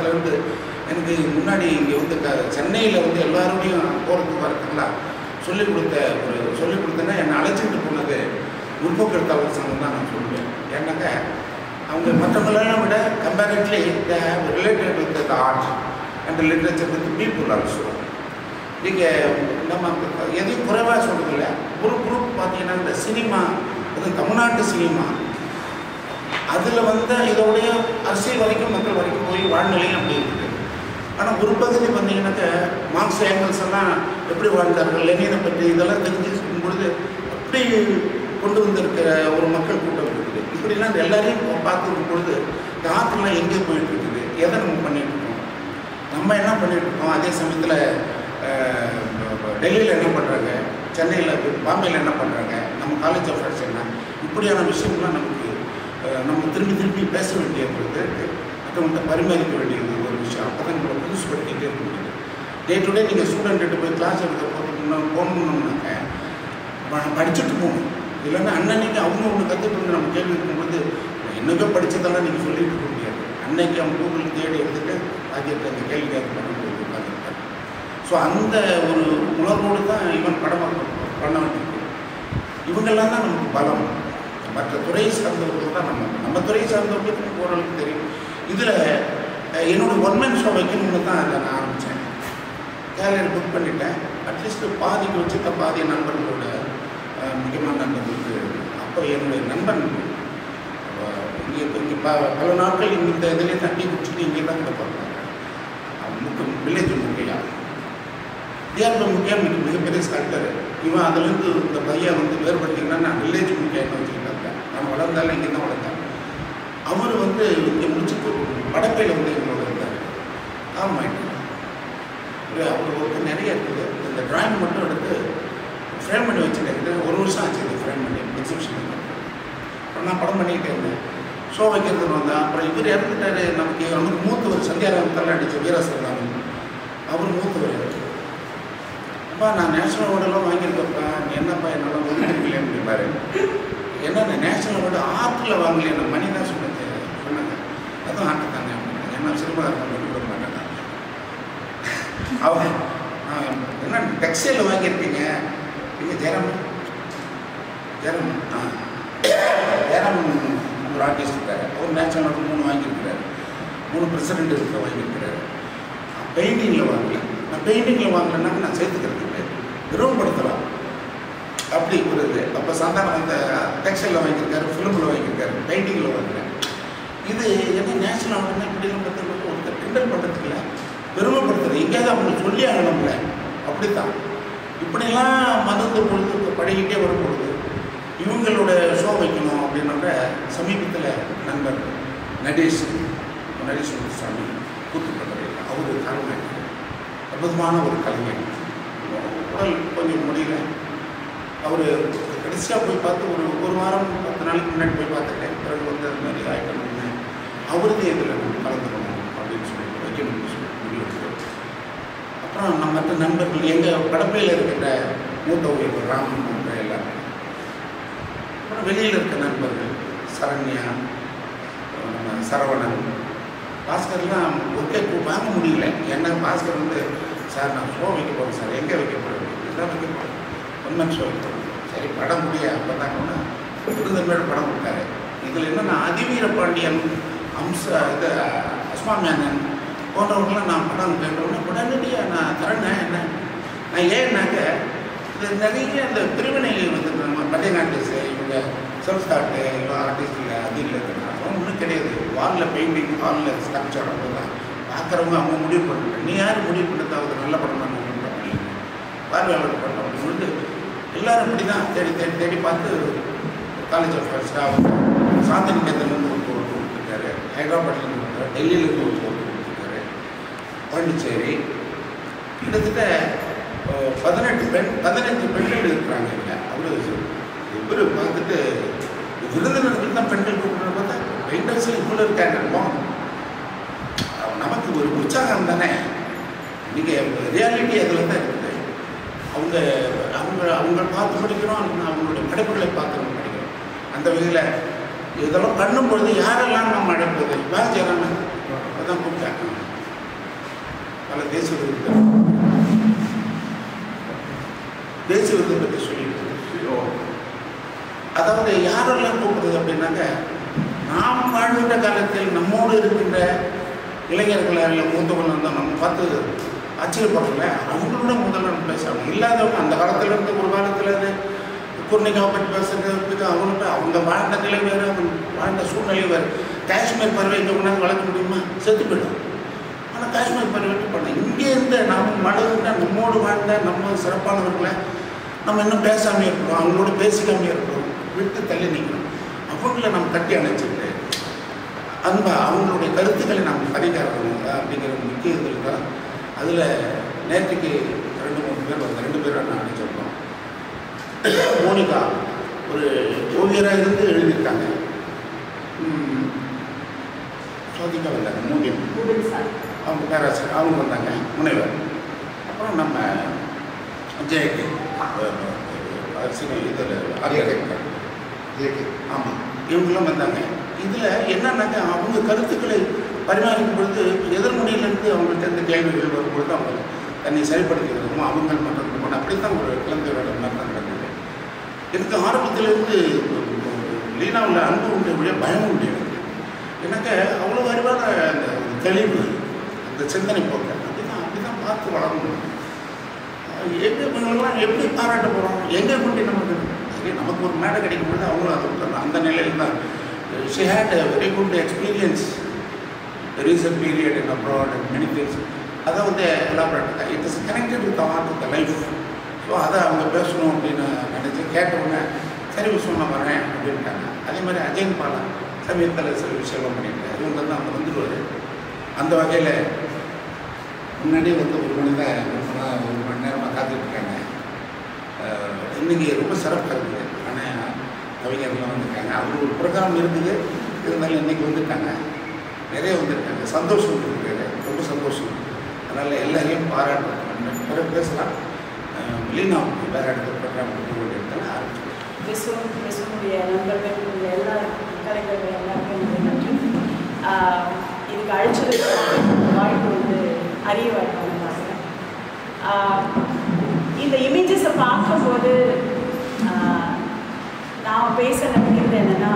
காலத்துலேருந்து எனக்கு முன்னாடி இங்கே வந்து சென்னையில் வந்து எல்லாரோடையும் போகிறதுக்கு வரதுக்கெல்லாம் சொல்லிக் கொடுத்தேன்னா என்னை அழைச்சிட்டு போனது முற்போக்கு எழுத்தாளர் சங்கம் தான் நான் சொல்லுவேன். ஏன்னாக்க அவங்க மற்றவங்களெல்லாம் விட comparatively related with the art and literature with people also. நீங்கள் நம்ம எதையும் குறைவாக சொல்கிறதில்ல. ஒரு குரூப் பார்த்தீங்கன்னா இந்த சினிமா, அது தமிழ்நாட்டு சினிமா, அதில் வந்து இதோடைய அரசியல் வரைக்கும் மக்கள் வரைக்கும் போய் வாழ்நிலையும் அப்படி இருக்குது. ஆனால் ஒரு பகுதி பார்த்தீங்கன்னாக்க மார்க்ஸ் ஏங்கல்ஸ் எல்லாம் எப்படி வாழ்ந்தார்கள், லெனினை பற்றி இதெல்லாம் தெரிஞ்சுக்கும் பொழுது அப்படி கொண்டு வந்திருக்கிற ஒரு மக்கள் கூட்டம் இருக்குது. இப்படிலாம் எல்லாரையும் பார்த்துருக்கும் பொழுது இந்த ஆற்றுலாம் எங்கே போயிட்டு இருக்குது, எதை நம்ம பண்ணிகிட்டு இருக்கோம், நம்ம என்ன பண்ணிகிட்டு இருக்கோம், அதே சமயத்தில் டெல்லியில் என்ன பண்ணுறாங்க, சென்னையில் பாம்பேயில் என்ன பண்ணுறாங்க, நம்ம காலேஜ் ஆஃப் ஆர்ட்ஸ் என்ன, இப்படியான விஷயங்கள்லாம் நமக்கு நம்ம திருப்பி பேச வேண்டியது இருக்குது. மற்றவங்கள்ட்ட பரிமாறிக்க வேண்டியது ஒரு விஷயம். அப்போ தான் நம்மளை புதுசுப்படுத்திகிட்டே இருக்க முடியுது. டே டு டே நீங்கள் ஸ்டூடெண்ட்டு போய் கிளாஸ் எடுக்க போகணுன்னாக்க படிச்சுட்டு போகணும். இல்லைன்னா அன்னன்னைக்கு அவங்க ஒன்று கற்றுட்டு நம்ம கேள்வி இருக்கும்போது என்னைக்கோ படித்ததெல்லாம் நீங்கள் சொல்லிட்டு இருக்க முடியாது. அன்னைக்கு அவங்க கூகுள் தேடி எடுத்துகிட்டு ஆகியத்தை அந்த கேள்வி கேட்க பண்ணுறது உட்காந்துருக்காரு. ஸோ அந்த ஒரு உணர்வோடு தான் இவன் படம் பண்ண வேண்டியிருக்கு. இவங்கெல்லாம் தான் நமக்கு பலம். மற்ற துறையை சார்ந்தவர்கள் தான் நம்ம துறையை சார்ந்தவர்களுக்கு எனக்கு ஓரளவுக்கு தெரியும். இதில் என்னோடய ஒன்மேன் ஷோ வைக்கணும்னு தான் அதை நான் ஆரம்பித்தேன். கேலரி புக் பண்ணிட்டேன். அட்லீஸ்ட் பாதிக்கு வச்சுக்க பாதி நண்பர்களோட முக்கியமான நண்பர்களுக்கு. அப்போ என்னுடைய நண்பன் இங்கே பல நாட்கள் இந்த இதிலே தட்டி குடிச்சிட்டு இங்கே தான் கிட்ட போகிறாங்க. வில்லேஜ் முக்கியா டிஆர்பி முக்கியா மிகப்பெரிய ஸ்கல்ப்டர். இவன் அதுலேருந்து இந்த பையன் வந்து வேறுபட்டீங்கன்னா நான் வில்லேஜ் முக்கியான்னு வச்சுக்கிட்டு இருக்கேன். நான் வளர்ந்தாலும் இங்கே தான் வளர்ந்தேன். அவர் வந்து இங்கே முடிச்சுட்டு வடப்பையில் வந்து எங்களோட இருந்தார். ஆமாம், அவர் ஒர்க்கு நிறைய இருக்குது. இந்த ட்ராயிங் மட்டும் எடுத்து ஃப்ரேம் பண்ணி வச்சுருக்கேன். ஒரு வருஷம் ஆச்சு இது ஃப்ரேம் பண்ணி எக்ஸிபிஷன். அப்புறம் நான் படம் பண்ணிக்கிட்டே இருந்தேன். ஷோ வைக்கிறதுன்னு வந்தேன். அப்புறம் இவர் இறந்துட்டார். நமக்கு மூத்தவர் சந்தியாராமத்தெல்லாம் அடித்த வீரசர்தாமன் அவர் மூத்தவர். அப்பா நான் நேஷனல் அவார்டெல்லாம் வாங்கியிருக்கப்பா, என்னப்பா என்னால் ஒதுக்கிருக்கலையே அப்படின்னாரு. ஏன்னா இந்த நேஷனல் அவார்டு ஆர்ட்டில் வாங்கலையே, நான் மணி தான் சொன்னாங்க. அதுவும் ஆர்ட்டு தாங்க அப்படின்னாங்க. என்ன சிறுபாக விட மாட்டேன். அவங்க என்ன டெக்ஸ்டைலில் வாங்கியிருக்கீங்க? இங்கே ஜெயராமன் ஒரு ஆர்டிஸ்ட் இருக்காரு. அவர் நேஷனல் அவார்டு 3 வாங்கியிருக்கிறாரு. 3 பிரசிடென்ட் இருக்க வாங்கியிருக்கிறாரு. பெயிண்டிங்கில் வாங்கல. நான் பெயிண்டிங்கில் வாங்கலைன்னாக்க நான் சேர்த்துக்கிறது கிடையாது. விரும்பப்படுத்தலாம் அப்படி ஒரு இது. அப்போ சாதாரண அந்த டெக்ஸ்டைலில் வாங்கியிருக்காரு, ஃபிலிமில் வாங்கியிருக்காரு, பெயிண்டிங்கில் வாங்குறேன். இது என்ன நேஷனல் அவார்டுன்னா இப்படிலாம் பார்த்து ஒருத்தர் கிண்டல் பண்ணுறதுக்கு இல்லை, பெருமைப்படுத்துறது. எங்கேயாவது அவங்களுக்கு சொல்லி ஆகணும்ல. அப்படித்தான் இப்படிலாம் மதந்த பொழுது பழகிட்டே வரும்பொழுது இவங்களோட ஷோ வைக்கணும் அப்படின்னாக்க சமீபத்தில் நண்பர் நடேஷ் சாமி கூத்துப்பட்டது. அவர் கலைஞர், அற்புதமான ஒரு கலைஞர். உடல் கொஞ்சம் முடியல. அவர் கடைசியாக போய் பார்த்து ஒரு வாரம் 10 நாளைக்கு முன்னாடி போய் பார்த்துட்டேன். பிறகு வந்து அது மாதிரி ஆகிக்கணும்னு அவருதே இதில் கலந்துக்கணும் அப்படின்னு சொல்லிட்டு வைக்கணும்னு சொல்லி முடிவு. அப்புறம் நம்ம மற்ற நண்பர்கள் எங்கள் கடப்பையில் இருக்கிற மூத்த உயர்வு ராமன் போன்ற எல்லாரும், அப்புறம் வெளியில் இருக்கிற நண்பர்கள் சரண்யா, நம்ம சரவணன், பாஸ்கர்லாம் ஒர்க்கே வாங்க முடியல. ஏன்னா பாஸ்கர் வந்து சார் நான் ஷோ வைக்க போகிறேன் சார், எங்கே வைக்க போகிறேன், இதுதான் வைக்க போகிறேன், ஒன்மேன் ஷோ வைக்க போகிறேன். சரி படம் முடிய அப்போ தாங்கன்னா விருந்தன்மையோட படம் கொடுத்தாரு. இதில் என்னென்னா அதிவீர பாண்டியன், இது அஸ்மா மேனன் போன்றவர்களாம் நான் படம் கேட்டோன்னா உடனடியாக நான் தரேன். என்ன நான் ஏன்னாக்க இது நிறைய அந்த பிரிவினைகள் வந்து நம்ம பண்டிகை ஆர்டிஸ்ட்டு, இவங்க செல்ஃப் தாட்டு, இல்லை ஆர்டிஸ்டில் அது இல்லை ஒன்றும் கிடையாது. வாலில் பெயிண்டிங், வாலில் ஸ்ட்ரக்சர் அப்படிலாம் பார்க்குறவங்க அவங்க முடிவு பண்ணுறாங்க. நீ யார் முடிவு பண்ணுறது? அவர் நல்ல படம் தான் இல்லை பார்வையாளர் படம் அப்படின்னு சொல்லிட்டு எல்லோரும் இப்படி தான் தேடி பார்த்து காலேஜ் ஆஃப் ஆர்ட்ஸாக அவர் சாந்திநிகேதன்லேருந்து ஒரு கோர்ட்டு கொடுத்துருக்காரு, ஹைதராபாத்லேருந்து கொடுத்தாரு, டெல்லியிலேருந்து ஒரு கோர்ட்டு கொடுத்துருக்காரு, பாண்டிச்சேரி. கிட்டத்தட்ட 15 பெண்கள் இருக்கிறாங்க. இல்லை அவர் இவர் பார்த்துட்டு விருந்தினர்கள் தான் பெண்கள் கூப்பிட்றது பார்த்தா பெயிண்டர்ஸில் இவ்வளோ இருக்காங்க. நமக்கு ஒரு உற்சாகம் தானே. நீங்கள் ரியாலிட்டி அதில் தான் இருக்குது. அவங்க பார்த்து படிக்கிறோம், அவங்களுடைய படைப்புகளை பார்த்து நம்ம படிக்கிறோம். அந்த வகையில் இதெல்லாம் பண்ணும்பொழுது யாரெல்லாம் நம்ம அழைப்பது? ஜெயராமன் அதான் கூப்பிட்டாங்க. பல தேசிய விருது பற்றி சொல்லிட்டு அதாவது யாரெல்லாம் கூப்பிடுறது அப்படின்னாக்க நாம் வாழ்கின்ற காலத்தில் நம்மோடு இருக்கின்ற இளைஞர்கள் மூத்தவர்கள் இருந்தால் நம்ம பார்த்து ஆச்சரியப்படுறல அவங்களோட முதல்ல நம்ம பேசுவாங்க. இல்லாதவங்க அந்த காலத்தில் இருந்து ஒரு காலத்தில் அது குர்ணிக்காவை பற்றி பேசுறதுக்கு அவங்கள்ட்ட அவங்க வாழ்ந்த நிலை வேறு, அவங்க வாழ்ந்த சூழ்நிலை வேறு. காஷ்மீர் பறவை இங்கே கொண்டாந்து வளர்க்க முடியுமா? செத்து போயிடும். ஆனால் காஷ்மீர் பறவை பண்ண இங்கே இருந்த நாம் வளர்ந்த நம்மோடு வாழ்ந்த நம்ம சிறப்பானவர்களை நம்ம இன்னும் பேசாமல் இருக்கிறோம், அவங்களோட பேசிக்காமல் இருக்கிறோம், விட்டு தள்ளி நிற்கிறோம். அவங்கள நம்ம கட்டி அணைச்சிட்டு அன்பா அவங்களுடைய கருத்துக்களை நாம் பதிக்காரங்க அப்படிங்கிற முக்கிய இதில் தான். அதில் நேற்றுக்கு 2-3 பேர் வந்து 2 பேரை நான் அனுப்பிச்சிருக்கோம். மோனிகா ஒரு ஓவியராக இருந்து எழுதியிருக்காங்க. சோதிக்கா வந்தாங்க, மூவியம் அவங்க பேராசிரியர் அவங்க வந்தாங்க, முனைவர். அப்புறம் நம்ம ஜேகே இதில் ஆரியர் ஜேகே ஆமாம் இவங்களும் வந்தாங்க. இதில் என்னன்னாக்கா அவங்க கருத்துக்களை பரிமாறிக்கும் பொழுது எதிர்முனையிலேருந்து அவங்கள்ட்ட இந்த கேள்விகள் வரும்பொழுது அவங்க தன்னை சரிப்படுத்திக்கிறதுமோ அவங்க மற்ற அப்படி தான் ஒரு கலந்துரையாடல் மாதிரி தான் நடந்தது. எனக்கு ஆரம்பத்திலேருந்து லீனாவில் அன்பு உண்டு, பயம் உண்டு. எனக்கு அவ்வளோ அறிவான அந்த தெளிவு, அந்த சிந்தனை போக்க அப்படி தான் பார்த்து வளரணும். எங்கே இவங்களெல்லாம் எப்படி பாராட்ட போகிறோம், எங்கே கொண்டு நமக்கு சரி நமக்கு ஒரு மேடை கிடைக்கும் பொழுது அவங்களும் அதை விட்டுறோம். அந்த நிலையில் தான் she had a very good experience, recent period in abroad and many things. அதை வந்து elaborate it is connected with art of the life. So அதை அவங்க பேசணும் அப்படின்னு நினச்சி கேட்டவுடனே சரி விஷயம் நான் வரேன் அப்படின்ட்டாங்க. அதே மாதிரி அஜயன் பாலா சமயத்தில் சில விஷயம்லாம் பண்ணியிருக்காரு. இவங்க தான் அங்கே வந்துடுவார். அந்த வகையில் முன்னாடி வந்து ஒரு மணி நேரமாக காத்துட்ருக்காங்க. இன்றைக்கி ரொம்ப சிறப்பாக இருக்குது. ஆனால் கவிஞர்கள்லாம் வந்திருக்காங்க. அவர் ஒரு ப்ரோக்ராம் இருக்குது, இருந்தாலும் இன்றைக்கி வந்துருக்காங்க, நிறைய வந்திருக்காங்க. சந்தோஷம் இருக்குது, ரொம்ப சந்தோஷம். அதனால் எல்லாரையும் பாராட்டுறோம். பிறகு பேசலாம். லீனாவுக்கு வேறு இடத்துல ப்ரோக்ராம் கொடுக்க வேண்டியதுனால ஆரம்பிச்சோம். விசுவனுடைய நண்பர்கள் எல்லா கலைஞர்கள் எல்லாருக்கும் நன்றி. இதுக்கு அழைச்சது வாய்ப்பு வந்து அறிய வாய்ப்பு பார்க்குறேன். இந்த இமேஜஸை பார்க்கும்போது நான் பேச நினைக்கிறது என்னென்னா,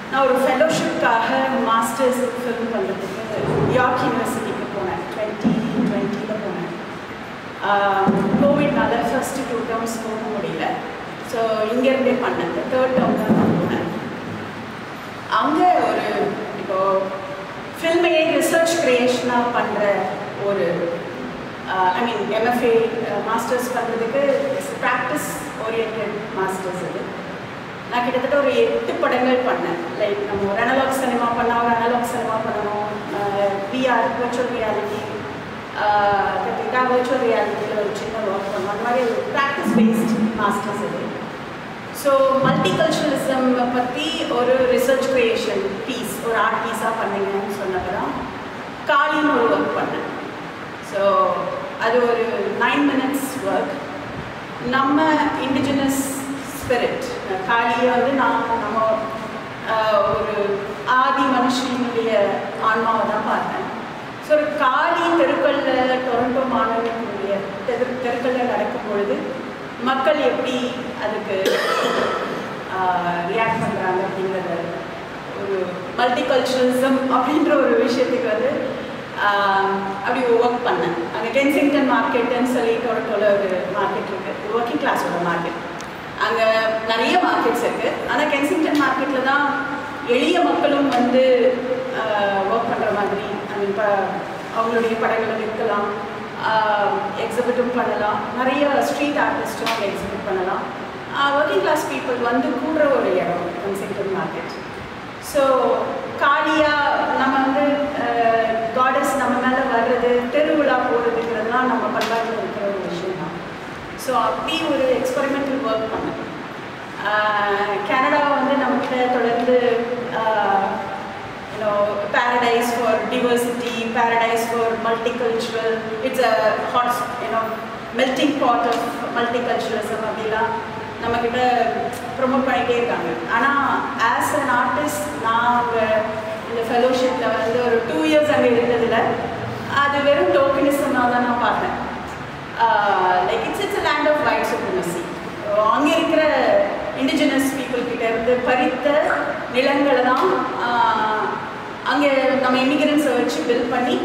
நான் ஒரு ஃபெலோஷிப்காக மாஸ்டர்ஸ் ஃபில்ம் பண்ணுறதுக்கு யார்க் யூனிவர்சிட்டிக்கு போனேன். 2020 போனேன். கோவிட்னால ஃபஸ்ட்டு 2 டேர்ம்ஸ் போக முடியல. ஸோ இங்கேருந்தே பண்ணேன். 3rd டேர்ம் தான் நான் போனேன். அங்கே ஒரு இப்போது ஃபில்மையே ரிசர்ச் க்ரியேஷனாக பண்ணுற ஒரு MFA மாஸ்டர்ஸ் பண்ணுறதுக்கு ப்ராக்டிஸ் ஓரியன்ட் மாஸ்டர்ஸ் இது. நான் கிட்டத்தட்ட ஒரு 8 படங்கள் பண்ணேன். லைக் நம்ம ஒரு அனலாக் சினிமா பண்ணால் ஒரு அனலாக் சினிமா பண்ணணும், விஆர் விர்ச்சுவல் ரியாலிட்டி கற்றுக்கிட்டா விர்ச்சுவல் ரியாலிட்டியில் ஒரு சின்ன ஒர்க் பண்ணணும். அந்த மாதிரி ஒரு ப்ராக்டிஸ் பேஸ்ட் மாஸ்டர்ஸ் இது. ஸோ மல்டிகல்ச்சரலிசம் பற்றி ஒரு ரிசர்ச் க்ரியேஷன் பீஸ், ஒரு ஆர்ட் பீஸாக பண்ணீங்கன்னு சொன்னப்போ தான் காளின்னு ஒரு ஒர்க் பண்ணேன். ஸோ அது ஒரு 9 minutes ஒர்க். நம்ம இண்டிஜினஸ் ஸ்பிரிட் காளியை வந்து நம்ம ஒரு ஆதி மனுஷனுடைய ஆன்மாவை தான் பார்த்தேன். ஸோ ஒரு காளி தெருக்களில் டொரண்டோ மாநகரத்தினுடைய தெருக்களில் நடக்கும் பொழுது மக்கள் எப்படி அதுக்கு ரியாக்ட் பண்ணுறாங்க அப்படிங்கிறத ஒரு மல்டிகல்ச்சரலிசம் அப்படின்ற ஒரு விஷயத்துக்கு வந்து அப்படி ஒர்க் பண்ணேன். அங்கே கென்சிங்டன் மார்க்கெட்டுன்னு சொல்லி டொரண்டோவில் ஒரு மார்க்கெட் இருக்குது, ஒர்க்கிங் கிளாஸோட மார்க்கெட். அங்கே நிறைய மார்க்கெட்ஸ் இருக்குது. ஆனால் கென்சிங்டன் மார்க்கெட்டில் தான் எளிய மக்களும் வந்து ஒர்க் பண்ணுற மாதிரி, இப்போ அவங்களுடைய படங்களை விற்கலாம், எக்ஸிபிட்டும் பண்ணலாம், நிறைய ஸ்ட்ரீட் ஆர்டிஸ்ட்டும் அங்கே எக்ஸிபிட் பண்ணலாம். ஒர்க்கிங் கிளாஸ் பீப்புள் வந்து கூடுற ஒரு இடம் கென்சிங்டன் மார்க்கெட். ஸோ காளியாக நம்ம வந்து காடஸ் நம்ம மேலே வர்றது, தெருவிழா போகிறதுங்கிறதுலாம் நம்ம பண்பாட்டில் இருக்கிற ஒரு விஷயம் தான். ஸோ அப்படி ஒரு எக்ஸ்பெரிமெண்டல் ஒர்க் பண்ணேன். கனடா வந்து நம்மகிட்ட தொடர்ந்து paradise for diversity, paradise for multicultural, it's a hot melting pot of multiculturalism அப்படிலாம் நம்மக்கிட்ட ப்ரொமோட் பண்ணிகிட்டே இருக்காங்க. ஆனால் ஆஸ் அன் ஆர்டிஸ்ட் நான் இந்த ஃபெலோஷிப்பில் வந்து ஒரு 2 years அங்கே இருந்ததில் அது வெறும் டோக்கனிசமாக நிலங்களை தான் அங்கே நம்ம இமிகிரன்ஸை வச்சு பில்ட் பண்ணி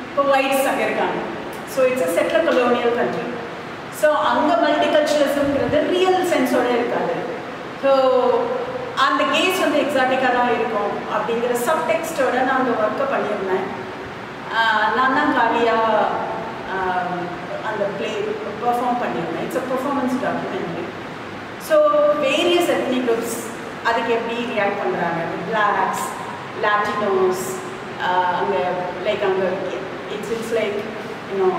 இப்போ ஒயிட்ஸ் அங்கே இருக்காங்க. So it's a settle colonial country. So அங்கே மல்டிகல்ச்சரலிசம்ங்கிறது ரியல் சென்ஸோடு இருக்காது. ஸோ அந்த கேஸ் வந்து எக்ஸாட்டிக்காக தான் இருக்கும் அப்படிங்கிற சப்டெக்ஸ்டோட நான் அந்த ஒர்க்கை பண்ணியிருந்தேன். நான் தான் காலியாக அந்த பிளே பெர்ஃபார்ம் பண்ணியிருந்தேன். It's a performance documentary. So various ethnic groups அதுக்கு எப்படி ரியாக்ட் பண்ணுறாங்க. பிளாக்ஸ், லாட்டினோஸ், அங்கே லைக் அங்கே it's like you know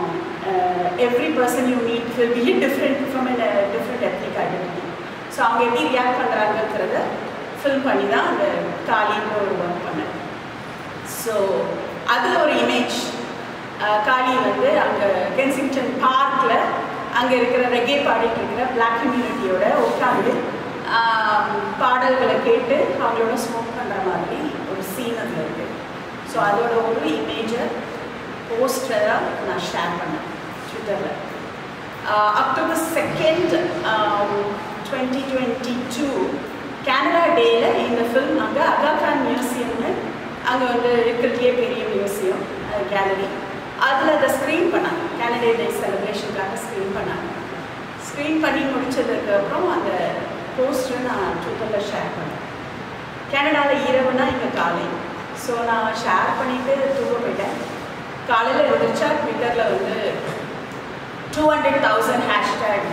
every person you meet will be different from a different ethnic identity. So அவங்க எப்படி ரியாக்ட் பண்ணுறாங்கிறத ஃபில்ம் பண்ணி தான் அந்த காளின்ற ஒரு ஒர்க் பண்ணேன். ஸோ அதில் ஒரு இமேஜ் காளி வந்து அங்கே கென்சிங்டன் பார்க்கில் அங்கே இருக்கிற ரெகே பாடிட்டு இருக்கிற பிளாக் கம்யூனிட்டியோட உட்காந்து பாடல்களை கேட்டு அவங்களோட ஸ்மோக் பண்ணுற மாதிரி ஒரு சீன் அதில் இருக்குது. ஸோ அதோட ஒரு இமேஜை போஸ்டராக நான் ஷேர் பண்ணேன் ட்விட்டரில். அக்டோபர் 2, 2022 கனடா டேயில் இந்த ஃபில்ம் அங்கே அகா கான் மியூசியம்னு அங்கே வந்து இருக்கிறதுலே பெரிய மியூசியம் கேலரி, அதில் அதை ஸ்க்ரீன் பண்ணாங்க. கனடா டே செலிப்ரேஷனுக்காக ஸ்க்ரீன் பண்ணாங்க. ஸ்க்ரீன் பண்ணி முடிச்சதுக்கப்புறம் அந்த போஸ்டரை நான் ட்விட்டரில் ஷேர் பண்ணேன். கனடாவில் இரவுனா இங்கே காலை. ஸோ நான் ஷேர் பண்ணிவிட்டு தூங்க போயிட்டேன். காலையில் எழுந்திரிச்சா ட்விட்டரில் வந்து 200,000 ஹேஷ்டேக்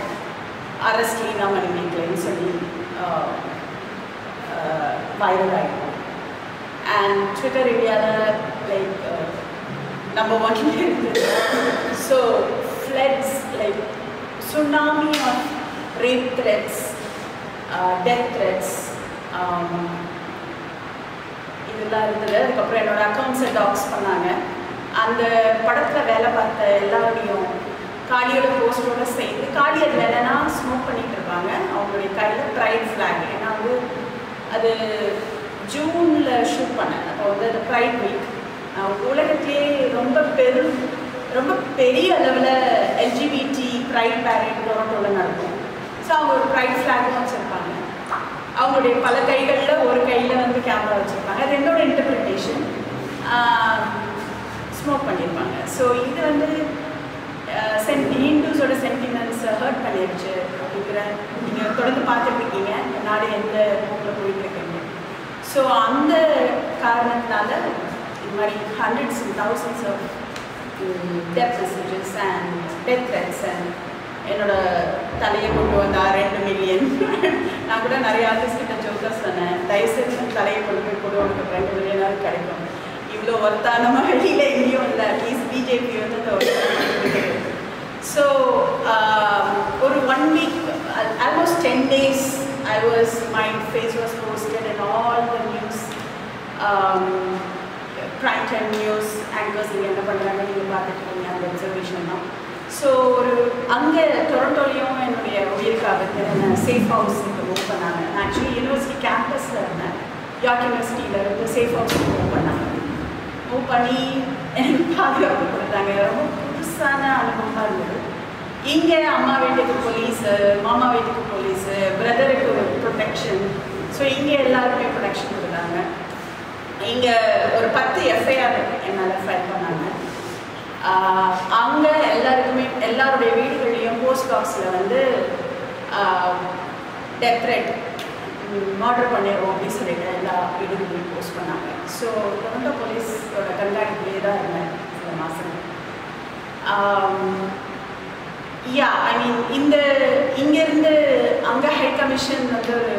அரஸ்ட் லீனா மணிமேகலைன்னு சொல்லி வைரல் ஆகிடும். அண்ட் ட்விட்டர் இந்தியாவில் லைக் நம்பர் 1 இருந்தது. So floods like tsunami of rape threats, death threats இதெல்லாம் இருந்தது. அதுக்கப்புறம் என்னோடய அக்கௌண்ட்ஸை டாக்ஸ் பண்ணாங்க. அந்த படத்தில் வேலை பார்த்த எல்லாரையும் காளியோட போஸ்டரோட சேர்ந்து காளி அதில் என்னென்னா ஸ்மோக் பண்ணிகிட்டு இருப்பாங்க. அவங்களுடைய கையில் ப்ரைட் ஃப்ளாக். ஏன்னா வந்து அது ஜூனில் ஷூட் பண்ணேன். அப்போ வந்து அது ப்ரைட் வீக். உலகத்திலே ரொம்ப பெரிய அளவில் எல்ஜிபிடி ப்ரைட் பேரேட் டொரண்டோவில் நடக்கும். ஸோ அவங்க ஒரு ப்ரைட் ஃப்ளாகும் வச்சுருப்பாங்க. அவங்களுடைய பல கைகளில் ஒரு கையில் வந்து கேமரா வச்சுருப்பாங்க. அது என்னோட இன்டர்பிரிட்டேஷன். ஸ்மோக் பண்ணியிருப்பாங்க. ஸோ இது வந்து ஹிந்துஸோட சென்டிமெண்ட்ஸை ஹர்ட் பண்ணிடுச்சு அப்படிங்கிற நீங்கள் தொடர்ந்து பார்த்துட்ருக்கீங்க நாடு எந்த போக்கில் போயிட்டுருக்கீங்க. ஸோ அந்த காரணத்தினால இது மாதிரி hundreds and thousands of death messages and death threats and என்னோட தலையை கொண்டு வந்தா 2 மில்லியன். நான் கூட நிறைய ஆர்டிஸ்ட்கிட்ட ஜோக்காக சொன்னேன், தயவுசெய்து தலையை கொண்டு போய் கூட உனக்கு 2 மில்லியனாவது கிடைக்கும். இவ்வளோ ஒருத்தானமா வெளியில் எங்கேயும் இல்லை. அட்லீஸ்ட் பிஜேபி வந்து அந்த ஸோ ஒரு 1 week, almost 10 days, my face was posted in all the news, prime time news anchors இங்கே என்ன பண்ணுறாங்க நீங்கள் பார்த்துட்டு அந்த அப்சர்வேஷன் தான். ஸோ ஒரு அங்கே டொரண்டோலையும் என்னுடைய உயிருக்கு ஆபத்து என்ன சேஃப் ஹவுஸுக்கு மூவ் பண்ணாங்க. நான் ஆக்சுவலி யூனிவர்சிட்டி கேம்பஸில் இருந்தேன். யார்க் யூனிவர்சிட்டியில் இருந்து சேஃப் ஹவுஸுக்கு மூவ் பண்ணாங்க. மூவ் பண்ணி எனக்கு பாதுகாப்பு கொடுத்தாங்க. ரொம்ப புதுசான அனுபவமாக இருந்தது. இங்கே அம்மா வீட்டுக்கு போலீஸு, மாமா வீட்டுக்கு போலீஸு, பிரதருக்கு ப்ரொடெக்ஷன். ஸோ இங்கே எல்லாருமே ப்ரொடெக்ஷன் கொடுத்தாங்க. இங்கே ஒரு 10 எஃப்ஐஆர் என்னால் ஃபைல் பண்ணாங்க. அங்கே எல்லாருடைய வீடுகள்லேயும் போஸ்ட் பாக்ஸில் வந்து டெத் த்ரெட், மர்டர் பண்ணிடுவோம் அப்படின்னு சொல்லிட்டு எல்லா வீடுகளையும் போஸ்ட் பண்ணாங்க. ஸோ டொரண்டோ போலீஸோட கண்காணிப்பிலே தான் இருந்தேன் சில மாதம். ஐ மீன் இங்கேருந்து அங்கே ஹை கமிஷன் வந்து ஒரு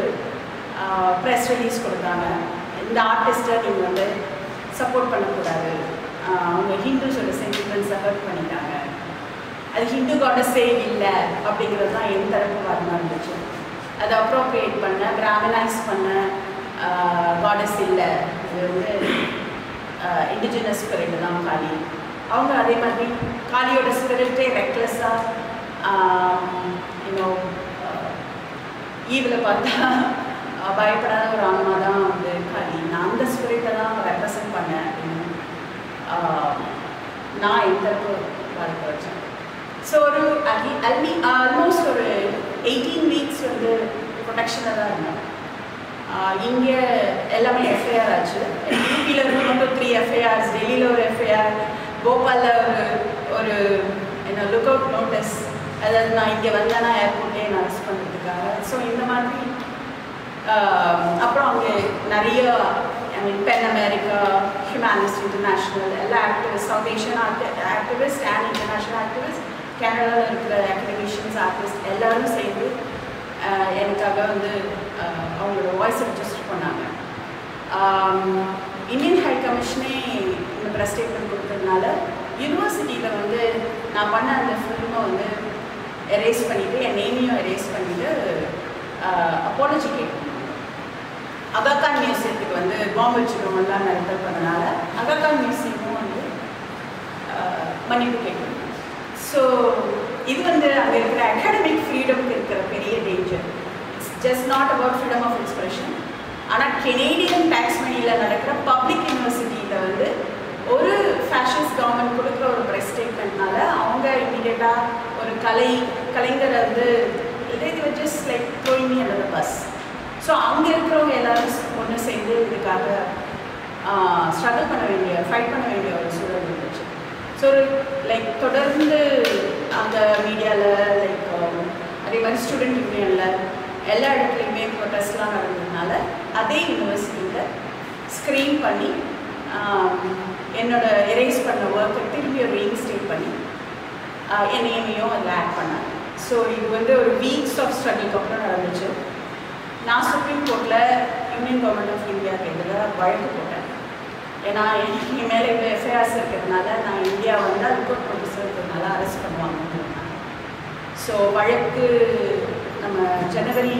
ப்ரெஸ் ரிலீஸ் கொடுத்தாங்க. இந்த ஆர்டிஸ்ட்டை நீங்கள் வந்து சப்போர்ட் பண்ணக்கூடாது, அவங்க ஹிந்துஸோட சென்டிமெண்ட்ஸை ஹர்ட் பண்ணிட்டாங்க, அது ஹிந்து காடஸே இல்லை அப்படிங்கிறது தான் என் தரப்பு வாதமாக இருந்துச்சு. அதை அப்ரோப்ரியேட் பண்ண, கிராமனைஸ் பண்ண காடஸ் இல்லை, இது வந்து இண்டிஜினஸ் ஸ்பிரிட் தான் காளி. அவங்க அதே மாதிரி காளியோட ஸ்பிரிட்டே ரெக்லெஸ்ஸாக இன்னும் ஈவில் பார்த்தா பயப்படாத ஒரு ஆன்மா தான் வந்து காளி. நான் அந்த ஸ்பிரிட்டை தான் ரெப்ரசன்ட் பண்ணேன் அப்படின்னு நான் என் தரப்பு வாழ்க்கை வச்சேன். ஸோ ஒரு ஆல்மோஸ்ட் ஒரு 18 weeks வந்து ப்ரொடெக்ஷனில் தான் இருந்தேன். இங்கே எல்லாமே எஃப்ஐஆர் ஆச்சு. யூபியில் இருந்து மட்டும் 3 எஃப்ஐஆர்ஸ், டெல்லியில் ஒரு எஃப்ஐஆர், போபாலில் ஒரு என்ன லுக் அவுட் நோட்டீஸ், அதாவது நான் இங்கே வந்தேன்னா ஏர்போர்ட்லேயே நான் அரெஸ்ட் பண்ணுறதுக்காக. ஸோ இந்த மாதிரி அப்புறம் அங்கே நிறைய பென் அமெரிக்கா, ஹியூமனிஸ்ட் இன்டர்நேஷ்னல் எல்லா activist, south Asian activist and international activist, கேனடாவில் இருக்கிற அகாடமிஷியன்ஸ் ஆர்டிஸ்ட் எல்லோரும் சேர்ந்து எனக்காக வந்து அவங்களோட வாய்ஸை ரெஜிஸ்டர் பண்ணாங்க. இந்தியன் ஹை கமிஷனே இந்த ப்ரெஸ் ஸ்டேட்மெண்ட் கொடுத்ததுனால யூனிவர்சிட்டியில் வந்து நான் பண்ண அந்த ஃபில்மை வந்து எரேஸ் பண்ணிவிட்டு என் நேமையும் எரேஸ் பண்ணிவிட்டு அப்பாலஜி கேட்கணும். அகாகான் மியூசியத்துக்கு வந்து பாம்பு வச்சுருவோம்லாம் நடத்தல் பண்ணனால அகாகான் மியூசியமும் வந்து மன்னிப்பு கேட்கணும். ஸோ இது வந்து அங்கே இருக்கிற அகாடமிக் ஃப்ரீடம்க்கு இருக்கிற பெரிய danger. It's just not about freedom of expression. ஆனால் கெனேடியன் டேக்ஸ் மணியில் நடக்கிற பப்ளிக் யூனிவர்சிட்டியில் வந்து ஒரு ஃபேஷிஸ்ட் கவர்மெண்ட் கொடுக்குற ஒரு ப்ரெஸ் ஸ்டேட்மெண்ட்னால அவங்க இமீடியட்டாக ஒரு கலைஞரை வந்து இது just like throwing me under the bus. So அங்கே இருக்கிறவங்க எல்லோரும் ஒன்று சேர்ந்து இதுக்காக ஸ்ட்ரகிள் பண்ண வேண்டிய, ஃபைட் பண்ண வேண்டிய ஒரு சூழல் இருந்துச்சு. ஸோ லைக் தொடர்ந்து அந்த மீடியாவில் லைக் அதே மாதிரி ஸ்டூடெண்ட் யூனியனில் எல்லா இடத்துலையுமே ப்ரொட்டஸ்ட்லாம் நடந்ததுனால அதே யூனிவர்சிட்டியில் ஸ்க்ரீன் பண்ணி என்னோட எரேஸ் பண்ண ஒர்க்கை திரும்பி ஒரு ரீஇன்ஸ்டேட் பண்ணி என் நேமையும் அதில் ஆட் பண்ணாங்க. ஸோ இது வந்து ஒரு வீக்ஸ் ஆஃப் ஸ்ட்ரகிளுக்கு அப்புறம் நடந்துச்சு. நான் சுப்ரீம் கோர்ட்டில் யூனியன் கவர்மெண்ட் ஆஃப் இந்தியாவுக்கு எதிராக வழக்கு போட்டேன். ஏன்னா என் மேலே இவ்வளோ எஃப்ஐஆர்ஸ் இருக்கிறதுனால நான் இந்தியா வந்தால் ரிப்போர்ட் நோட்டீஸ் இருக்கிறதுனால அரெஸ்ட் பண்ணுவாங்கன்னு. ஸோ வழக்கு நம்ம ஜனவரி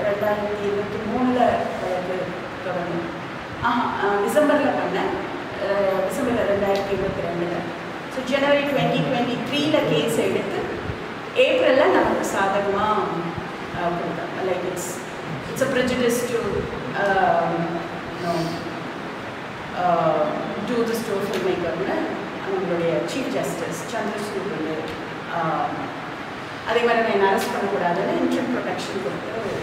2023 வழக்கு தொடங்கணும். டிசம்பரில் பண்ணேன், டிசம்பர் 2022. ஸோ ஜனவரி 2023 கேஸ் எடுத்து ஏப்ரலில் நமக்கு சாதகமாக கொடுத்தாங்க. Like it's a prejudice to do this to film மேக்கர்னு நம்மளுடைய சீஃப் ஜஸ்டிஸ் சந்திரசூட் வந்து அதே மாதிரி நான் அரெஸ்ட் பண்ணக்கூடாதுன்னு இன்ட்ரீம் ப்ரொடெக்ஷன் கொடுத்து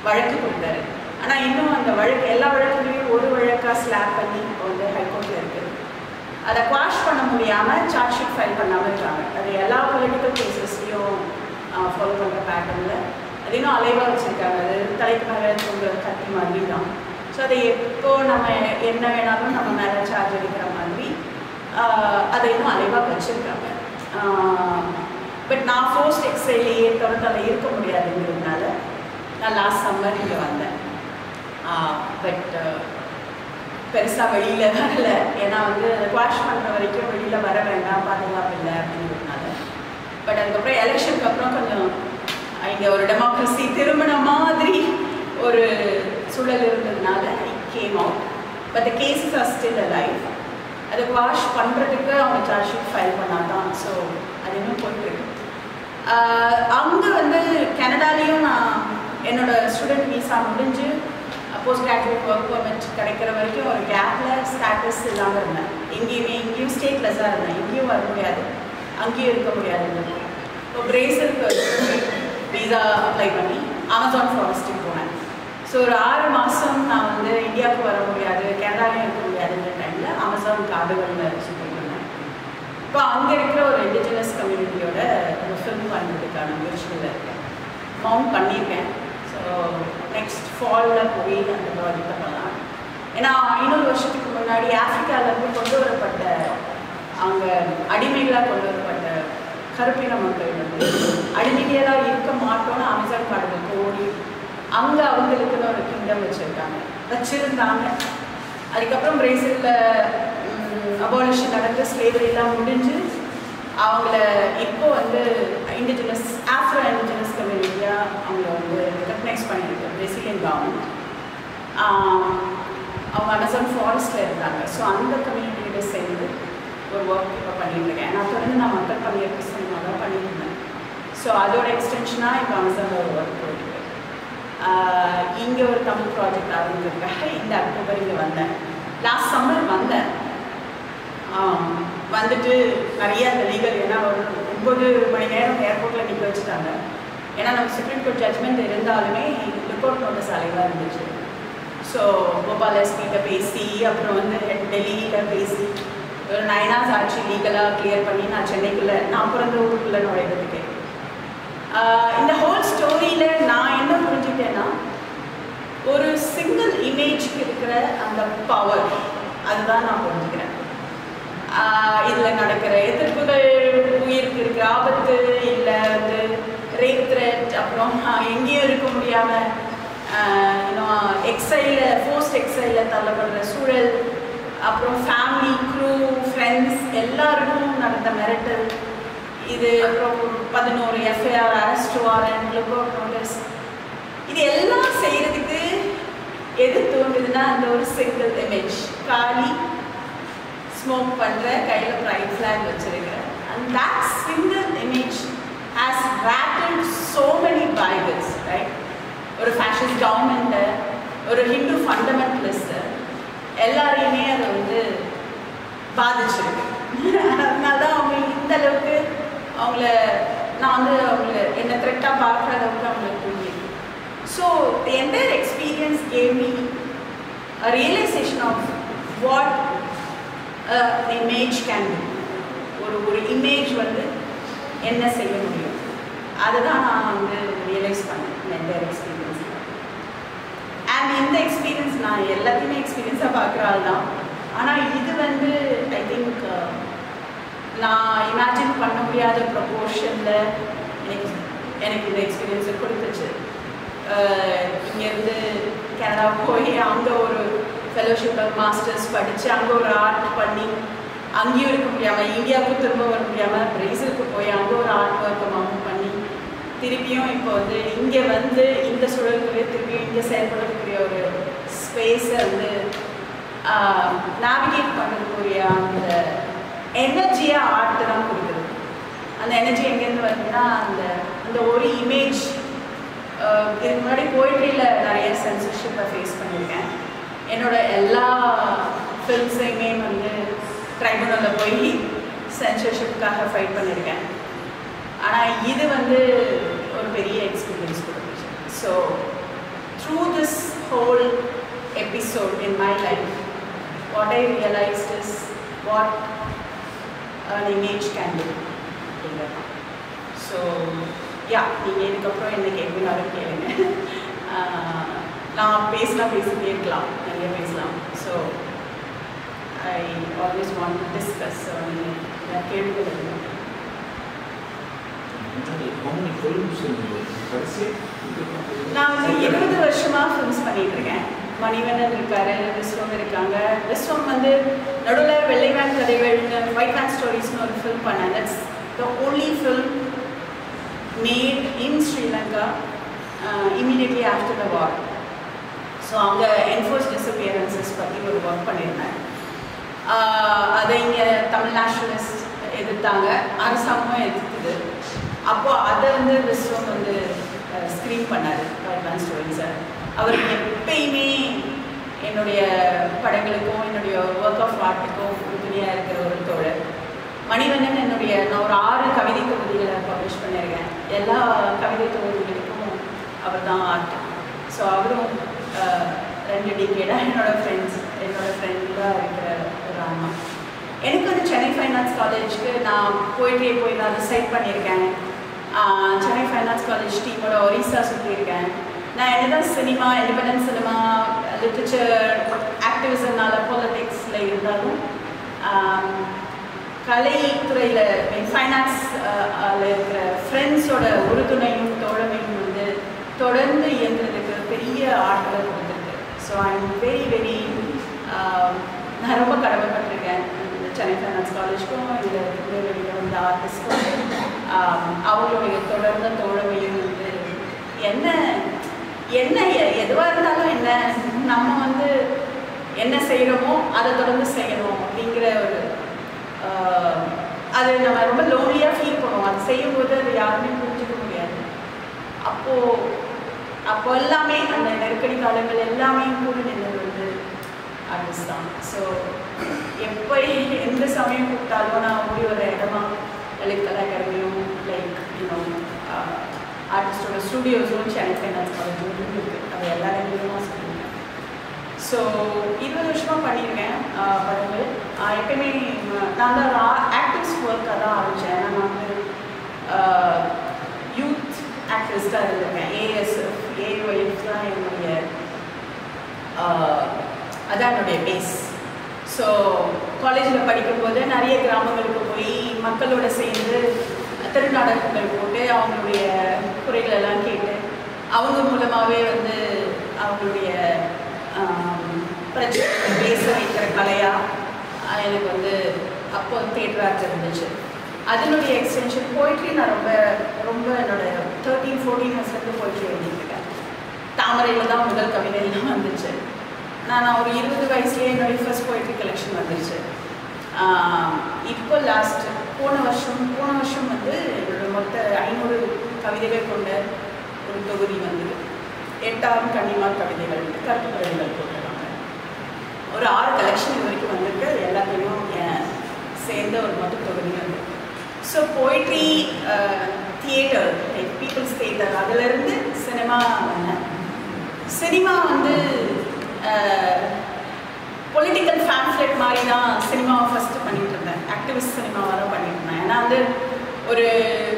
வழக்கு கொடுத்தாரு. ஆனால் இன்னும் அந்த வழக்கு எல்லா வழக்குலையும் ஒரு வழக்காக ஸ்லாப் பண்ணி இப்போ வந்து ஹைகோர்ட்டில் இருக்குது. அதை குவாஷ் பண்ண முடியாமல் சார்ஜ் ஷீட் ஃபைல் பண்ணாமல் இருக்காங்க. அது எல்லா பொலிட்டிக்கல் கேசஸ்லையும் ஃபாலோ பண்ணுற பேட்டர்னில் அது இன்னும் அலைவாக வச்சுருக்காங்க. அது தலைக்கு மேலே உங்கள் கத்தி மாதிரி தான். ஸோ அதை எப்போ நம்ம என்ன வேணாலும் நம்ம மேலே சார்ஜ் அடிக்கிற மாதிரி அதை இன்னும் அலைவாக வச்சுருக்காங்க. பட் நான் ஃபோர்ஸ்ட் எக்ஸைலேயே தொடர்ந்து அதில் இருக்க முடியாதுங்கிறதுனால நான் லாஸ்ட் சம்மர் இங்கே வந்தேன். பட் பெருசாக வெளியில் வரல. ஏன்னா வந்து அதை குவாஷ் பண்ணுற வரைக்கும் வெளியில் வர வேண்டாம், பாதுகாப்பு இல்லை அப்படிங்கிறதுனால. பட் அதுக்கப்புறம் எலெக்ஷனுக்கு அப்புறம் கொஞ்சம் இங்கே ஒரு டெமோக்ரஸி திரும்பின மாதிரி ஒரு சூழல் இருந்ததுனால I came out. But the cases are still alive. அதை குவாஷ் பண்ணுறதுக்கு அவங்க சார்ஜ் ஷீட் ஃபைல் பண்ணாதான். ஸோ அது இன்னும் போயிட்டுருக்கு. அங்கே வந்து கனடாலேயும் நான் என்னோடய ஸ்டூடெண்ட் வீசா முடிஞ்சு போஸ்ட் கிராஜுவேட் ஒர்க் பர்மிட் கிடைக்கிற வரைக்கும் ஒரு கேப்பில் ஸ்டாட்டஸ் இல்லாமல் இருந்தேன். இங்கேயும் ஸ்டேட்லெஸ்ஸாக இருந்தேன். இங்கேயும் வர முடியாது, அங்கேயும் இருக்க முடியாது. இப்போ பிரேசிலுக்கு வீசா அப்ளை பண்ணி அமேசான் ஃபாரஸ்ட்டுக்கு போனேன். ஸோ ஒரு 6 மாதம் நான் வந்து இந்தியாவுக்கு வர முடியாது, கனடாலையும் இருக்க முடியாதுன்ற டைமில் அமேசான் காடுகளில் சுற்றிட்டு இருந்தேன். இப்போ அங்கே இருக்கிற ஒரு இண்டிஜினஸ் கம்யூனிட்டியோட ஒரு ஃபில்ம் பண்ணுறதுக்கான முயற்சிகளில் இருக்கேன். மவுண்ட் பண்ணியிருக்கேன். ஸோ நெக்ஸ்ட் ஃபாலில் போய் அந்த ப்ராஜெக்டை பண்ணலாம். ஏன்னா 500 வருஷத்துக்கு முன்னாடி ஆஃப்ரிக்காவிலேருந்து கொண்டு வரப்பட்ட அங்கே அடிமைகளாக கொண்டு வரப்பட்ட கருப்பின மக்கள் வந்து அடிமைகளாக இருக்க மாட்டோன்னு அமேசான் காடுகளுக்கு ஓடி அங்கே அவங்களுக்குன்னு ஒரு கிங்டம் வச்சுருந்தாங்க. அதுக்கப்புறம் பிரேசிலில் அபாலிஷன் நடந்து ஸ்லேவரிலாம் முடிஞ்சு அவங்கள இப்போ வந்து இண்டிஜினஸ் ஆஃப்ரோ இண்டிஜினஸ் கம்யூனிட்டியாக அவங்கள வந்து ரெக்கக்னைஸ் பண்ணியிருக்கு பிரேசிலியன் கவர்மெண்ட். அவங்க அமேசான் ஃபாரஸ்ட்டில் இருந்தாங்க. ஸோ அந்த கம்யூனிட்டியோட சேர்ந்து ஒரு ஒர்க் இப்போ பண்ணிட்டுருக்கேன். நான் தொடர்ந்து நான் மக்கள் பணியாற்ற சினிமா தான் பண்ணியிருந்தேன். ஸோ அதோட எக்ஸ்டென்ஷனாக இப்போ அமேசானில் ஒரு ஒர்க் போயிட்டுருக்கு. இங்கே ஒரு தமிழ் ப்ராஜெக்ட் ஆரம்பிக்கிறதுக்காக இந்த அக்டோபர் இங்கே வந்தேன். லாஸ்ட் சம்மர் வந்தேன். வந்துட்டு நிறைய அந்த லீகல், ஏன்னா ஒரு 9 மணி நேரம் ஏர்போர்ட்டில் நிற்க வச்சுட்டாங்க. ஏன்னா நமக்கு சுப்ரீம் கோர்ட் ஜட்ஜ்மெண்ட் இருந்தாலுமே ரிப்போர்ட் நோட்டீஸ் அலைவாக இருந்துச்சு. ஸோ போபால் எஸ்பிகிட்ட பேசி அப்புறம் வந்து டெல்லியில் பேசி ஒரு 9 hours ஆச்சு லீகலாக கிளியர் பண்ணி நான் சென்னைக்குள்ளே நான் பிறந்த ஊருக்குள்ளே நுழைறதுக்கு. இந்த ஹோல் ஸ்டோரியில் நான் என்ன புரிஞ்சுக்கிட்டேன்னா ஒரு சிங்கிள் இமேஜ்க்கு இருக்கிற அந்த பவர் அதுதான் நான் புரிஞ்சுக்கிறேன். இதில் நடக்கிற எதிர்ப்புகள், உயிருக்கு இருக்கிற ஆபத்து, இல்லை வந்து ரேப் த்ரெட், அப்புறம் எங்கேயும் இருக்க முடியாமல் இன்னும் எக்ஸைலில் ஃபோர்ஸ்ட் எக்ஸைலில் தள்ளப்படுற சூழல், அப்புறம் ஃபேமிலி, க்ரூ, ஃப்ரெண்ட்ஸ் எல்லாருக்கும் நடந்த மிரட்டல், இது அப்புறம் 11 FIR, arrest warrant, lookout notice, இது எல்லாம் செய்கிறதுக்கு எது தோன்றுதுன்னா அந்த ஒரு சிங்கிள் இமேஜ். காலி ஸ்மோக் பண்ணுற, கையில் ப்ரைட் ஃப்ளாக் வச்சுருக்கிறேன். And that single image has rattled so many Bibles, right? ஒரு ஃபேஷிஸ்ட் கவர்மெண்ட்டை, ஒரு ஹிந்து ஃபண்டமெண்டலிஸ்ட்டை எல்லாரையுமே அதை வந்து பாதிச்சிருக்கு. அதனால தான் அவங்க இந்த அளவுக்கு அவங்கள நான் வந்து அவங்கள என்ன த்ரெட்டாக பார்க்குற அளவுக்கு அவங்களுக்கு புரியுது. So the entire experience gave me a realization of what an image can do. ஒரு இமேஜ் வந்து என்ன செய்ய முடியும், அதுதான் நான் வந்து ரியலைஸ் பண்ணேன் என்டையர் எக்ஸ்பீரியன்ஸ். அண்ட் இந்த எக்ஸ்பீரியன்ஸ் நான் எல்லாத்தையுமே எக்ஸ்பீரியன்ஸாக பார்க்குற ஆள் தான். ஆனால் இது வந்து ஐ திங்க் நான் இமேஜின் பண்ண முடியாத ப்ரொபோர்ஷனில் எனக்கு இந்த எக்ஸ்பீரியன்ஸை கொடுத்துச்சு. இங்கேருந்து கனடா போய் அங்கே ஒரு ஃபெலோஷிப்பில் மாஸ்டர்ஸ் படித்து அங்கே ஒரு ஆர்ட் பண்ணி அங்கேயும் இருக்க முடியாமல், இந்தியாவுக்கு திரும்ப வர முடியாமல் பிரேசிலுக்கு போய் அங்கே ஒரு ஆர்ட் ஒர்க்கை மவுண்ட் பண்ணி திருப்பியும் இப்போ வந்து இங்கே வந்து இந்த சூழலுக்குரிய திருப்பியும் இங்கே செயல்படக்கூடிய ஒரு ஸ்பேஸை வந்து நேவிகேட் பண்ணுறதுக்குரிய அந்த எனர்ஜியாக ஆர்ட் தான் கொடுக்குது. அந்த எனர்ஜி எங்கேருந்து வருதுன்னா அந்த ஒரு இமேஜ். இதுக்கு முன்னாடி போய்ட்ரியில் நிறைய சென்சர்ஷிப்பை ஃபேஸ் பண்ணியிருக்கேன். என்னோட எல்லா ஃபில்ம்ஸையுமே வந்து ட்ரைபுனலில் போய் சென்சர்ஷிப்புக்காக ஃபைட் பண்ணியிருக்கேன். ஆனால் இது வந்து ஒரு பெரிய எக்ஸ்பீரியன்ஸ் கொடுத்துச்சு. So through this whole episode in my life what I realised is what an image can do. So yeah, நீங்கள் இதுக்கப்புறம் என்ன கேட்கணும் கேளுங்க. நான் பேசிட்டே இருக்கலாம், நிறைய பேசலாம். So I always want to discuss. கேள்விகள் இல்லை. நான் வந்து 20 வருஷமாக ஃபிலிம்ஸ் பண்ணிகிட்ருக்கேன். மணிவண்ணன் இருக்காரு, விஸ்வம் இருக்காங்க. விஸ்வம் வந்து நடுவில் வெள்ளை வேன் கதைகள், ஒயிட் வேன் ஸ்டோரிஸ்னு ஒரு ஃபில்ம் பண்ணேன். That's the only film made in Sri Lanka immediately after the war. So அங்கே என்ஃபோர்ஸ் டிஸப்பியரன்சஸ் பற்றி ஒரு ஒர்க் பண்ணியிருந்தேன். அதை இங்கே தமிழ் நேஷனலிஸ்ட் எதிர்த்தாங்க, அரசாங்கமும் எதிர்த்துது. அப்போது அதை வந்து விஸ்வம் வந்து ஸ்க்ரீன் பண்ணார் ஒயிட் வேன் ஸ்டோரிஸை. அவர் எப்பயுமே என்னுடைய படங்களுக்கும் என்னுடைய ஒர்க் ஆஃப் ஆர்ட்டுக்கும் உறுதுணையாக இருக்கிற ஒரு தோழர். மணிவண்ணன் நான் ஒரு 6 கவிதை தொகுதிகளை பப்ளிஷ் பண்ணியிருக்கேன். எல்லா கவிதை தொகுதிகளுக்கும் அவர் தான் ஆர்ட். ஸோ அவரும் 2 டிகேடாக என்னோட ஃப்ரெண்டாக இருக்கிற ஒரு அம்மா. எனக்கு வந்து சென்னை ஃபைன் ஆர்ட்ஸ் காலேஜுக்கு நான் போய் நான் ரிசைட் பண்ணியிருக்கேன். சென்னை ஃபைன் ஆர்ட்ஸ் காலேஜ் டீமோட ஒரிசா சுற்றியிருக்கேன். நான் என்னதான் சினிமா, இண்டிபெண்டன்ட் சினிமா, லிட்ரேச்சர், ஆக்டிவிசம்னால பாலிட்டிக்ஸில் இருந்தாலும் கலைத்துறையில் ஃபைனான்ஸில் இருக்கிற ஃப்ரெண்ட்ஸோட உறுதுணையும் தோழமையும் வந்து தொடர்ந்து இயங்குறதுக்கு பெரிய ஆற்றலை கொடுத்துருக்கு. ஸோ ஐ எம் வெரி நான் ரொம்ப கடமைப்பட்டிருக்கேன் சென்னை ஃபைனான்ஸ் காலேஜுக்கும் இதில் வெளியில் வந்த ஆர்டிஸ்ட்டும். அவங்களுடைய தொடர்ந்த தோழமையும் வந்து என்ன எதுவாக இருந்தாலும் என்ன நம்ம வந்து என்ன செய்கிறோமோ அதை தொடர்ந்து செய்யணும் அப்படிங்கிற ஒரு அது நம்ம ரொம்ப லோன்லியாக ஃபீல் பண்ணுவோம். அது செய்யும்போது அது யாருமே புரிஞ்சுக்க முடியாது. அப்போ எல்லாமே அந்த நெருக்கடி காலங்கள் எல்லாமே கூட நின்றது வந்து ஆர்டிஸ்ட் தான். ஸோ எப்போ எந்த சமயம் கூப்பிட்டாலும் நான் ஓடி வர இடமா லலித் கலா அகாடமியும் லைக் ஆர்டிஸ்டோட ஒரு studio zone Chennai finance college இருக்குது. அது எல்லா இடங்களும் சொல்லியிருக்கேன். ஸோ 20 வருஷமாக பண்ணியிருக்கேன் படங்கள். எப்பயுமே நான் தான் ஆக்டிவ்ஸ் ஒர்க்காக தான் ஆரம்பித்தேன். நான் வந்து யூத் ஆக்டிவிஸ்டாக இருந்திருக்கேன். ஏஎஸ்எஃப் ஏஒய்எஃப்லாம் என்னுடைய அதான் என்னுடைய பேஸ். ஸோ காலேஜில் படிக்கும்போது நிறைய கிராமங்களுக்கு போய் மக்களோட சேர்ந்து திருநாடகங்கள் போட்டு அவங்களுடைய குறைகளெல்லாம் கேட்டு அவங்க மூலமாகவே வந்து அவங்களுடைய பிரச்சனை பேச வைக்கிற கலையாக எனக்கு வந்து அப்போ தியேட்டராக இருந்துச்சு. அதனுடைய எக்ஸ்டென்ஷன் போய்ட்ரி நான் ரொம்ப ரொம்ப என்னோடய 13-14 இயர்ஸ்லேருந்து போய்ட்ரி எழுதிட்டுருக்கேன். தாமரையில் தான் முதல் கவிதைலாம் வந்துச்சு. நான் ஒரு 20 வயசுலேயே என்னுடைய ஃபர்ஸ்ட் போய்ட்ரி கலெக்ஷன் வந்துச்சு. இப்போ போன வருஷம் வந்து என்னோட மொத்த 500 கவிதைகள் கொண்ட ஒரு தொகுதி வந்து 8 கன்னிமார் கவிதைகள் கருத்து கவிதைகள் போட்டிருக்காங்க. ஒரு 6 கலெக்ஷன் இது வரைக்கும் வந்திருக்கு. எல்லாத்தையும் சேர்ந்த ஒரு மொத்த தொகுதி வந்து. So poetry theatre people's theatre அதிலிருந்து சினிமா வந்தேன். சினிமா வந்து பொலிட்டிக்கல் ஃபேம்ஃப்ளெட் மாதிரி தான் சினிமாவை ஃபஸ்ட்டு பண்ணிகிட்டு இருந்தேன். ஆக்டிவிஸ்ட் சினிமாவாக தான் பண்ணிட்டு இருந்தேன். ஏன்னா வந்து ஒரு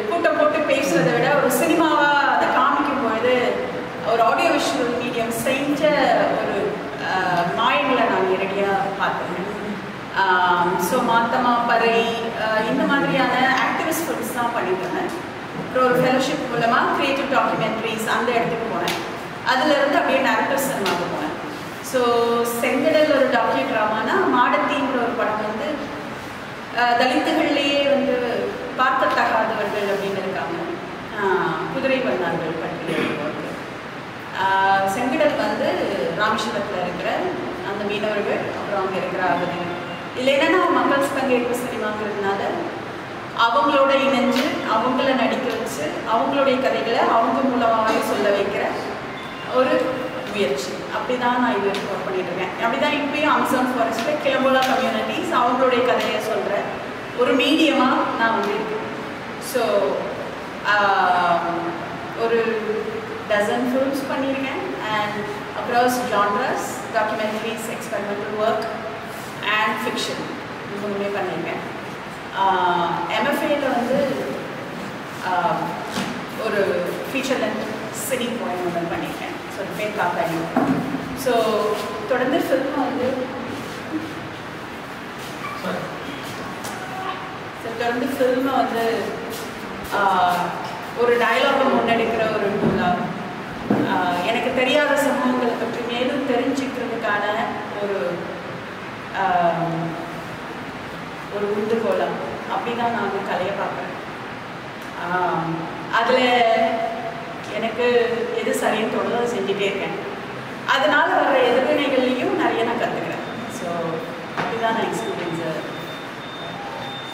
கூட்டம் போட்டு பேசுகிறத விட ஒரு சினிமாவாக அதை காமிக்கும் பொழுது ஒரு ஆடியோ விஷுவல் மீடியம் செஞ்ச ஒரு மாயங்களை நான் நேரடியாக பார்த்தேன். ஸோ மாத்தமா பறை இந்த மாதிரியான ஆக்டிவிஸ்ட் ஃபிலிம்ஸ் தான் பண்ணிட்டு இருந்தேன். அப்புறம் ஒரு ஃபெலோஷிப் மூலமாக க்ரியேட்டிவ் டாக்குமெண்ட்ரிஸ் அந்த இடத்துக்கு போனேன். அதிலிருந்து அப்படியே நரேட்டிவ் சினிமாவுக்கு போனேன். ஸோ செங்கடல் ஒரு டாக்யூ ட்ராமானா மாடத்தின்ற ஒரு படம் வந்து தலித்துகள்லேயே வந்து பார்க்கத்தகாதவர்கள் அப்படின்னு இருக்காங்க. குதிரை வண்ணார்கள் பற்றிய ஒர்க்கு. செங்கடல் வந்து ராமேஸ்வரத்தில் இருக்கிற அந்த மீனவர்கள், அப்புறம் அங்கே இருக்கிற அகதிகள். இல்லை என்னென்னா மக்கள் பங்கேற்பு சினிமாங்கிறதுனால அவங்களோட இணைஞ்சு அவங்கள நடிக்க வச்சு அவங்களுடைய கதைகளை அவங்க மூலமாகவே சொல்ல வைக்கிற ஒரு முயற்சி. அப்படி தான் நான் இது ஒர்க் பண்ணிட்டு இருக்கேன். அப்படி தான் இப்பயும் அமேசான் ஃபாரஸ்ட்டில் கிளம்போலா கம்யூனிட்டிஸ் அவங்களுடைய கதையை சொல்கிற ஒரு மீடியமாக நான் வந்து இருக்கேன். ஸோ ஒரு dozen films பண்ணியிருக்கேன். And across genres, documentaries, experimental work and fiction மூணுமே பண்ணியிருக்கேன். எம்எஃப்ஏல வந்து ஒரு ஃபீச்சர் லென்த் சினி போயம் ஒன்று பண்ணியிருக்கேன். ஸோ அது பேர் காக்காடி. ஸோ தொடர்ந்து ஃபில்ம் வந்து ஒரு டயலாகை முன்னெடுக்கிற ஒரு நூலாக எனக்கு தெரியாத சம்பவங்களை பற்றி மேலும் தெரிஞ்சுக்கிறதுக்கான ஒரு உந்துகோலம் அப்படி தான் நான் வந்து கலையை பார்க்குறேன். அதில் எனக்கு எது சரின்னு தோணுதோ அதை செஞ்சுட்டே இருக்கேன். அதனால் வர எதிர்வினைகள்லையும் நிறைய நான் கற்றுக்கிறேன். ஸோ அப்படி தான் நான் எக்ஸ்பீரியன்ஸை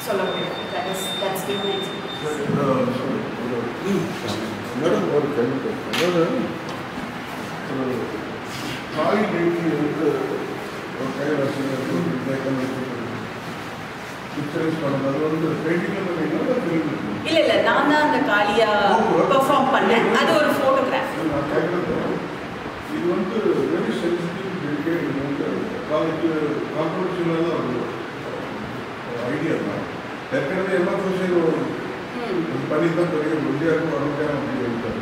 சொல்ல முடியும். That's been my experience. Madam ஒரு கேள்வி, அதாவது காய் நீட்டி வந்து ஒரு கைராசிரியர் பிக்சரைஸ் பண்ணது அது வந்து பெயிண்டிங் இல்லை நான் தான் அந்த காளியா பெர்ஃபார்ம் பண்ணேன். அது ஒரு ஃபோட்டோகிராஃப். நான் கேட்குறது இது வந்து வெரி சென்சிட்டிவ் டெலிகேட். இது வந்து காலேஜ் கான்ட்ரவர்ஷியலாக தான் ஒரு ஐடியா தான். ஏற்கனவே எல்லாம் பண்ணி தான் பெரிய இந்தியாவுக்கும் வர முடியாது அப்படின்னு இருக்காரு.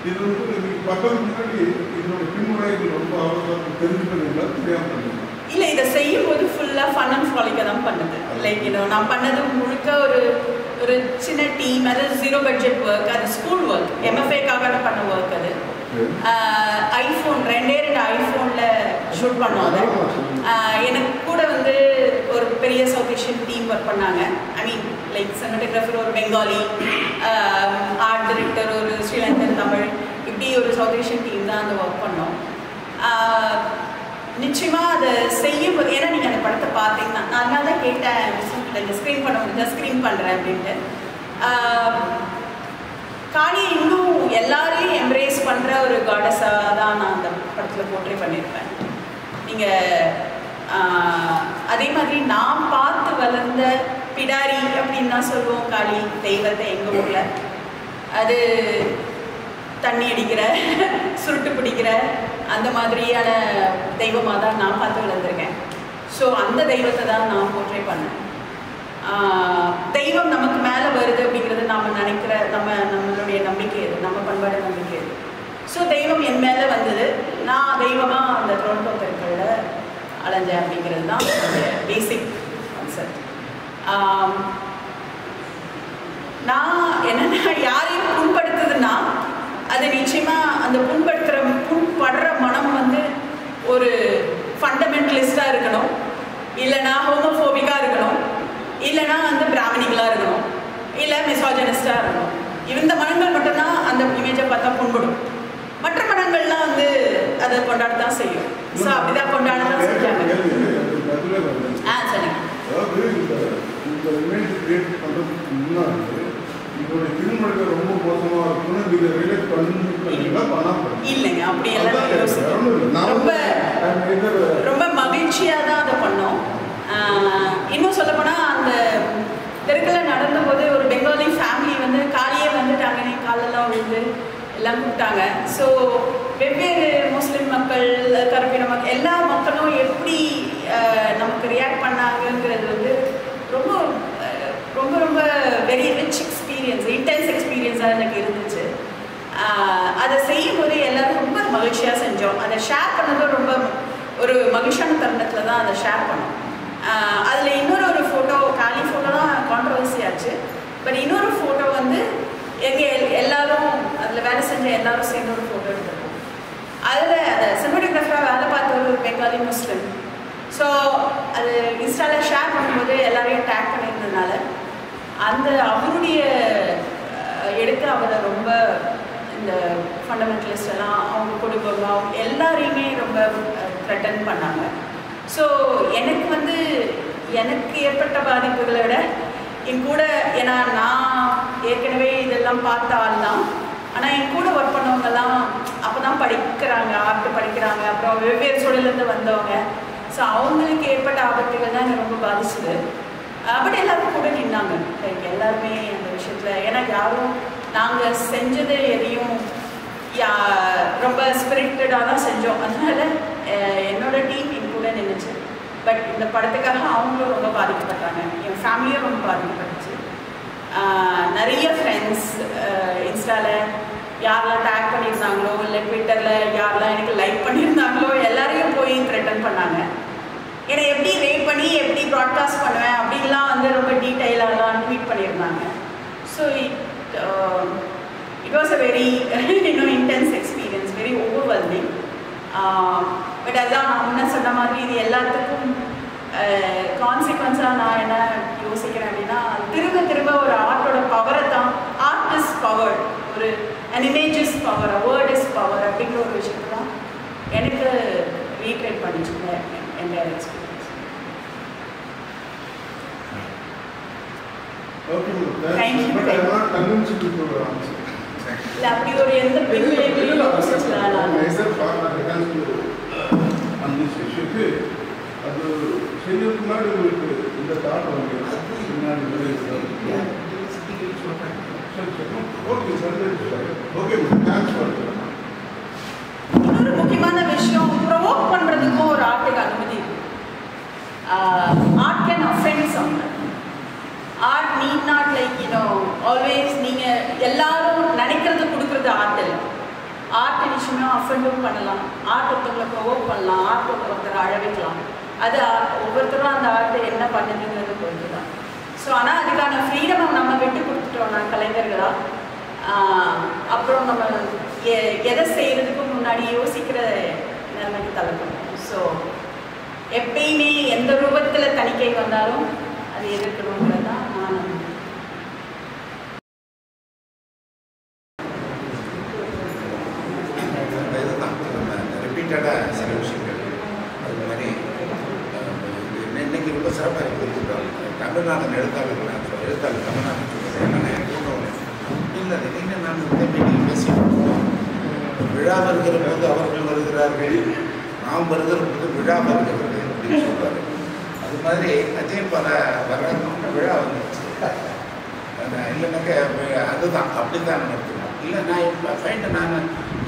இது வந்து நீங்கள் பக்கத்துக்கு முன்னாடி இதோட பின்முறைகள் ரொம்ப அவசரம் தெரிஞ்சுக்கிறீங்களா தெரியாமல் பண்ணுங்க? இல்லை, இதை செய்யும் போது ஃபுல்லாக ஃபன் அண்ட் ஃபாலிக்காக தான் பண்ணுது. லைக் நான் பண்ணது முழுக்க ஒரு சின்ன டீம். அது 0 பட்ஜெட் ஒர்க். அது ஸ்கூல் ஒர்க், எம்எஃப்ஏக்காக பண்ண ஒர்க். அது ஐஃபோன் 2 ஐஃபோனில் ஷூட் பண்ணோம். அது எனக்கு கூட வந்து ஒரு பெரிய சவுத் ஏஷியன் டீம் ஒர்க் பண்ணாங்க. ஐ மீன் லைக் சினிமாட்டோகிராஃபர் ஒரு பெங்காலி, ஆர்ட் டைரக்டர் ஒரு ஸ்ரீலங்கன் தமிழ், இப்படி ஒரு சவுத் ஏஷியன் டீம் தான் அந்த ஒர்க் பண்ணோம். நிச்சயமாக அதை செய்யும் போது, ஏன்னா நீங்கள் அந்த படத்தை பார்த்தீங்கன்னா நான் அதனால தான் கேட்டேன், இந்த ஸ்க்ரீன் பண்ண முடிஞ்சா ஸ்க்ரீன் பண்ணுறேன் அப்படின்ட்டு. காளியை இன்னும் எல்லாரையும் எம்ப்ரேஸ் பண்ணுற ஒரு காடஸாக தான் நான் அந்த படத்தில் போர்ட்ரே பண்ணியிருப்பேன். நீங்கள் அதே மாதிரி நான் பார்த்து வளர்ந்த பிடாரி அப்படின்னு தான் சொல்லுவோம் காளி தெய்வத்தை எங்கள் ஊரில். அது தண்ணி அடிக்கிற சுருட்டு பிடிக்கிற அந்த மாதிரியான தெய்வமாக தான் நான் பார்த்து வளர்ந்துருக்கேன். ஸோ அந்த தெய்வத்தை தான் நான் போர்ட்ரே பண்ணேன். தெய்வம் நமக்கு மேலே வருது அப்படிங்கிறது நாம் நினைக்கிற நம்மளுடைய நம்பிக்கை இது, நம்ம பண்பாடு நம்பிக்கை இது. ஸோ தெய்வம் என் மேலே வந்தது, நான் தெய்வமாக அந்த டொரண்டோ தெருக்களில் அலைஞ்சேன் அப்படிங்கிறது தான் பேசிக் கான்செப்ட். நான் என்னென்னா யாரையும் புண்படுத்துதுன்னா அது நிச்சயமாக அந்த புண்படுற மனம் வந்து ஒரு ஃபண்டமெண்டலிஸ்டாக இருக்கணும், இல்லைனா ஹோமோஃபோபிக்காக இருக்கணும், இல்லைனா வந்து பிராமணிகளாக இருக்கணும், இல்லை மிசாஜனிஸ்டாக இருக்கணும். இந்த மனங்கள் மட்டும்தான் அந்த இமேஜை பார்த்தா புண்படும். மற்ற மனங்கள்லாம் வந்து அதை கொண்டாடத்தான் செய்யும். ஸோ அப்படிதான் கொண்டாடத்தான் செஞ்சாங்க. சரி. இல்லைங்க, அப்படியெல்லாம் ரொம்ப மகிழ்ச்சியாக தான் அதை பண்ணோம். இன்னும் சொல்லப்போனால் அந்த தெருக்கில் நடந்தபோது ஒரு பெங்காலி ஃபேமிலி வந்து காலையே வந்துட்டாங்க, காலெல்லாம் விழுந்து எல்லாம் கூப்பிட்டாங்க. ஸோ வெவ்வேறு முஸ்லீம் மக்கள், கருப்பின மக்கள், எல்லா மக்களும் எப்படி நமக்கு ரியாக்ட் பண்ணாங்கங்கிறது வந்து ரொம்ப ரொம்ப ரொம்ப வெரி ரிச் எக்ஸ்பீரியன்ஸ், இன்டென்ஸ் எக்ஸ்பீரியன்ஸாக எனக்கு இருந்துச்சு. அதை செய்யும்போது எல்லோரும் ரொம்ப மகிழ்ச்சியாக செஞ்சோம். அதை ஷேர் பண்ணதும் ரொம்ப ஒரு மகிழ்ச்சியான தருணத்தில் தான் அதை ஷேர் பண்ணோம். அதில் இன்னொரு ஃபோட்டோ, காலி ஃபோட்டோ தான் கான்ட்ரவர்சி ஆச்சு. பட் இன்னொரு ஃபோட்டோ வந்து எல்லாரும் அதில் வேலை செஞ்ச எல்லாரும் சேர்ந்து ஒரு ஃபோட்டோ எடுத்துருக்கோம். அதில் அதை சினிமாட்டோகிராஃபராக வேலை பார்த்த ஒரு பெங்காலி முஸ்லீம். ஸோ அது இன்ஸ்டாவில் ஷேர் பண்ணும்போது எல்லாரையும் டேக் பண்ணியிருந்ததுனால அந்த அவருடைய எடுத்து அவரை ரொம்ப இந்த ஃபண்டமெண்டலிஸ்ட் எல்லாம் அவங்க குடும்பம் அவங்க எல்லாரையுமே ரொம்ப த்ரெட்டன் பண்ணாங்க. ஸோ எனக்கு வந்து எனக்கு ஏற்பட்ட பாதிப்புகளை விட என் கூட, ஏன்னா நான் ஏற்கனவே இதெல்லாம் பார்த்த ஆள் தான், ஆனால் என் கூட ஒர்க் பண்ணவங்கெல்லாம் அப்போ தான் படிக்கிறாங்க, ஆர்ட் படிக்கிறாங்க, அப்புறம் வெவ்வேறு சூழலேருந்து வந்தவங்க. ஸோ அவங்களுக்கு ஏற்பட்ட ஆபத்துகள் தான் எனக்கு ரொம்ப பாதிச்சுது. பட் எல்லாரும் கூட நின்னாங்க, எல்லாருமே அந்த விஷயத்தில். ஏன்னா யாரும் நாங்கள் செஞ்சது எதையும் ரொம்ப ஸ்பிரிட்டடாக தான் செஞ்சோம். அதனால என்னோட டீம் என் கூட நின்றுச்சு. பட் இந்த படத்துக்காக அவங்களும் ரொம்ப பாதிக்கப்பட்டாங்க, என் ஃபேமிலியும் ரொம்ப பாதிக்கப்பட்டுச்சு. நிறைய ஃப்ரெண்ட்ஸ் இன்ஸ்டாவில் யாரெல்லாம் டேக் பண்ணியிருந்தாங்களோ, இல்லை ட்விட்டரில் யாரெல்லாம் எனக்கு லைக் பண்ணியிருந்தாங்களோ எல்லாரையும் போய் த்ரெட்டன் பண்ணாங்க. என்னை எப்படி ரேட் பண்ணி எப்படி ப்ராட்காஸ்ட் பண்ணுவேன் அப்படின்லாம் வந்து ரொம்ப டீட்டெயிலாலாம் ட்வீட் பண்ணியிருந்தாங்க. So it was a very intense experience, very overwhelming. But அதுதான் நான் முன்ன சொன்ன மாதிரி இது எல்லாத்துக்கும் கான்சிக்வன்ஸாக நான் என்ன யோசிக்கிறேன் அப்படின்னா, திரும்ப திரும்ப ஒரு ஆர்ட்டோட பவரை தான், ஆர்ட் இஸ் பவர், ஒரு an image is power, a word is power அப்படிங்கிற ஒரு விஷயத்தை தான் எனக்கு ரீக்ரியேட் பண்ணிச்சுங்க என்டையர் எக்ஸ்பீரியன்ஸ். இல்லை அப்படி ஒரு எந்த பின்விளைவையும் அது செய்யறதுக்கு முன்னாடி உங்களுக்கு இந்த தாட் வந்து முன்னாடி இன்னொரு முக்கியமான விஷயம், ப்ரொவோக் பண்ணுறதுக்கும் ஒரு ஆர்ட்டுக்கு அனுமதி இருக்கு. Art can offend someone. Art need not like always நீங்கள் எல்லாரும் நினைக்கிறது கொடுக்குறது ஆர்ட் இல்லை. ஆர்ட் நிச்சயமாக அஃபெண்டும் பண்ணலாம், ஆர்ட் ஒருத்தவங்களை ப்ரொவோக் பண்ணலாம், ஆர்ட் ஒருத்தரை அழ வைக்கலாம். அது ஒவ்வொருத்தரும் அந்த ஆர்ட் என்ன பண்ணுதுங்கிறது பொறுத்து தான். ஸோ ஆனால் அதுக்கான ஃப்ரீடமை நம்ம விட்டு கொடுத்துட்டோம் நான் கலைஞர்களாக. அப்புறம் நம்ம எதை செய்கிறதுக்கு முன்னாடி யோசிக்கிற நிலைமைக்கு தள்ளப்படும். ஸோ எப்பயுமே எந்த ரூபத்தில் தணிக்கை வந்தாலும் அது எதிர்க்கணுங்கிறது தான் நான் நம்புகிறேன். ரிப்பீட்டடாக சில விஷயங்கள் அது மாதிரி இன்னைக்கு ரொம்ப சிறப்பாக இருக்குது. தமிழ்நாடு எழுத்தாளர் தமிழ்நாடு சொல்லுறது என்னென்ன இல்லை, நீங்கள் நான் இந்த மீட்டிங் பேசியிருக்கோம். விழா வருகிற போது அவர்கள் வருகிறார்கள், நாம் வருகிற போது விழா வருகிறது அப்படின்னு சொல்லுவார். அது மாதிரி அஜய் பல வர்றாங்க விழா வந்துருச்சு இல்லைனாக்க அதுதான் அப்படி தான் நடத்தணும். இல்லை நான் இப்போ ஃபைண்ட் நான்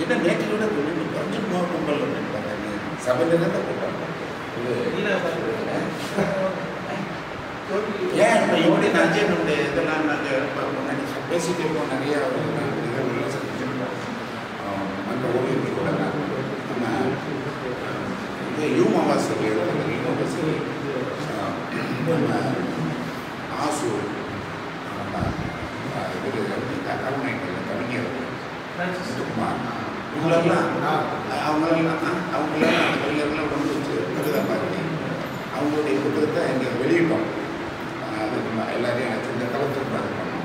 என்ன நேற்று விட கொஞ்சம் கும்பல் அப்படின்பாங்க சபையிலேருந்து கூப்பிட்டாங்க ஏன் இப்போ எப்படி நான் நம்முடைய இதெல்லாம் நாங்கள் முன்னாடி பேசிட்டு இருக்கோம் நிறையா இதெல்லாம் செஞ்சுருக்கோம் அந்த ஓவியங்களோட நம்ம இது யூமாவாசி யூமாவாசி நம்ம ஆசு கருணைகள் கவிஞர் சுகுமார் இவங்களெல்லாம் அவங்களெல்லாம் அந்த கவிஞர்கள்லாம் கொண்டு வச்சு கவிதா பாரதி அவங்களுடைய புத்தகத்தை இங்கே வெளியிட்டோம். அது நம்ம எல்லாரையும் எனக்கு இந்த களத்தில் பண்ணோம்.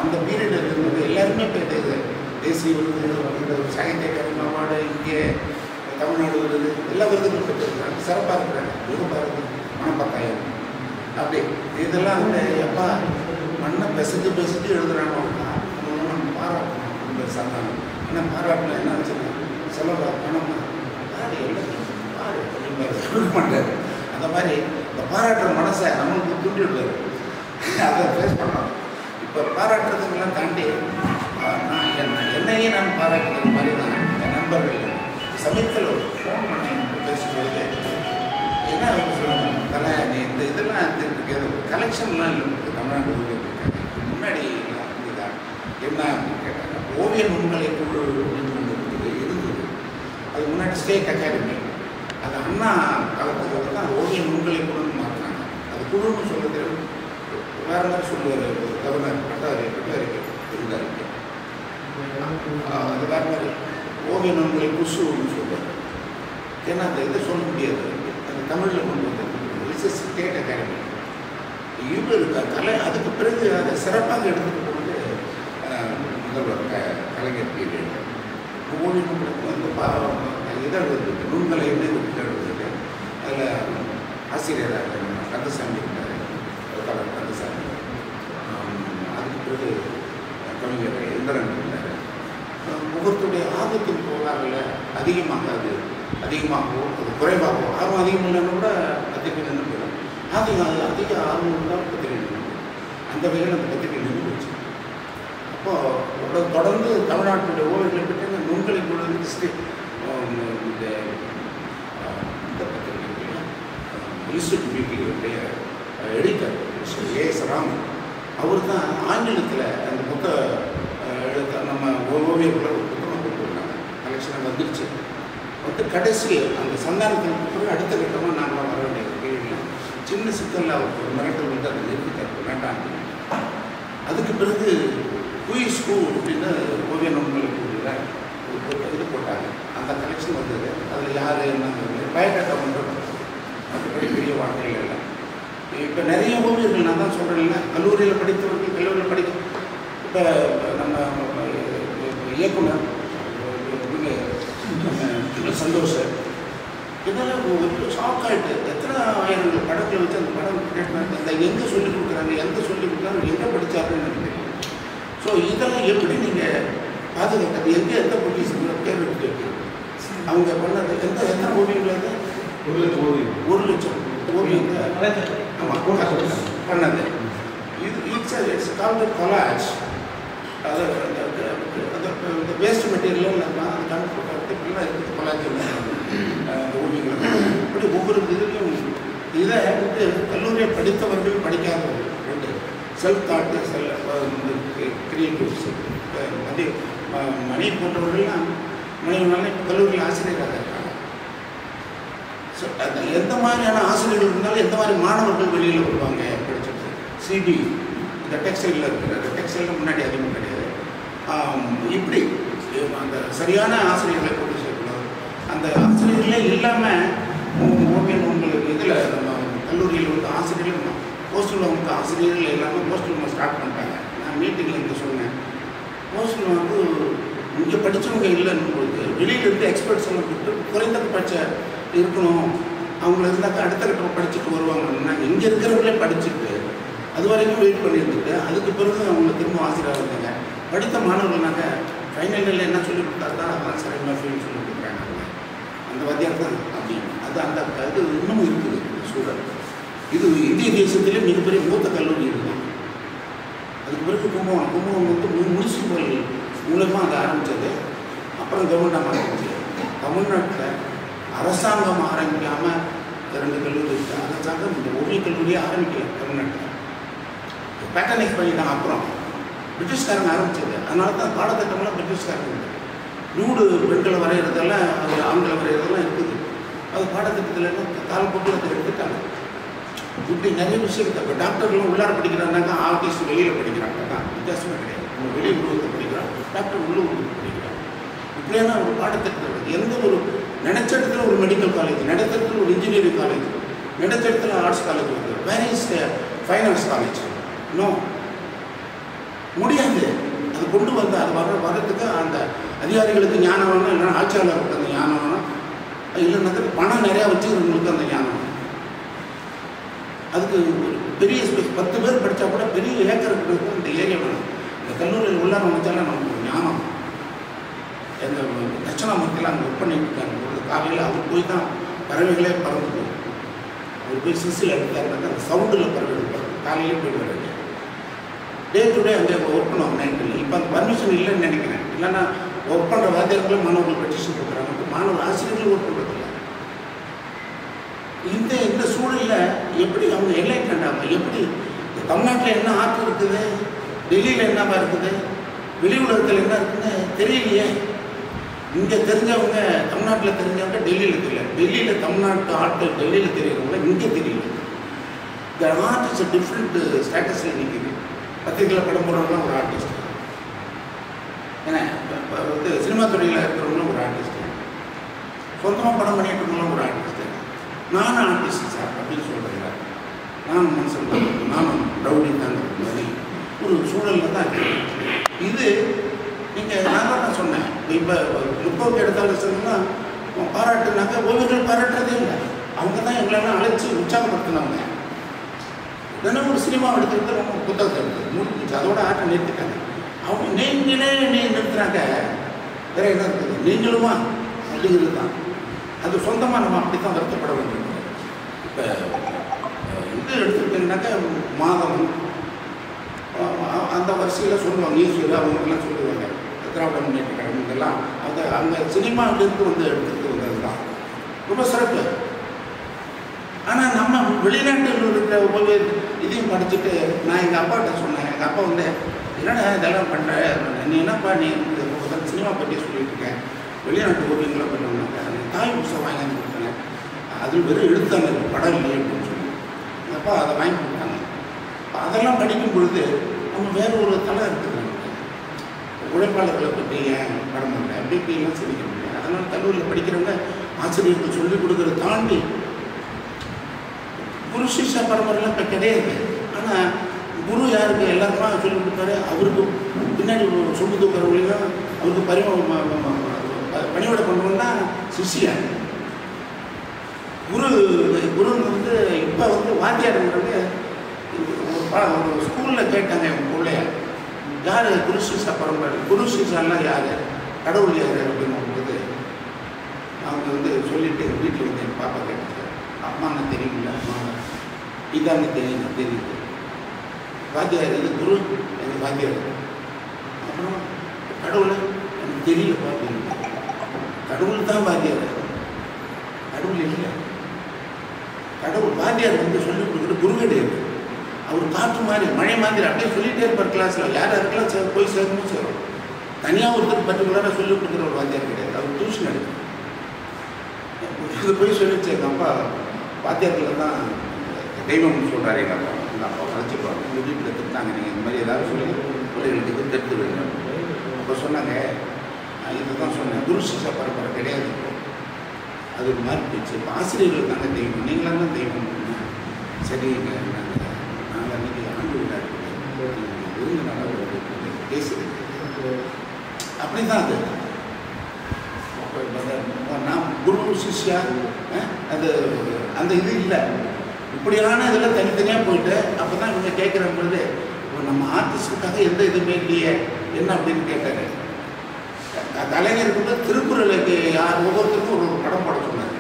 அந்த பீரியடில் இருக்கும்போது எல்லாருமே போயிட்டு தேசிய விருது சாகித்ய அகாடமி அவார்டு இங்கே தமிழ்நாடு விருது எல்லா விருதுகளும் பெற்றிருக்கிறாங்க. சிறப்பாக இருக்கிறாங்க. யுகபாரதி மனப்பத்தாயம் அப்படி இதெல்லாம் வந்து எப்பா மண்ணை பெசஞ்சு எழுதுகிறானோ நம்ம பாராட்டணும் இந்த சந்தானம். ஏன்னா பாராட்டில் என்ன வச்சுருக்கேன் செலவா பணம் பாரு எல்லாத்தையும் பாரு அப்படின்னு சொல்ல மாட்டார். அந்த மாதிரி இந்த பாராட்டுற மனசை நம்மளுக்கு தூண்டி விடுவார். அதை ஃபேஸ் பண்ணோம். இப்போ பாராட்டுறதுங்கெல்லாம் தாண்டி என்னையே நான் பாராட்டுறது மாதிரி தான் என் நண்பர்கள் சமயத்தில் ஒரு ஃபோன் பண்ணி பேசும்போது என்ன சொல்லணும் தலை நீ இந்த இதெல்லாம் கலெக்ஷன்லாம் இல்லை தமிழ்நாடு இருக்காது முன்னாடி இதுதான் என்ன அப்படின்னு கேட்டாங்க. ஓவிய நுண்கலை குழு இருந்தது. அது முன்னாடி ஸ்டேட் அகாடமி அது அண்ணா காலத்துக்கு தான் ஓவிய நுண்கலை குழுன்னு மாற்றினாங்க. அது குழுன்னு சொல்றது வேறு மாதிரி சொல்லுவார் கவர்னர் பட்டாரி இருந்தார். அது வேறு மாதிரி ஓவிய நுண்கலை குசுன்னு சொல்லுவார். ஏன்னா அந்த இதை சொல்ல முடியாது. அந்த தமிழில் கொண்டு வந்து ஸ்டேட் அகாடமி இவர் கலை அதுக்கு பிறகு அதை சிறப்பாக எடுத்துகிட்டு போனது முதல்வர் கலைஞர் பீரியட். ஓவிய நுண்களுக்கு வந்து இதழ் இருக்குது நுண்கலை என்ன இதழ் இருக்குது. அதில் ஆசிரியராக கந்தசாமி இருந்தார். கந்தசாமி அதுக்கு பிறகு கவிஞர் இந்திரன் இருந்தார். முகத்துடைய ஆர்வத்தின் போராவில் அதிகமாகவோ அது குறைவாகவோ ஆர்வம் அதிகம் இல்லைன்னு கூட பத்திரிகை நின்று போயிடும். அதிக ஆர்வம் இருந்தால் பத்திரிகை நின்று அந்த வகையில் அந்த பத்திரிகை நின்று போச்சு. அப்போது தொடர்ந்து தமிழ்நாட்டுடைய ஓவியர்களை பற்றி நுண்கலை குழு இந்த பத்திரிகை ரிசர்ச் பிபியுடைய எடிட்டர் ஏஎஸ் ராமன் அவர் தான் ஆங்கிலத்தில் அந்த நம்ம ஓவியர்களை ஒரு புத்தகம் கொடுத்துருக்காங்க. கலெக்ஷனாக வந்துருச்சு. வந்து கடைசி அந்த சந்தானத்திற்கு பிறகு அடுத்த கட்டமாக நாங்கள் வர வேண்டிய கேள்வியில் சின்ன சிக்கலில் அவர் ஒரு மிரட்டல் வந்து அதை நிறுத்திட்டார் வேண்டாம். அதுக்கு பிறகு குயிஸ்கூ அப்படின்னு ஓவிய நுண்கலை குழுவில் ஒரு இது போட்டாங்க. அந்த கலெக்ஷன் வந்தது. அதில் யார் என்னங்கிறது பயோடேட்டா ஒன்று மற்றபடி பெரிய வாழ்க்கைகள் இல்லை. இப்போ நிறைய ஓவியர்கள் நான் தான் சொல்கிறேன். கல்லூரியில் படித்தவர்கள் கல்லூரியில் படிக்க இப்போ நம்ம இயக்குனர் சந்தோஷம் இதெல்லாம் ஒரு ஷாக் ஆகிட்டு எத்தனை ஆயிரங்கள் படத்தில் வச்சு அந்த படம் அந்த எங்கே சொல்லிக் கொடுக்குறாங்க எங்கே சொல்லிக் கொடுக்குறாங்க எங்கே படித்தாருன்னு எனக்கு தெரியும். ஸோ இதெல்லாம் எப்படி நீங்கள் பாதுகாக்கிறது எங்கே எந்த பொலிட்டிஷன் பேர் எடுத்து அவங்க பண்ணது எத்தனை ஓவியங்கள் அது 1,00,000 ஓவியங்கள் ஆமாம் பண்ணது. It's called collage. அது அந்த வேஸ்ட் மெட்டீரியலும் இல்லாமல் அந்த கணக்கு இப்படிலாம் இருக்குது கொலாஜ் அந்த ஓவியங்கள். இப்படி ஒவ்வொரு இதுலையும் இதை வந்து கல்லூரியை படித்தவர்கள் படிக்காதவர்கள் ரெண்டு செல்ஃப் தாட்டு கிரியேட்டிவ்ஸ் மணி போன்றவர்கள்லாம் மணிவனால இப்போ கல்லூரியில் ஆசிரியராக இருக்காங்க. ஸோ அந்த எந்த மாதிரியான ஆசிரியர்கள் இருந்தாலும் எந்த மாதிரி மாணவர்கள் வெளியில் வருவாங்க படிச்சுட்டு சிடி இந்த டெக்ஸ்டைலில் இருக்கிற டெக்ஸ்டைலில் முன்னாடி அதிகமாக கிடையாது. இப்படி அந்த சரியான ஆசிரியர்களை கொண்டு சேர்க்கணும். அந்த ஆசிரியர்களே இல்லாமல் ஓவியம் உங்களுக்கு இதில் நம்ம கல்லூரியில் வந்து ஆசிரியர்கள் போஸ்டல் வந்து ஆசிரியர்கள் இல்லாமல் போஸ்டல் ஸ்டார்ட் பண்ணிட்டாங்க. நான் மீட்டிங்கில் இங்கே சொன்னேன். போஸ்டல் வந்து இங்கே படித்தவங்க இல்லைன்னு பொழுது வெளியிலேருந்து எக்ஸ்பர்ட்ஸ் எல்லாம் கூப்பிட்டு குறைந்தபட்ச இருக்கணும். அவங்கள இருந்தாக்கா அடுத்த கட்டம் படிச்சுட்டு வருவாங்க. நாங்கள் இங்கே இருக்கிறவங்களே படிச்சுட்டு அது வரைக்கும் வெயிட் பண்ணியிருந்துட்டு அதுக்கு பிறகு அவங்க திரும்ப ஆசிரியராக இருந்தாங்க. படித்த மாணவர்கள்னாக்க ஃபைனல் இயரில் என்ன சொல்லிக் கொடுத்தாருந்தா அதெல்லாம் சரியாக ஃபீல் சொல்லி கொடுக்குறாங்க. அந்த வாத்தியார் தான் அப்படின்னு அது அந்த இது இன்னமும் இருக்குது சூழல். இது இந்திய தேசத்திலே மிகப்பெரிய மூத்த கல்லூரி இருக்குது. அதுக்கு பிறகு கும்பகோணம் வந்து முனிசிபல் மூலமாக அதை ஆரம்பித்தது. அப்புறம் கவர்மெண்ட் ஆரம்பிச்சு. தமிழ்நாட்டில் அரசாங்கம் ஆரம்பிக்காமல் 2 கல்லூரி இருக்குது. அரசாங்கம் இந்த ஓவிய கல்லூரியே ஆரம்பிக்கல தமிழ்நாட்டில். பேட்டர்னைஸ் பண்ணிட்டாங்க. அப்புறம் பிரிட்டிஷ்காரங்க ஆரம்பிச்சது. அதனால தான் பாடத்திட்டம்லாம் பிரிட்டிஷ்காரங்க இருக்குது. நூடு பெண்களை வரைகிறதெல்லாம் அது ஆண்களை வரைகிறதெல்லாம் இருக்குது. அது பாடத்திட்டத்தில் காலப்போக்கில் அதை எடுத்துட்டாங்க. இப்படி நிறைய விஷயத்தை இப்போ டாக்டர்களும் உள்ளார படிக்கிறாங்கன்னாக்கா ஆர்டிஸ்ட் வெளியில் படிக்கிறாங்க தான், வித்தியாசமே கிடையாது. நம்ம வெளி உருவத்தை படிக்கிறாங்க, டாக்டர் உள்ள உருவத்தை படிக்கிறாங்க. இப்படியான ஒரு பாடத்திட்டத்தில் எந்த ஒரு நினைச்ச இடத்துல ஒரு மெடிக்கல் காலேஜ், நினைச்ச இடத்துல ஒரு இன்ஜினியரிங் காலேஜ், நினைச்ச இடத்துல ஆர்ட்ஸ் காலேஜ் வந்து where is fine arts college? இன்னும் முடியாது. அது கொண்டு வந்து அது வர்றதுக்கு அந்த அதிகாரிகளுக்கு ஞானம் வேணும், இல்லைன்னா ஆட்சியாளருக்கு அந்த ஞானம் வேணும், இல்லைன்னாக்க பணம் நிறையா வச்சுருந்தவங்களுக்கு அந்த ஞானம் வேணும். அதுக்கு ஒரு பெரிய ஸ்பேஸ் 10 பேர் படித்தா கூட பெரிய ஏக்கர் இருக்கிறதுக்கு இந்த ஏரியா வேணும். இந்த கல்லூரியில் உள்ளார நினச்சாலும் நமக்கு ஒரு ஞானம். எங்கள் தட்சிணாமூர்த்தியில் அங்கே ஒர்க் பண்ணிட்டு இருக்காங்க. ஒரு காலையில் அவர் போய் தான் பறவைகளே பறந்து போகும். அவர் போய் சிசில் எடுத்தாருனாக்கா அந்த சவுண்டில் பறவைகள் பறந்து காலையிலே போய்ட்டு வர்றாங்க. டே டு டே அங்கே ஒர்க் பண்ணுவாங்க நைட்டில். இப்போ அந்த பர்மிஷன் இல்லைன்னு நினைக்கிறேன். இல்லைன்னா ஒர்க் பண்ணுற வாத்தியார்களும் மாணவர்கள் பெட்டிஷன் கொடுக்குறாங்க. மாணவர் ஆசிரியர்களும் ஒர்க் பண்ணுறதில்ல. இந்த சூழலில் எப்படி அவங்க என்லைட்மெண்ட் ஆகும்? எப்படி தமிழ்நாட்டில் என்ன ஆர்ட் இருக்குது, டெல்லியில் என்னவா இருக்குது, வெளி உலகத்தில் என்ன இருக்குன்னு தெரியலையே. இங்கே தெரிஞ்சவங்க தமிழ்நாட்டில் தெரிஞ்சவங்க டெல்லியில் தெரியல. டெல்லியில் தமிழ்நாட்டு ஆர்ட் டெல்லியில் தெரியறவங்க இங்கே தெரியல. இந்த ஆர்ட் இஸ் டிஃப்ரெண்ட் ஸ்டேட்டஸில் நிற்கிது. பத்திரிகையில் படம் போடுறவங்களாம் ஒரு ஆர்டிஸ்ட், ஏன்னா வந்து சினிமா துறையில் இருக்கிறவங்களும் ஒரு ஆர்டிஸ்ட், சொந்தமாக படம் பண்ணிட்டு இருக்கவங்களும் ஒரு ஆர்டிஸ்ட். நானும் ஆர்டிஸ்ட் சார் அப்படின்னு சொல்கிறீங்க. நானும் மனுஷன் தான், நானும் ரவுடி தான் மாதிரி ஒரு சூழலில் தான் இருக்குது. இது நீங்கள் நான் தான் சொன்னேன். இப்போ முற்போக்கு எடுத்தாலும் சொன்னா பாராட்டுனாக்க ஓவியர்கள் பாராட்டுறதே இல்லை. அவங்க தான் எங்களெல்லாம் அழைச்சி உற்சாகப்படுத்தினவங்க. தினம் ஒரு சினிமா எடுத்துக்கிட்டு நம்ம புத்தகத்தை எடுத்து முடிஞ்சு அதோட ஆட்டை நிறுத்திட்டாங்க. அவங்க நீங்களே நிறுத்துறாங்க. வேற என்ன இருக்குது? நீங்களுமா அப்படிங்கிறது தான். அது சொந்தமாக நம்ம அப்படி தான் வருத்தப்பட வேண்டியது. இப்போ இது எடுத்துக்கிட்டிங்கனாக்கா மாதம் அந்த வரிசையில் சொல்லுவாங்க. ஈஸ்வரர் அவங்களுக்கெல்லாம் சொல்லுவாங்க. திராவிட முன்னேற்ற கழகம் இதெல்லாம் அவங்க அங்கே சினிமாவிலேருந்து வந்து எடுத்துகிட்டு வந்தது தான் ரொம்ப சிறப்பு. ஆனால் நம்ம வெளிநாட்டில் இருக்கிற இதையும் படிச்சுட்டு நான் எங்கள் அப்பாட்ட சொன்னேன். எங்கள் அப்பா வந்து என்னடா இதெல்லாம் பண்ணுற, நீ என்னப்பா நீ சினிமா பற்றி சொல்லிட்டு இருக்கேன், வெளிநாட்டு ஓவியங்களை பண்ணுவாங்க, தாய் புதுசாக வாங்கி கொடுத்தாங்க, அதில் வெறும் எழுத்தாங்க படம் இல்லை அப்படின்னு சொல்லி எங்கள் அப்பா அதை வாங்கி கொடுத்தாங்க. அதெல்லாம் படிக்கும் பொழுது நம்ம வேறு ஒரு தலை இருக்குது. உழைப்பாளர்களை பற்றி ஏன் படம் பண்ணல அப்படி இப்படிலாம் சிரிக்க முடியாது. அதனால் கல்லூரியில் படிக்கிறவங்க ஆசிரியர்கள் சொல்லிக் கொடுக்குறத தாண்டி குரு சிஷ்யா பரம்பரைலாம் இப்போ கிடையாது. ஆனால் குரு யாருக்கு எல்லாருக்குமா சொல்லிக் கொடுத்தாரு. அவருக்கு பின்னாடி சொல்லி தூக்குறவங்களையும் அவருக்கு பணிவிட பண்ணுவோம்னா சிஷியா. குருன்னு வந்து இப்போ வந்து வாத்தியாருங்கிறது ஒரு ஸ்கூலில் கேட்டாங்க எங்கள் பிள்ளைய, யார் குரு சிஷ்யா பரம்பரை, குரு சிஷ்யாலாம் யார், கடவுள் யார் அப்படின்னு அவங்க வந்து சொல்லிட்டு வீட்டில் வந்து எங்கள் பாப்பா கேட்டாங்க. அம்மாங்க தெரியுங்களா? அம்மா இதாங்க தெரியுது. வாத்தியார் இது குரு எனக்கு வாத்தியார். அப்புறம் கடவுளை எனக்கு தெரியல பார்த்தீங்க. கடவுள் தான் வாத்தியார், கடவுள் இல்லை. கடவுள் வாத்தியார் வந்து சொல்லிக் கொடுக்குறது குரு கிடையாது. அவர் காற்று மாதிரி மழை மாதிரி அப்படியே சொல்லிகிட்டே இருப்பார் கிளாஸில். யார் யாருக்கெல்லாம் போய் சேரணும் சேரும். தனியாக ஒருத்தர் பர்டிகுலராக சொல்லிக் கொடுக்குற ஒரு வாத்தியார் கிடையாது. அவர் டியூஷன் எடுக்கும். இது போய் சொல்லிச்சு எங்கள் அப்பா வாத்தியாரத்தில் தான் தெய்வம்னு சொல்கிறாரு. எங்கள் அப்பா எங்கள் அப்பா வளர்ச்சிப்பாங்க. எங்கள் வீட்டில் திட்டாங்க, நீங்கள் இந்த மாதிரி ஏதாவது சொல்லி பிள்ளைகளுக்கு தெரிந்து வைங்க. அப்போ சொன்னாங்க, இதுதான் சொன்னேன், குரு சிஷ்யா பரம்பரை கிடையாது. அது ஒரு மாதிரி போச்சு. இப்போ ஆசிரியர்கள் தாங்க தெய்வம், நீங்களாம் தான் தெய்வம். சரி, நாங்கள் அன்றைக்கி ஆண்டு விழா விருந்தினால பேசுகிறது அப்படி தான் அது. நான் குரு சிஷ்யா அது அந்த இது இல்லை. இப்படியான இதில் தனித்தனியாக போயிட்டு அப்போ தான் இவங்க கேட்குற பொழுது நம்ம ஆர்டிஸ்டுக்காக எந்த இதுவுமே இல்லையே என்ன அப்படின்னு கேட்டார். கலைஞருக்கு வந்து திருக்குறளுக்கு யார் ஒவ்வொருத்தருக்கும் ஒரு படம் போட சொன்னார்.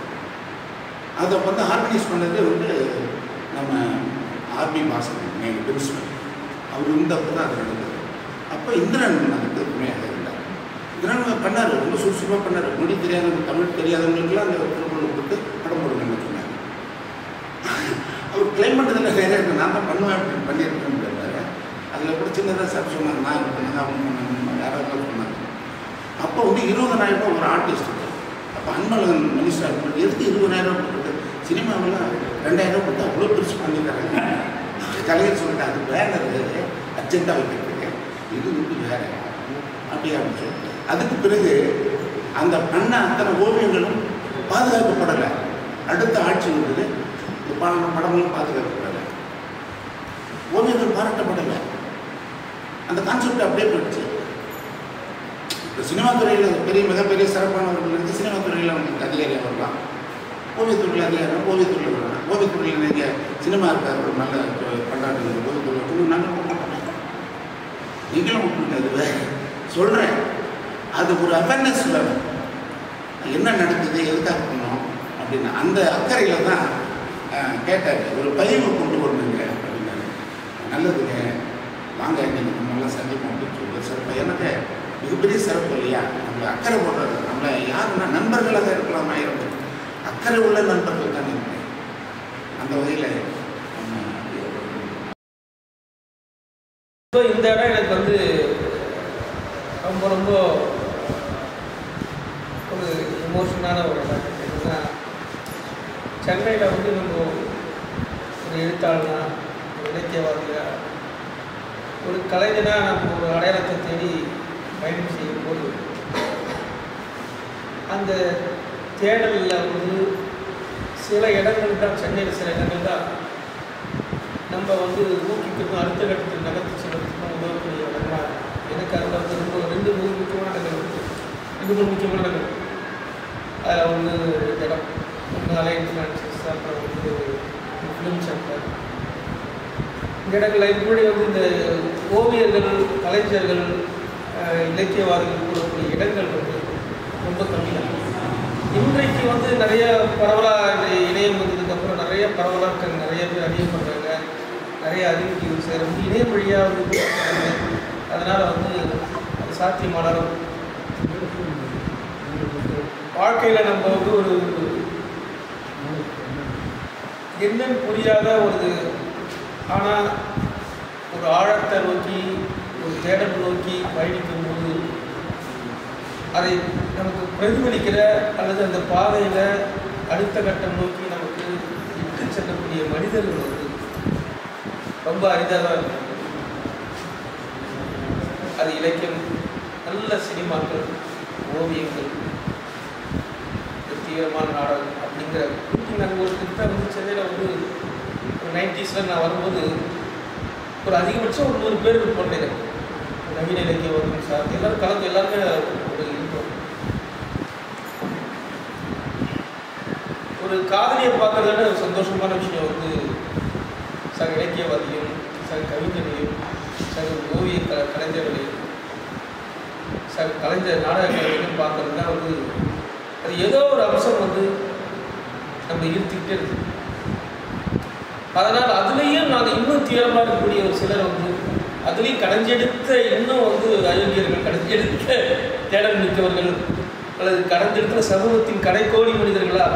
அதை வந்து ஆர்கனைஸ் பண்ணது வந்து நம்ம ஆர்பி பாஸ்கர் எங்கள் பிரின்சிபல். அவர் இருந்தப்போ தான் அது நடந்தது. அப்போ இந்திரன் அதுக்கு துணையாக இருந்தார். இந்திரன் பண்ணார், ரொம்ப சுறுசுறுப்பாக பண்ணார். மொழி தெரியாதவங்க, தமிழ் தெரியாதவங்களுக்குலாம் அந்த திருக்குறள் கொடுத்து படம் போடுங்கன்னு சொன்னார். அவர் கிளைம் பண்ணுறதுல வேறு நான் தான் பண்ணுவேன் அப்படின்னு பண்ணியிருக்கேன்னு கேட்டார். அதில் கூட சின்னதாக சார் சொன்னாங்க, நான் இது பண்ணாங்க, அவங்க பண்ணாங்க, யாராவது சொன்னாங்க. அப்போ வந்து 20,000 ரூபா ஒரு ஆர்டிஸ்ட்டுக்கு. அப்போ அன்பழகன் மினிஸ்டர் எதுக்கு 20,000 ரூபா கொடுத்து சினிமாவில் 2,000 ரூபா கொடுத்து அவ்வளோ பெருசு பண்ணி தராங்க. கலைஞர் சொல்லிட்டு அது பேனர் அர்ஜென்ட்டாக வைக்கிறதுக்கு இது வந்து வேறு அப்படி அப்படின்னு சொல்லிட்டு அதுக்கு பிறகு அந்த பண்ண அத்தனை ஓவியங்களும் பாதுகாக்கப்படலை. அடுத்த ஆட்சி வந்து இந்த படங்களும் பாதுகாக்கப்படலை, ஓவியங்கள் பாராட்டப்படலை. அந்த கான்செப்ட் அப்படியே போயிடுச்சு. இப்போ சினிமா துறையில் பெரிய மிகப்பெரிய சிறப்பானவர்கள் இருந்து சினிமா துறையில் அவங்களுக்கு அதிகாரியாக வரலாம், ஓவியத்துறையில் அதிகாரம் ஓவியத்துறையில் வரலாம். ஓவியத்துறையில் நீங்கள் சினிமா இருக்கார் ஒரு நல்ல கொண்டாடுறது ஓவியத்துறையில் நாங்கள் போக மாட்டோம், நீங்களும் விட்டுருங்க. அது வேறு சொல்கிறேன். அது ஒரு அவேர்னஸ் வேணும், என்ன நடக்குது எதுக்காக பண்ணோம் அப்படின்னு. அந்த அக்கறையில் தான் கேட்டார். ஒரு பதிவு கொண்டு வரணுங்க அப்படின்னாரு. நல்லதுங்க, வாங்க நீங்கள் நம்மளாம் சந்திப்போம் அப்படின்னு சொல்லி சிறப்பு. எனக்கு மிகப்பெரிய சிறப்பு இல்லையா, நம்மளை அக்கறை போடுறது. நம்மளை யாருன்னா நண்பர்களாக இருக்கலாம், ஆயிரம் அக்கறை உள்ள நண்பர்கள் தான் இருக்கேன். அந்த வகையில் இந்த இடம் எனக்கு வந்து ரொம்ப ரொம்ப ஒரு எமோஷனான ஒரு இடம். ஏன்னா சென்னையில் வந்து நம்ம ஒரு எழுத்தாளனா, ஒரு இலக்கியவாதியா, ஒரு கலைஞனாக நம்ம ஒரு அடையாளத்தை தேடி பயணம் செய்யும்போது அந்த தேடலில் வந்து சில இடங்கள் தான், சென்னையில் சில இடங்கள் தான் நம்ம வந்து ஊக்கிக்கணும், அடுத்த கட்டத்தில் நகர்த்து செல்வதற்கும் உதவக்கூடிய இடங்களாக எனக்கு அதில் வந்து ரொம்ப 2 முக்கியமான இடங்கள் இருக்குது. 2 முக்கியமான இடங்கள். அதில் ஒன்று இடம், ஒன்று அலையன்ஸ் ஃபினான்சஸ், அப்புறம் வந்து ஃபிலிம் சென்டர். இந்த இடங்களில் இப்படி வந்து இந்த ஓவியர்கள், கலைஞர்கள், இலக்கியவாதிகள் கூடக்கூடிய இடங்கள் வந்து ரொம்ப கம்மி தான். இன்றைக்கு வந்து நிறைய பரவலாக இணையம் வந்ததுக்கப்புறம் நிறைய பரவலாக நிறைய பேர் அறியப்படுறாங்க, நிறைய அறிவிக்கைகள் செய்கிறவங்க இணையம் வழியாக வந்து அதனால் வந்து அது சாத்தியமானாலும் வாழ்க்கையில் நம்ம வந்து ஒரு என்னன்னு புரியாத ஒரு ஆனால் ஒரு ஆழத்தை நோக்கி, ஒரு தேடல் நோக்கி பயணிக்கும் போது அதை நமக்கு பிரதிபலிக்கிற அல்லது அந்த பாதையில் அடுத்த கட்டம் நோக்கி நமக்கு இட்டு செல்லக்கூடிய மனிதர்கள் வந்து ரொம்ப அரிதாக தான் இருக்கும். அது இலக்கியம், நல்ல சினிமாக்கள், ஓவியங்கள், தீவிரமான நாடகம் அப்படிங்கிற நாங்கள் ஒரு திட்டம் வந்து சென்னையில் வந்து ஒரு 90s நான் வரும்போது ஒரு அதிகபட்சம் ஒரு 100 பேர் பண்ணேன். நவீன இலக்கிய வரும் சார் எல்லோரும் கலந்து எல்லாருமே ஒரு இருக்கும். ஒரு காதலியை பார்க்கறத சந்தோஷமான விஷயம் வந்து சக இலக்கியவாதியும், சக கவிஞரையும், சக ஓவிய கலைஞர்களையும், சக கலைஞர் நாடக கலைஞரையும் பார்க்கறது தான் வந்து அது ஏதோ ஒரு அம்சம் வந்து நம்ம ஈர்த்துக்கிட்டே இருக்கு. அதனால் அதுலேயும் நாங்கள் இன்னும் தீவிரமாக இருக்கக்கூடிய ஒரு சிலர் வந்து அதுலேயும் கடைஞ்செடுத்த இன்னும் வந்து அயோக்கியர்கள், கடைஞ்செடுத்த தேடல் மிக்கவர்கள் அல்லது கடைஞ்செடுத்த சமூகத்தின் கடைக்கோடி மனிதர்களா,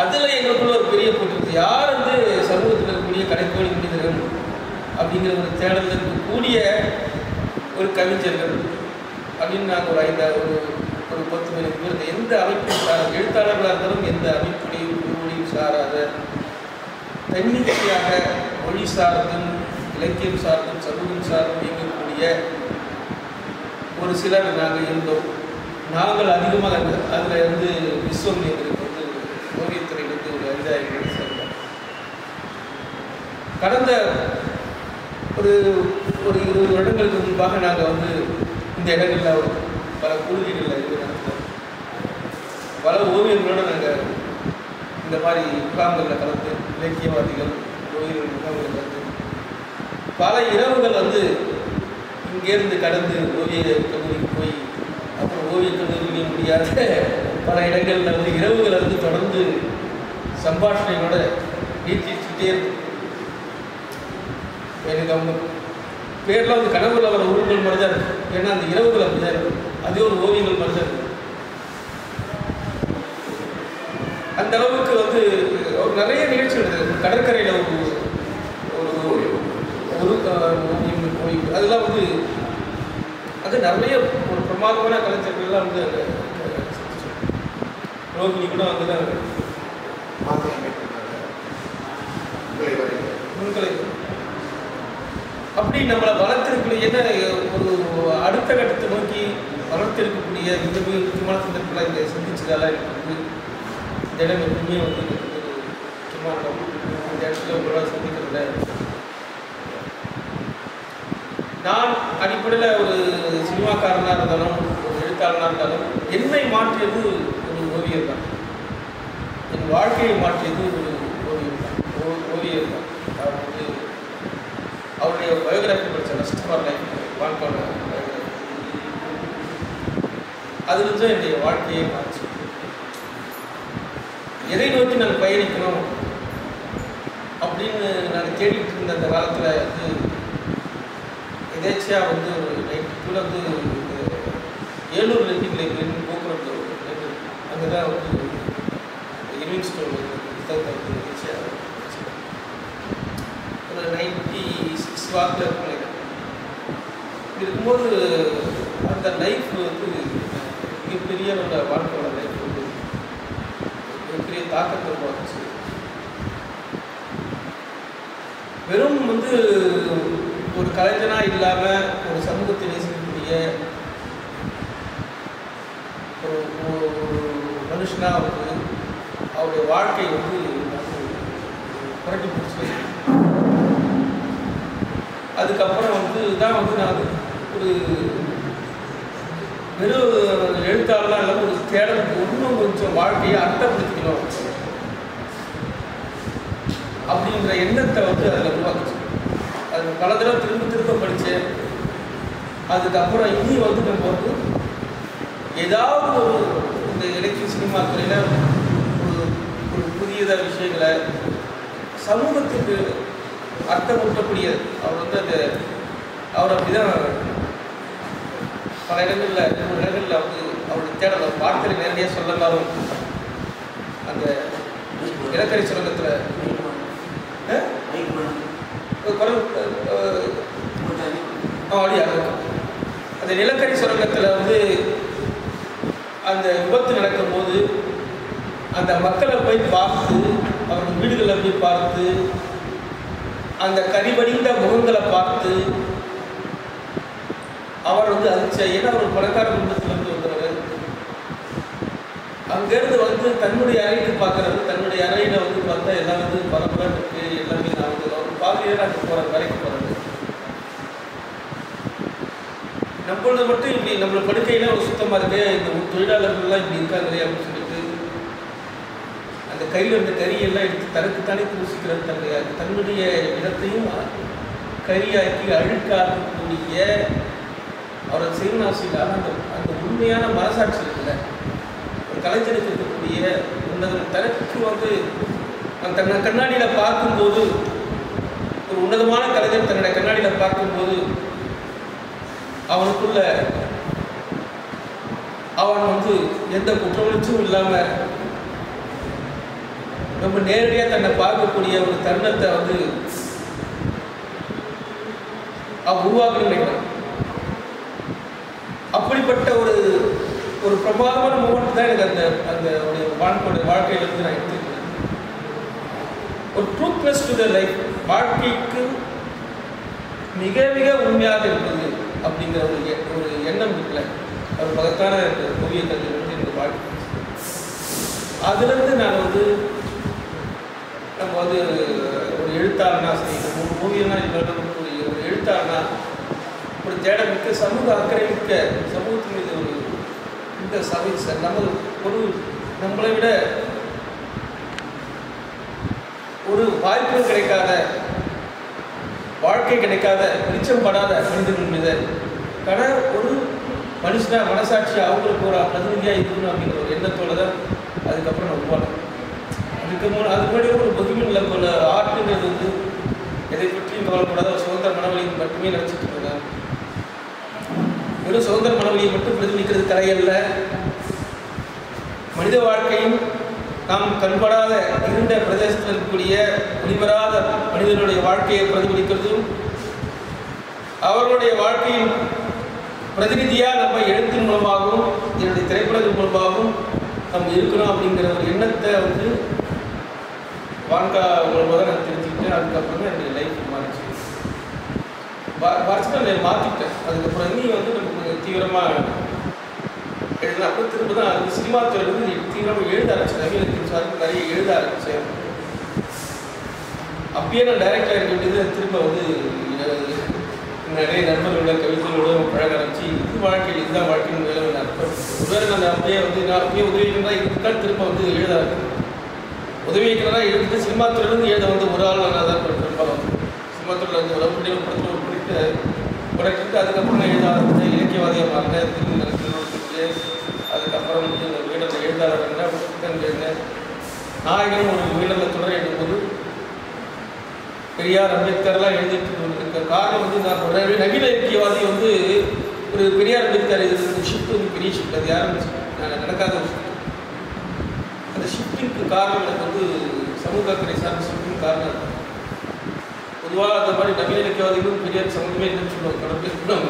அதில் எங்களுக்குள்ள ஒரு பெரிய போட்டு யார் வந்து சமூகத்தில் இருக்கக்கூடிய கடைக்கோடி மனிதர்கள் அப்படிங்கிற ஒரு தேடல் இருக்கக்கூடிய ஒரு கவிஞர்கள் அப்படின்னு நாங்கள் ஒரு 10 பேர் எந்த அமைப்பையும் சாராத, எழுத்தாளர்களாக இருந்தாலும் எந்த அமைப்புடையும் குழுவையும் சாராத, தன்னிச்சையாக மொழி சார்ந்தும் இலக்கியம் சார்ந்தும் சமூகம் சார்ந்தும் இயங்கக்கூடிய ஒரு சிலர் நாங்கள் இருந்தோம். நாங்கள் அதிகமாக அதில் வந்து விஸ்வம் எங்களுக்கு வந்து ஓவியத்துறையிலிருந்து ஒரு 5,000 சேர்ந்தோம். கடந்த ஒரு 20 வருடங்களுக்கு முன்பாக நாங்கள் வந்து இந்த இடங்களில் பல கூடுதல்களில் இது நடத்துகிறோம். பல ஓவியங்களோடு நாங்கள் இந்த மாதிரி முகாம்களில் கலந்து, இலக்கியவாதிகள் ஓவியர்கள் முகாம்களில் கலந்து பல இரவுகள் வந்து இங்கேருந்து கடந்து ஓவிய கல்லூரிக்கு போய் அப்புறம் ஓவிய கல்லூரியில் முடியாத பல இடங்களில் வந்து இரவுகளை வந்து தொடர்ந்து சம்பாஷணையோட நீட்டிச்சுட்டே இருக்கும். எனக்கு அவங்க பேர்லாம் வந்து கனவுல வர உருவங்கள் மாதிரி தான் இருக்குது. ஏன்னா அந்த இரவுகள் அப்படி தான் இருக்குது. அதே ஒரு ஓவியங்கள் மாதிரி தான் இருக்குது. அந்த அளவுக்கு வந்து ஒரு நிறைய நிகழ்ச்சிகள் இருக்குது. கடற்கரையில் ஒரு ஓவியம் அதெல்லாம் வந்து அது நிறைய ஒரு பிரமாதமான கலைஞர்கள்லாம் வந்து அந்த ரோகிணி கூட வந்து தான் முன்கலை அப்படி நம்மளை வளர்த்திருக்கக்கூடிய என்ன ஒரு அடுத்த கட்டத்தை நோக்கி வளர்த்திருக்கக்கூடிய மிக மிக முக்கியமான சந்தர்ப்பங்களை இங்கே சந்திச்சதால எனக்கு இந்த இடம் எப்பவுமே வந்து முக்கியமாக இருக்கும். அந்த இடத்துல உங்களால் சந்திக்கிறத நான் அடிப்படையில் ஒரு சினிமாக்காரனாக இருந்தாலும் ஒரு எழுத்தாளனாக இருந்தாலும் என்னை மாற்றியது ஒரு ஓவியர் தான். என் வாழ்க்கையை மாற்றியது ஒரு ஓவியம் தான். ஓவியர் தான். அவர் வந்து அவருடைய பயோகிராஃபி படித்த லஸ்ட் ஃபார் லைஃப் வாழ்க்கை அதுலேருந்து என்னுடைய வாழ்க்கையை மாற்றி எதை நோக்கி நான் பயணிக்கணும் அப்படின்னு நான் தேடிட்டு இருந்த அந்த காலத்தில் வந்து எதேச்சியாக வந்து ஒரு 92 வந்து ஏலூர் லெட்டிங் லைப்ரரின்னு போக்குவரத்து அங்கே தான் வந்து லிவிங் ஸ்டோன் புத்தகத்தை வந்து எதேச்சியாக ஒரு 96 வாக்கில் இருக்கும். இருக்கும்போது அந்த லைஃப் வந்து மிகப்பெரிய ஒரு வாழ்க்கையோட லைஃப் வந்து மிகப்பெரிய தாக்கத்தை உருவாக்குச்சு. வெறும் வந்து ஒரு கலைஞனாக இல்லாமல் ஒரு சமூகத்தை நேசிக்கக்கூடிய ஒரு மனுஷனாக வந்து அவருடைய வாழ்க்கை வந்து புரட்டி பிடிச்சி அதுக்கப்புறம் வந்து தான் வந்து நான் ஒரு வெறும் எழுத்தாளர்லாம் இல்லாமல் ஒரு தேடலுக்கு இன்னும் கொஞ்சம் வாழ்க்கையை அர்த்தப்படுத்திக்கணும் அப்படிங்கிற எண்ணத்தை வந்து அதில் உருவாக்குச்சு. அது பல தடவை திரும்ப படித்தேன். அதுக்கப்புறம் இனி வந்து நம்ம வந்து ஏதாவது ஒரு இந்த இலக்கிய சினிமா துறையில் ஒரு புதியத விஷயங்களை சமூகத்துக்கு அர்த்தமூட்டக்கூடியது. அவர் வந்து அவர் அப்படிதான் பல இடங்களில் வந்து அவருடைய தேடலை வார்த்தை நேரடியாக சொல்லலாலும் அந்த இலக்கரி சுரங்கத்தில் அந்த நிலக்கரி சுரங்கத்தில் வந்து அந்த விபத்து நடக்கும்போது அந்த மக்களை போய் பார்த்து அவர்கள் வீடுகளை போய் பார்த்து அந்த கரிவடிந்த முகங்களை பார்த்து அவர் வந்து அதிர்ச்சி. ஏன்னா அவர் பணக்கார குடும்பத்திலிருந்து வந்தவர். அங்கேருந்து வந்து தன்னுடைய அறைக்கு பார்க்குறது, தன்னுடைய அறையில் வந்து பார்த்தா எல்லாம் வந்து பரபரப்பு இருக்குது. எல்லாமே நான் வந்து அவர் பாதியாக அங்கே போகிற வரைக்கும் போகிறது. நம்மளது மட்டும் இப்படி நம்மளை படுக்கையில் ஒரு சுத்தமாக இருக்கு, இந்த தொழிலாளர்கள்லாம் இப்படி இருக்காங்களே அப்படின்னு சொல்லிட்டு அந்த கையில் இருந்த கரியெல்லாம் எடுத்து தனக்குத்தானே பூசிக்கிறது, தன்னுடைய இடத்தையும் கரியாக்கி அழுக்காக்கக்கூடிய அவரை செய்வனாசியில் அந்த உண்மையான மனசாட்சி இருக்குல்ல, ஒரு கலைஞருக்கு இருக்கக்கூடிய உன்னத தனக்கு வந்து தன்னை கண்ணாடியில் பார்க்கும்போது ஒரு உன்னதமான கலைஞர் தன்னுடைய கண்ணாடியில் பார்க்கும்போது அவனுக்குள்ள அவன் வந்து எந்த குற்றமுணர்ச்சியும் இல்லாமல் ரொம்ப நேரடியாக தன்னை பார்க்கக்கூடிய ஒரு தருணத்தை வந்து அவன் உருவாக்கணும்னு நினைக்கிறான். அப்படிப்பட்ட ஒரு பிரபாகமான மூமெண்ட் தான் எனக்கு அந்த வாழ்க்கையிலிருந்து நான் எடுத்துக்கிறேன். ஒரு ட்ரூத்னஸ் டு த லைஃப், வாழ்க்கைக்கு மிக மிக உண்மையாக இருப்பது அப்படிங்கிற ஒரு எண்ணம் இருக்குல்ல, ஒரு மகத்தான ஓவிய கல்வி வந்து எனக்கு வாழ்க்கை. அதுலேருந்து நான் வந்து நம்ம வந்து ஒரு எழுத்தாளனா சரி, ஒரு ஓவியனா இருக்கக்கூடிய ஒரு எழுத்தாளனா ஒரு தேடமிக்க சமூக அக்கறை மிக்க சமூகத்தின் மீது ஒரு இந்த சபை நம்ம ஒரு நம்மளை விட ஒரு வாய்ப்பு கிடைக்காத, வாழ்க்கை கிடைக்காத, வெளிச்சம் படாத மனிதர்கள் மீது ஒரு மனுஷனாக மனசாட்சி அவங்களுக்கு ஒரு பிரதிநிதியாக இருக்கணும் அப்படிங்கிற ஒரு எண்ணத்தோடு தான் அதுக்கப்புறம் நான் உருவானேன். அதுக்கு முன்னாடி ஒரு பொதுமையில் போல ஆர்ட்டுங்கிறது வந்து எதை பற்றியும் கவலைப்படாத ஒரு சுதந்திர மனவழிக்கு மட்டுமே நினச்சிட்டு வெறும் சுதந்திர மனவழியை மட்டும் பிரதிபலிக்கிறது கலை அல்ல. மனித வாழ்க்கையும் நாம் கண்படாத இருண்ட பிரதேசத்தில் இருக்கக்கூடிய ஒளிபெறாத மனிதனுடைய வாழ்க்கையை பிரதிபலிக்கிறதும் அவர்களுடைய வாழ்க்கையின் பிரதிநிதியாக நம்ம எழுத்தின் மூலமாகவும் என்னுடைய திரைப்படங்கள் மூலமாகவும் நம்ம இருக்கணும் அப்படிங்கிற ஒரு எண்ணத்தை வந்து வான்கா மூலமாக தான் நான் தெரிஞ்சுக்கிட்டேன். அதுக்கப்புறம் தான் என்னுடைய லைஃப் மாறிச்சு. நான் மாற்றிட்டேன். அதுக்கப்புறம் நீ வந்து நமக்கு தீவிரமாக எழுதலாம். அப்புறம் திரும்ப தான் அது சினிமா துறையிலிருந்து தீவிரமாக எழுத ஆரம்பிச்சேன். நவீன சாருக்கு நிறைய எழுத ஆரம்பித்தேன். அப்பயே நான் டைரக்டாக இருக்க வேண்டியது திரும்ப வந்து நிறைய நண்பர்களோட கவிதைகளோட பழக ஆரம்பிச்சு இது வாழ்க்கையில் இதுதான் வாழ்க்கைன்னு வேலை அர்த்தம். ஒருவேளை நான் அப்பயே உதவிக்கிறதா இதுக்காக திரும்ப வந்து எழுத ஆரம்பிச்சேன். உதவிக்கிறதா எழுதிட்டு சினிமா துறையிலிருந்து எழுத வந்து ஒரு ஆள் நான் தான் பெரும்பாலும் சினிமா துறையில் வந்து ஒரு படத்தில் ஒரு படிட்டு அதுக்கப்புறம் நான் எழுத ஆரம்பித்தேன். இலக்கியவாதியாக மாறினேன். திருநெல்வேலி அதுக்கப்புறம் வந்து வீடரில் எழுதாளர் புத்தகங்கள் எழுதினேன். நாயகன் ஒரு வீடரில் தொடர் எழுதும்போது பெரியார் அம்பேத்கர்லாம் எழுதிட்டு இருக்க காரணம் வந்து நான் ஒரு நவீன இலக்கியவாதி வந்து ஒரு பெரியார் அம்பேத்கர் எழுதுறது ஷிஃப்ட் வந்து பெரிய ஷிஃப்ட். அது யாரும் நடக்காத ஒரு ஷிஃப்ட். அந்த ஷிஃப்டிங்க்கு காரணம் எனக்கு வந்து சமூக அக்கறை சார்ந்த ஷிஃப்டிங் காரணம் இருக்கும். பொதுவாக அந்த மாதிரி நவீன இலக்கியவாதிகளும் பெரியார் சமூகமே இல்லைன்னு சொல்லுவாங்க கடற்கரை.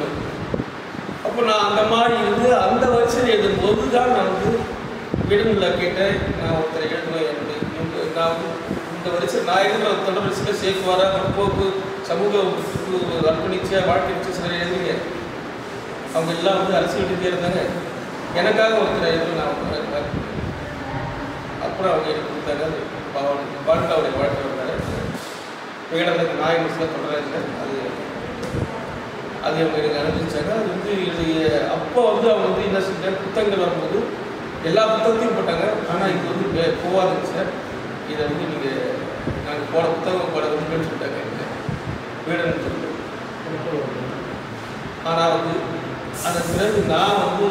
அப்போ நான் அந்த மாதிரி இருந்து அந்த வரிசையில் எழுதும்போது தான் நான் வந்து விடுதலில் கேட்டேன். நான் ஒருத்தரை எழுதுவேன். நான் வந்து இந்த வரிசை நான் எழுதுகிற தொடர் வரிசையில் சேக்குவாரா முற்போக்கு சமூக அர்ப்பணிச்ச வாழ்க்கை வச்சு சிலர் எழுதுங்க. அவங்க எல்லாம் வந்து அரசியல் ரீதியாக இருந்தாங்க. எனக்காக ஒருத்தர் எழுதுவேன். நான் அப்புறம் அவங்க எனக்கு கொடுத்தாங்க. வாழ்க்கையோடைய வாழ்க்கை வந்தாங்க. வீடலுக்கு நாய் மிஸ்ஸில் தொடராங்க. அது அவங்க எனக்கு அனுப்பிச்சாங்க. அது வந்து என்னுடைய அப்போ வந்து அவங்க வந்து என்ன செஞ்சாங்க, புத்தகங்கள் வரும்போது எல்லா புத்தகத்தையும் போட்டாங்க. ஆனால் இது வந்து போவாதுங்க சார், இதை வந்து நீங்கள் நாங்கள் போட புத்தகம் போட வந்து சொல்லிட்டாங்க வீடுன்னு சொல்லிட்டு. ஆனால் வந்து அதன் பிறகு நான் வந்து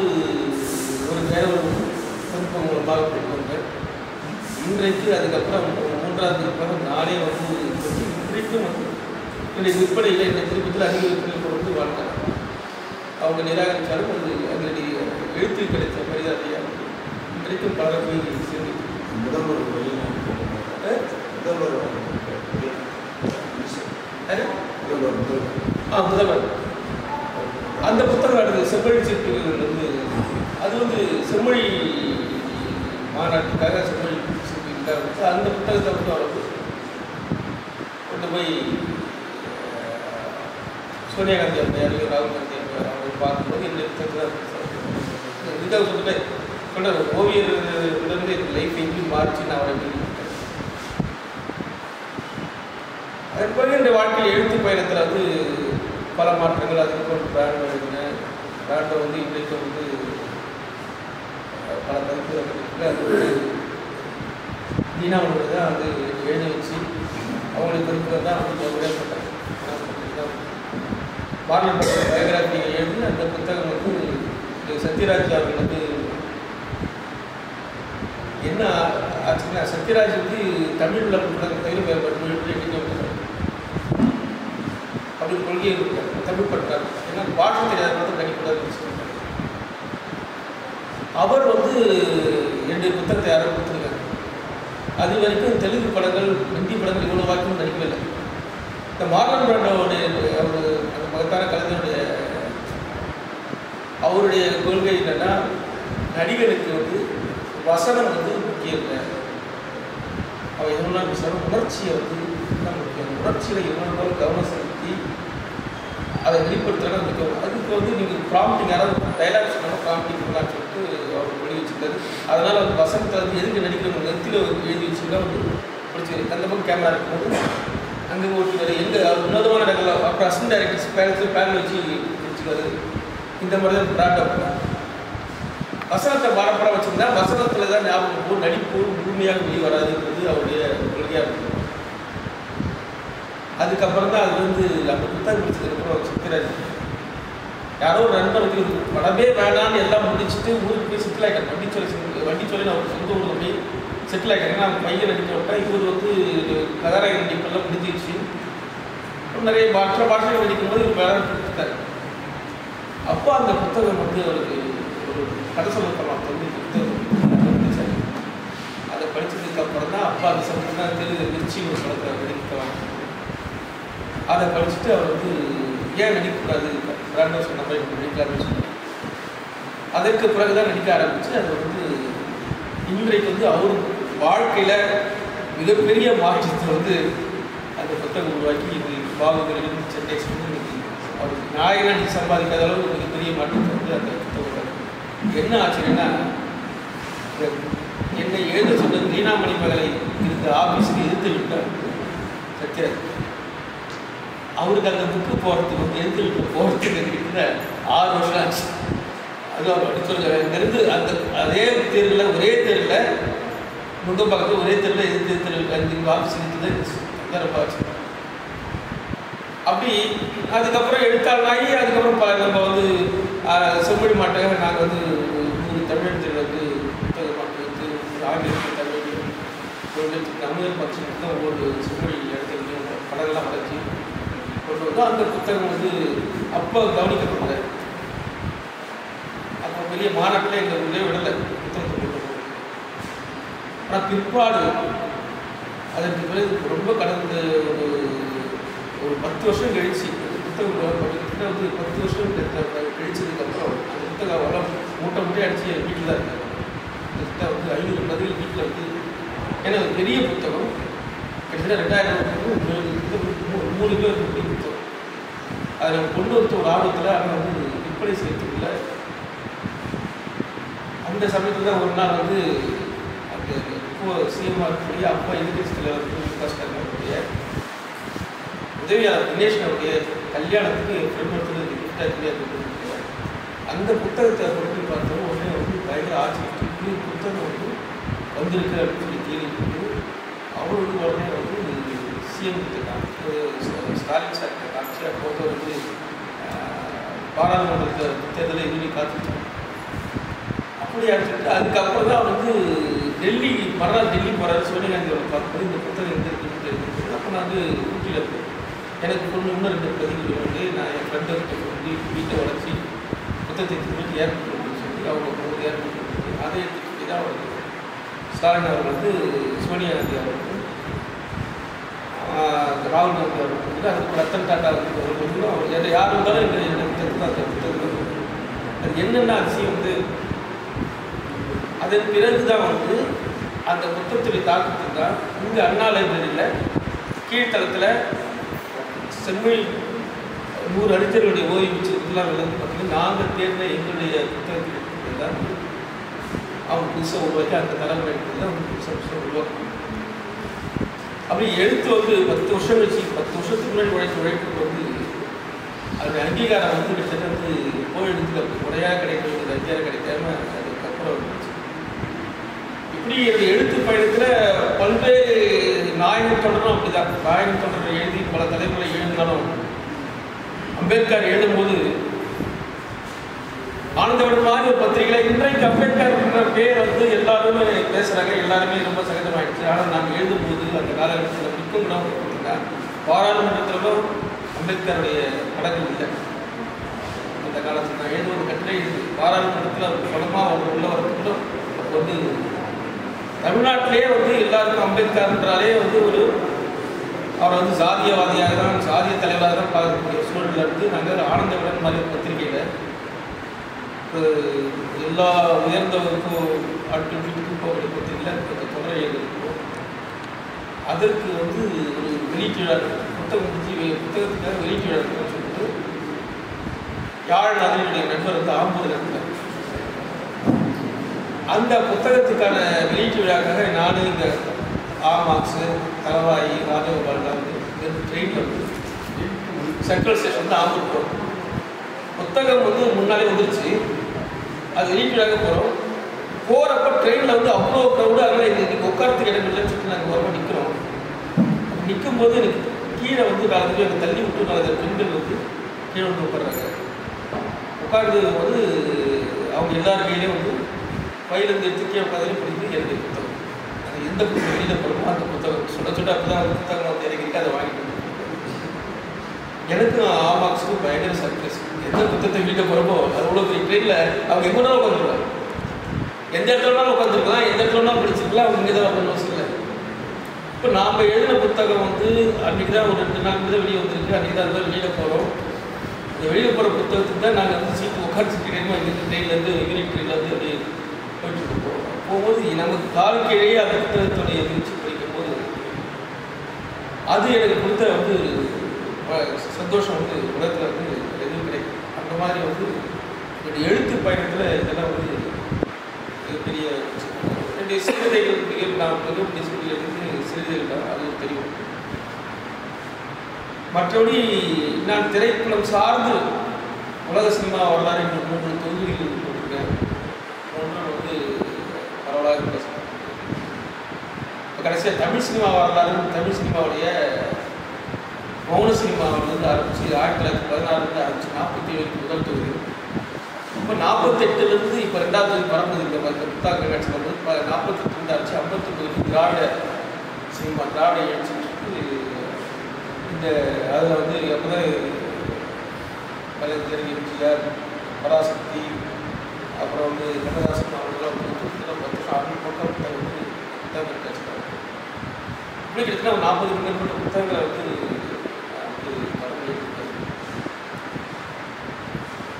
ஒரு வேற ஒரு பொறுப்பு மூலமாக கொண்டு வந்தேன். இன்றைக்கு அதுக்கப்புறம் 3வது பிறகு நானே வந்து இன்றைக்கும் வந்து என்னுடைய விற்பனையில் என்னுடைய திருப்பத்தில் அதிக விற்பனை கொண்டு வாழ்ந்தேன். அவங்க நிராகரித்தாலும் அது அதனுடைய எழுத்து கிடைத்த மரியாதையாக இன்றைக்கும் பல போய் சேர்ந்து முதல்வர் அந்த புத்தகம் அடுத்தது செம்மொழி சிற்பிகள் வந்து அது வந்து செம்மொழி மாநாட்டுக்காக செம்மொழி சிற்பிகளுக்காக வச்சு அந்த புத்தகத்தை வந்து அவருக்கு கொண்டு போய் சோனியா காந்தி அம்மையாரையும் ராகுல் காந்தி அம்மையார் அவங்க பார்க்கும்போது இந்த புத்தகத்தை தான் இதுக்காக சொல்லிட்டு சொல்கிற ஓவியர்லேருந்து என் லைஃப் எங்கேயும் மாறிச்சு. நான் அவரை அதன் பிறகு என்னுடைய வாழ்க்கையில் எழுத்து பயணத்தில் வந்து பல மாற்றங்கள். அதுக்கப்புறம் பிராண்ட் எழுதினேன். பிராண்டை வந்து இன்றைக்கு வந்து பல பதிப்புகள் அது வந்து தீனாவோட தான் வந்து எழுதி வச்சு அவங்களுக்கு பதிப்புகள் தான் வந்து விளையாட்டாங்க. பார்லர் பயோகிராஃபி எழுதி அந்த புத்தகம் வந்து சத்யராஜ் அவர்கள் வந்து என்ன ஆச்சுன்னா, சத்யராஜ் வந்து தமிழில் புத்தகம் தவிர வேறு மொழி அப்படி கொள்கையை இருக்கார். தமிழ் பற்றார். ஏன்னா பாஷை தெரியாத மட்டும் கணிக்கூடாதுன்னு சொல்லிட்டார். அவர் வந்து 2 புத்தகத்தை யாரும் கொடுத்துருக்காரு. அது வரைக்கும் தெலுங்கு படங்கள் ஹிந்தி படங்கள் இவ்வளோ வாக்கியம் நடிக்கவில்லை. இந்த மார்லன் பிராண்டோடைய அவர் அந்த மகத்தான கலைஞருடைய அவருடைய கொள்கை என்னென்னா, நடிகருக்கு வந்து வசனம் வந்து முக்கியம் இல்லை. அவள் எவ்வளோ பேசுகிறாலும் உணர்ச்சியை வந்து தான் முக்கியம். உணர்ச்சியில் எவ்வளோ கவனம் செலுத்தி அதை வெளிப்படுத்துறதா முக்கியம். அதுக்கு வந்து நீங்கள் ப்ராம்ப்டிங் யாராவது டைலாக் சொன்னாலும் ப்ராம்ப்டிங் பண்ணலான்னு சொல்லிட்டு அவர் எழுதி வச்சுருக்காரு. அதனால் அந்த வசனத்தை வந்து எதுக்கு நடிக்கிறவங்க நெத்தியில் எழுதி வச்சுருந்தா வந்து பிடிச்சிருக்கு. அந்த பக்கம் கேமரா இருக்கும்போது அங்கே ஓட்டுவார். எங்கே அவர் உன்னதமான இடங்கள் அப்புறம் அசிஸ்டன்ட் டைரக்டர்ஸ் பேனல் வச்சு பிடிச்சிக்காரு. இந்த மாதிரி தான் பிராண்டாக வசனத்தை பாரம்பரம் வச்சுருந்தா வசனத்தில் தான் ஞாபகம் நடிப்பு முழுமையாக வெளியே வராதுன்றது அவருடைய கொள்கையாக இருக்குது. அதுக்கப்புறம் தான் அது வந்து அந்த புத்தகம் பிடிச்சதுக்கப்புறம் சத்யராஜ் யாரோ ஒரு நண்பனுக்கு படமே வேணான்னு எல்லாம் முடிச்சுட்டு ஊருக்கு போய் செட்டில் ஆகிட்டார். வண்டி சொல்லி நான் ஒரு சொந்த ஊரில் போய் செட்டில் ஆகிட்டேன். நான் பையன் நடிக்க விட்டேன். இவர் வந்து கதாநாயகன் நடிப்பெல்லாம் முடிஞ்சிடுச்சு. நிறைய மற்ற பாஷைகள் நடிக்கும்போது இவர் வேலை கொடுத்துட்டார். அப்போ அப்போ அந்த புத்தகம் வந்து அவருக்கு ஒரு கதை சொல்லப்படலாம் வந்து புத்தகம் அதை படித்ததுக்கு அப்புறம் தான் அப்பா அந்த சமயத்தில் தான் திருச்சி ஒரு படத்தை நடிக்க அதை படிச்சுட்டு அவர் வந்து ஏன் நடிக்கக்கூடாது பிராண்டர் சொன்ன மாதிரி நடிக்கலாம்னு சொன்னார். அதற்கு பிறகுதான் நடிக்க ஆரம்பித்து அது வந்து இன்றைக்கு வந்து அவர் வாழ்க்கையில் மிகப்பெரிய மாற்றத்தை வந்து அந்த புத்தகம் உருவாக்கி இது பாகுகளிலிருந்து சென்னை சொல்லி அவர் நாயகனாக சம்பாதிக்காத அளவுக்கு மிகப்பெரிய மாற்றத்தை வந்து அந்த புத்தகம். என்ன ஆச்சுன்னா என்னை எழுத சொன்ன வீணாமணி மகளை இருந்த ஆஃபீஸுக்கு எதிர்த்து விட்டார் சத்யராஜ். அவருக்கு அந்த புக்கு போகிறதுக்கு வந்து எதிர்த்து விட்டு போகிறதுக்கு கிட்ட 6 வருஷம் ஆச்சு. அது அவர் அடிச்சிருந்து அந்த அதே தேர்வில் ஒரே தேர்வில் முகம் பக்கத்தில் ஒரே தேர்வில் எதிர்த்து ஆஃபீஸ் எடுத்து ஆச்சு. அப்படி அதுக்கப்புறம் எழுத்தாளராகி அதுக்கப்புறம் நம்ம வந்து செம்மொழி மாட்டாக நாங்கள் வந்து 3 தமிழ் வந்து புத்தகமாக வந்து ஆங்கிலத்தில் தமிழ் தமிழ் பட்சம் தான் ஒவ்வொரு செம்மொழி இடத்துல படங்கள்லாம் வளர்ச்சி கொண்டு வந்து அந்த புத்தகம் வந்து அப்போ கவனிக்கப்படலை. அப்போ பெரிய மாநாட்டில் எங்கள் உள்ளே விடலை புத்தகத்தை கொண்டு போகிறது. ஆனால் பிற்பாடு அதற்கு பிறகு ரொம்ப கடந்த ஒரு 10 வருஷம் கழிச்சு அந்த புத்தகம் படிக்கிறதுக்கு வந்து 10 வருஷம் கழிச்சதுக்கப்புறம் அந்த புத்தகம் வளம் மூட்டை அடிச்சு வீட்டில் தான் இருக்காங்க. அந்த புத்தகம் வந்து 500 பதில் வீட்டில் வந்து ஏன்னா ஒரு பெரிய புத்தகம் கிட்டத்தட்ட 2000 பேர் புத்தகம் அதை நம்ம கொண்டு வந்து ஒரு ஆர்வத்தில் ஆனால் வந்து விற்பனை செய்யறதுக்குள்ள அந்த சமயத்தில் தான் ஒரு நாள் வந்து அந்த இப்போ சிஎம்ஆர் இருக்கக்கூடிய அப்பா எதிர்கட்சி தலைவர் கஷ்டங்களுடைய உதவியாளர் தினேஷனுடைய கல்யாணத்துக்கு பிரம்மத்துக்கு கிஃப்டாக தெரியாது. அந்த புத்தகத்தை கொண்டு பார்த்தோம் உடனே வந்து பயங்கர ஆச்சரியம் புத்தகம் வந்து வந்திருக்கு அப்படின்னு சொல்லி கேள்விப்பட்டு அவருக்கு உடனே வந்து சிஎம் ஸ்டாலின் சார் காமிச்சு அப்போது வந்து பாராளுமன்ற தேர்தலை எதிர்த்து காத்துட்டு அப்படி அடிச்சுட்டு அதுக்கப்புறம் தான் வந்து டெல்லி மறுநாள் டெல்லி போகிறாரு சோனியாகாந்தியோட பார்க்கும்போது இந்த புத்தகம் எந்த இருக்குது. அப்போ நான் வந்து ஊட்டியில் இருக்கேன். எனக்கு இன்னும் 2 பதிவுகள் வந்து நான் என் ஃப்ரெண்டை சொல்லி வீட்டை வளர்ச்சி புத்தகத்தை திரும்பி ஏற்பட்டு அப்படின்னு சொல்லி அவங்க போது ஏற்பட்டு அதை எடுத்துகிட்டு தான் அவர் ஸ்டாலின் அவர் வந்து சோனியாகாந்தி அவருக்கு ராகுல் காந்தி அவருக்கு வந்து அதுக்கு ரத்தன் டாட்டா வந்து அவர் யார் இருந்தாலும் என்னுடைய புத்தகத்தை அந்த புத்தகத்தில் அது என்னென்ன அதிசயம் வந்து அதன் பிறகு தான் வந்து அந்த புத்தகத்துடைய தாக்கத்துக்கு தான் இங்கே அண்ணா லைப்ரரியில் கீழ்த்தளத்தில் செம்மொழி 100 அறிஞர்களுடைய ஓய்வு இதெல்லாம் வந்து பார்த்தீங்கன்னா நாங்கள் தேர்ந்த எங்களுடைய புத்தகத்தில் தான் அவங்க புதுசாக உருவாக்கி அந்த தலைமுறை தான் புதுசாக உருவாக்கணும். அப்படி எழுத்து வந்து 10 வருஷம் கழிச்சு 10 வருஷத்துக்கு முன்னாடி உழைப்பு வந்து அது அங்கீகாரம் வந்து கிட்டத்தட்ட வந்து போயிடுறதுக்கு உடையாக கிடைக்கிறது அங்கீகாரம் கிடைக்காம அதுக்கப்புறம் இருந்துச்சு. இப்படி என்னுடைய எழுத்து பயணத்தில் பல்வேறு நாயகன் தொடரும் அப்படிதான். நாயகன் தொடர் எழுதி பல தலைமுறை எழுதினாலும் அம்பேத்கர் எழுதும்போது ஆனந்தவிடம் மாதிரி ஒரு பத்திரிகையில் இன்றைக்கு அம்பேத்கர் பேர் வந்து எல்லாருமே பேசுகிறாங்க, எல்லாருமே ரொம்ப சகஜமாயிடுச்சு. ஆனால் நாங்கள் எழுதும்போது அந்த காலகட்டத்தில் மிக்கும் இடம் பார்த்தீங்கன்னா பாராளுமன்றத்திலும் அம்பேத்கருடைய படங்கள் இல்லை. அந்த காலத்தில் நான் எழுதுவது கட்டளை பாராளுமன்றத்தில் ஒரு படமாக அவர் உள்ள வரதுக்குள்ள அப்போ வந்து தமிழ்நாட்டிலே வந்து எல்லாருக்கும் அம்பேத்கர்ன்றாலே வந்து ஒரு அவரை வந்து சாதியவாதியாக தான் சாதிய தலைவராக தான் பார்க்கக்கூடிய சூழலில் இருந்து நாங்கள் ஆனந்தவிடன் மாதிரி பத்திரிகையில் எல்லா உயர்ந்தவருக்கும் அடுத்த வீட்டுக்கும் போகக்கூடிய பத்திரிகையில் அந்த தொடரை எழுதியிருக்கோம். அதற்கு வந்து ஒரு வெளியீட்டு விழா புத்தகத்துக்காக வெளியீட்டு விழா சொல்லிட்டு யாழ் நகரினுடைய நண்பர் வந்து ஆம்பூர் நடந்தார். அந்த புத்தகத்துக்கான வெளியீட்டு விழாக்காக நானும் இந்த ஆமாக்ஸு தலவாயி ராஜகோபால்லாம் வந்து ட்ரெயினில் வந்து சென்ட்ரல் ஸ்டேஷன் வந்து ஆம்பூர் போகிறோம். புத்தகம் வந்து முன்னாலே வந்துருச்சு. அது வெளியீட்டு விழாக்க போகிறோம். போகிறப்ப ட்ரெயினில் வந்து அவ்வளோ க்ரௌடு. அதனால் இன்றைக்கி உட்காரத்துக்கு இடம் இல்லைன்னு சொல்லிட்டு நாங்கள் ஓரமாக நிற்கிறோம். நிற்கும்போது எனக்கு கீழே வந்து 4 பேர் தள்ளி விட்டு 4 பெண்கள் வந்து கீழே வந்து உட்காடுறாங்க. உட்கார்ந்து வந்து அவங்க எல்லார் கையிலையும் வந்து பயிலேருந்து எடுத்து கீழே உட்காந்து படிக்கிறது என்னுடைய புத்தகம். அது எந்த புத்தகம் வெளியில் போகிறோமோ அந்த புத்தகம் சுட அப்போ தான் அந்த புத்தகம் வந்து இறங்கிட்டு அதை வாங்கிட்டு எனக்கும் ஆமாக்ஸுக்கும் பயங்கர சர்ப்ரைஸ். எந்த புத்தகத்தை வீட்டை போகிறப்போ அது அவ்வளோ பெரிய ட்ரெயினில் அவங்க எங்கே வேணாலும் உட்காந்துருக்கலாம், எந்த இடத்துலனாலும் உட்காந்துருக்கலாம், எந்த இடத்துலனாலும் படிச்சிருக்கலாம், அவங்க இங்கே தான் வரணும்னு அவசியம் இல்லை. இப்போ நாம் எழுதின புத்தகம் வந்து அன்றைக்கி தான் ஒரு 2 நாள் தான் வெளியே வந்துருக்கு, அன்றைக்கி தான் அது வெளியில் போகிறோம். இந்த வெளியில் போகிற புத்தகத்துக்கு தான் நாங்கள் வந்து சீட்டு உட்காந்து தெரியுமா இங்கேருந்து ட்ரெயின்லேருந்து யூனிட் ட்ரெயின்லேருந்து அப்படி போயிட்டு இருக்கோம். போகும்போது நமக்கு காலுக்கீழே அந்த புத்தகத்துடைய எதிர்த்து படிக்கும்போது அது எனக்கு கொடுத்த வந்து சந்தோஷம் வந்து உலகத்தில் வந்து எதுவும் கிடைக்கும். அந்த மாதிரி வந்து என்னுடைய எழுத்து பயணத்தில் இதெல்லாம் வந்து பெரிய என்னுடைய சிறுதைகள் நான் மிகவும் டிஸ்பிளிலிருந்து சிறுதைகள் தான் அது தெரியும். மற்றபடி நான் திரைப்படம் சார்ந்து உலக சினிமா வரலாறு என்று 3 தொகுதிகள் போட்டிருக்கேன். 3 வந்து பரவலாக பேசுகிறேன். இப்போ கடைசியாக தமிழ் சினிமா வரலாறு, தமிழ் சினிமாவுடைய மௌன சினிமாவிலிருந்து ஆரம்பித்து 1916 ஆரம்பித்து 47 முதல் தொகுதி, இப்போ 48 இப்போ 2வது தொகுதி பரப்புது. இந்த புத்தாக்க காட்சி வந்து 48 ஆரம்பிச்சு 59 திராவிட சினிமா, திராவிட எழுச்சிக்கு இந்த அதில் வந்து அப்போ தான் கலைஞர், எம்ஜிஆர், பராசக்தி, அப்புறம் வந்து கண்ணதாசன் அவங்களாம் வந்து 10 வருஷம் அவங்க பக்கம் புத்தகம் வந்து புத்தகம் காட்சிப்பாங்க. இப்படி கிட்டத்தட்ட 40க்கும் மேற்பட்ட புத்தகங்களை வந்து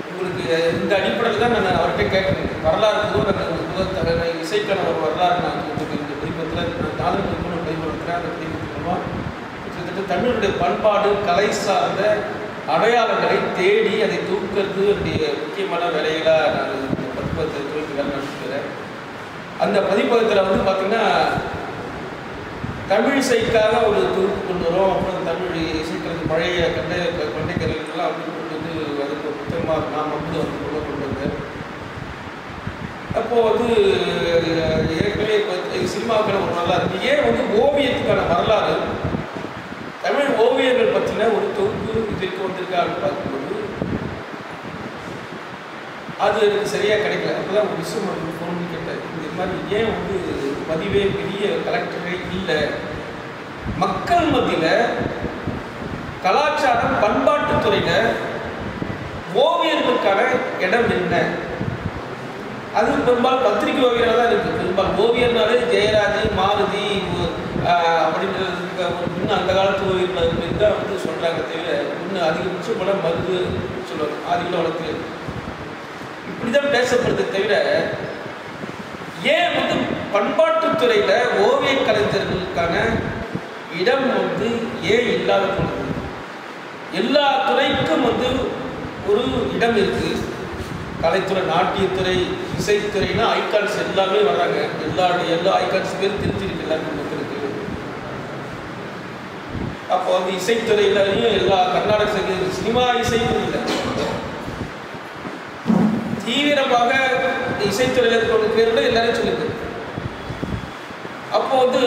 உங்களுக்கு இந்த அடிப்படையில் தான் நான் அவர்கிட்ட கேட்குறேன். வரலாறு முதல் இசைக்கான ஒரு வரலாறு நான் உங்களுக்கு இந்த பதிப்பத்தில் 4 பதிப்பத்தில் அந்த பதிப்பத்தில் கிட்டத்தட்ட தமிழுடைய பண்பாடு கலை சார்ந்த அடையாளங்களை தேடி அதை தூக்கிறது என்னுடைய முக்கியமான வேலைகளாக நான் இந்த பதிப்பகத்தை தொழில் வேலை நடத்துகிறேன். அந்த பதிப்பகத்தில் வந்து பார்த்திங்கன்னா தமிழ் இசைக்காக ஒரு தொகுப்பு கொண்டு வரும். அப்புறம் தமிழ் இசைக்கிறது பழைய கண்டைக்கரைகள்லாம் வந்து கொண்டு வந்து அதுக்கு புத்தகமாக நான் வந்து கொண்டு வந்தேன். அப்போது வந்து ஏற்கனவே சினிமாவுக்கான ஒரு வரலாறு, ஏன் வந்து ஓவியத்துக்கான வரலாறு, தமிழ் ஓவியர்கள் பற்றின ஒரு தொகுப்பு இதற்கு வந்திருக்கான்னு பார்க்கும்போது அது எனக்கு சரியாக கிடைக்கல. அப்போ தான் ஒரு விஷயம் ஃபோன் கேட்டேன், இந்த மாதிரி ஏன் வந்து பதிவே பெரிய கலெக்டரே இல்லை, மக்கள் மத்தியில் கலாச்சாரம் பண்பாட்டுத்துறையில் ஓவியர்களுக்கான இடம் என்ன? அது பெரும்பாலும் பத்திரிகை ஓவியராக தான் இருக்குது. பெரும்பாலும் ஓவியர்னாலே ஜெயராஜ், மாருதி அப்படின்றது இன்னும் அந்த காலத்து ஓவியர்கள் தான் வந்து சொல்கிறாங்க. தவிர இன்னும் அதிகபட்சம் போல மருந்து சொல்லுவாங்க, ஆதிக்க வளர்த்து இப்படி தான் பேசப்படுது. தவிர ஏன் வந்து பண்பாட்டுத்துறையில் ஓவிய கலைஞர்களுக்கான இடம் வந்து ஏன் இல்லாத போனது? எல்லா துறைக்கும் வந்து ஒரு இடம் இருக்குது. கலைத்துறை, நாட்டியத்துறை, இசைத்துறைனா ஐகான்ஸ் எல்லாமே வர்றாங்க. எல்லா ஐகான்ஸ் பேரும் தெரிஞ்சிருக்கு எல்லாருக்கும் மக்களுக்கு. அப்போ வந்து இசைத்துறையிலையும் எல்லா கர்நாடக சங்கீத சினிமா இசையும் இல்லை, தீவிரமாக இசைத்துறையில் இருக்கிற பேரோட எல்லாரும் சொல்லுது. அப்போ வந்து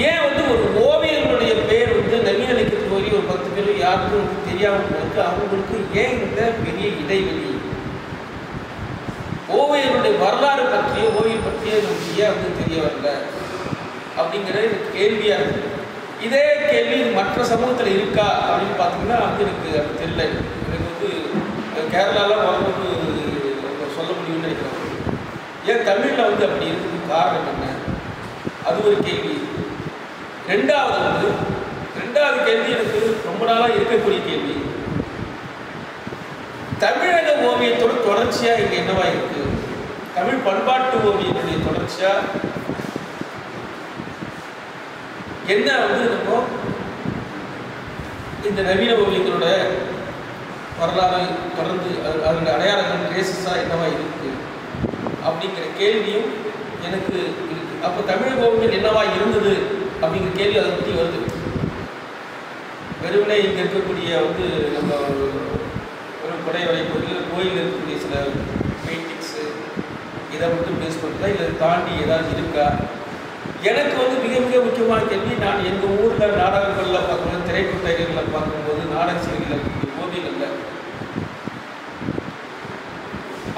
ஏன் வந்து ஒரு ஓவியர்களுடைய பேர் வந்து நவீன இலக்கியத்துக்கு வரி ஒரு 10 பேர் யாருக்கும் வந்து தெரியாமல் இருக்கு, அவங்களுக்கு ஏன் இந்த பெரிய இடைவெளி? ஓவியர்களுடைய வரலாறு பற்றிய ஓவியம் பற்றிய நமக்கு ஏன் வந்து தெரிய வரல அப்படிங்கிற கேள்வியாக இருக்குது. இதே கேள்வி மற்ற சமூகத்தில் இருக்கா அப்படின்னு பார்த்தீங்கன்னா வந்து எனக்கு அது தெரியல. எனக்கு வந்து கேரளாவில் வரணும்னு சொல்ல முடியும்னு நினைக்கிறேன். ஏன் தமிழில் வந்து அப்படி இருக்குது, காரணம் என்ன? அது ஒரு கேள்வி. ரெண்டாவது கேள்வி எனக்கு ரொம்ப நாளாக இருக்கக்கூடிய கேள்வி, தமிழக ஓவியத்தோட தொடர்ச்சியாக இங்கே என்னவா இருக்கு? தமிழ் பண்பாட்டு ஓவியத்துடைய தொடர்ச்சியாக என்ன வந்து இருக்கும்? இந்த நவீன ஓவியங்களோட வரலாறு தொடர்ந்து அதனுடைய அடையாளங்கள் ட்ரேசஸாக என்னவா இருக்குது அப்படிங்கிற கேள்வியும் எனக்கு இருக்குது. அப்போ தமிழ் ஓவியங்கள் என்னவா இருந்தது அப்படிங்கிற கேள்வி அதை பற்றி வருது. வெறுமனே இங்கே இருக்கக்கூடிய வந்து நம்ம ஒரு கொடை வரைக்கும் கோயில் இருக்கக்கூடிய சில பெயிண்டிங்ஸு இதை மட்டும் பேஸ் பண்ணுறதா, இல்லை தாண்டி ஏதாவது இருக்கா? எனக்கு வந்து மிக மிக முக்கியமான கேள்வி, நான் எங்கள் ஊரில் நாடகங்களில் பார்க்கும்போது, திரைப்படங்களில் பார்க்கும்போது, நாடக செய்திகளில் இருக்கக்கூடிய ஓவியங்களில்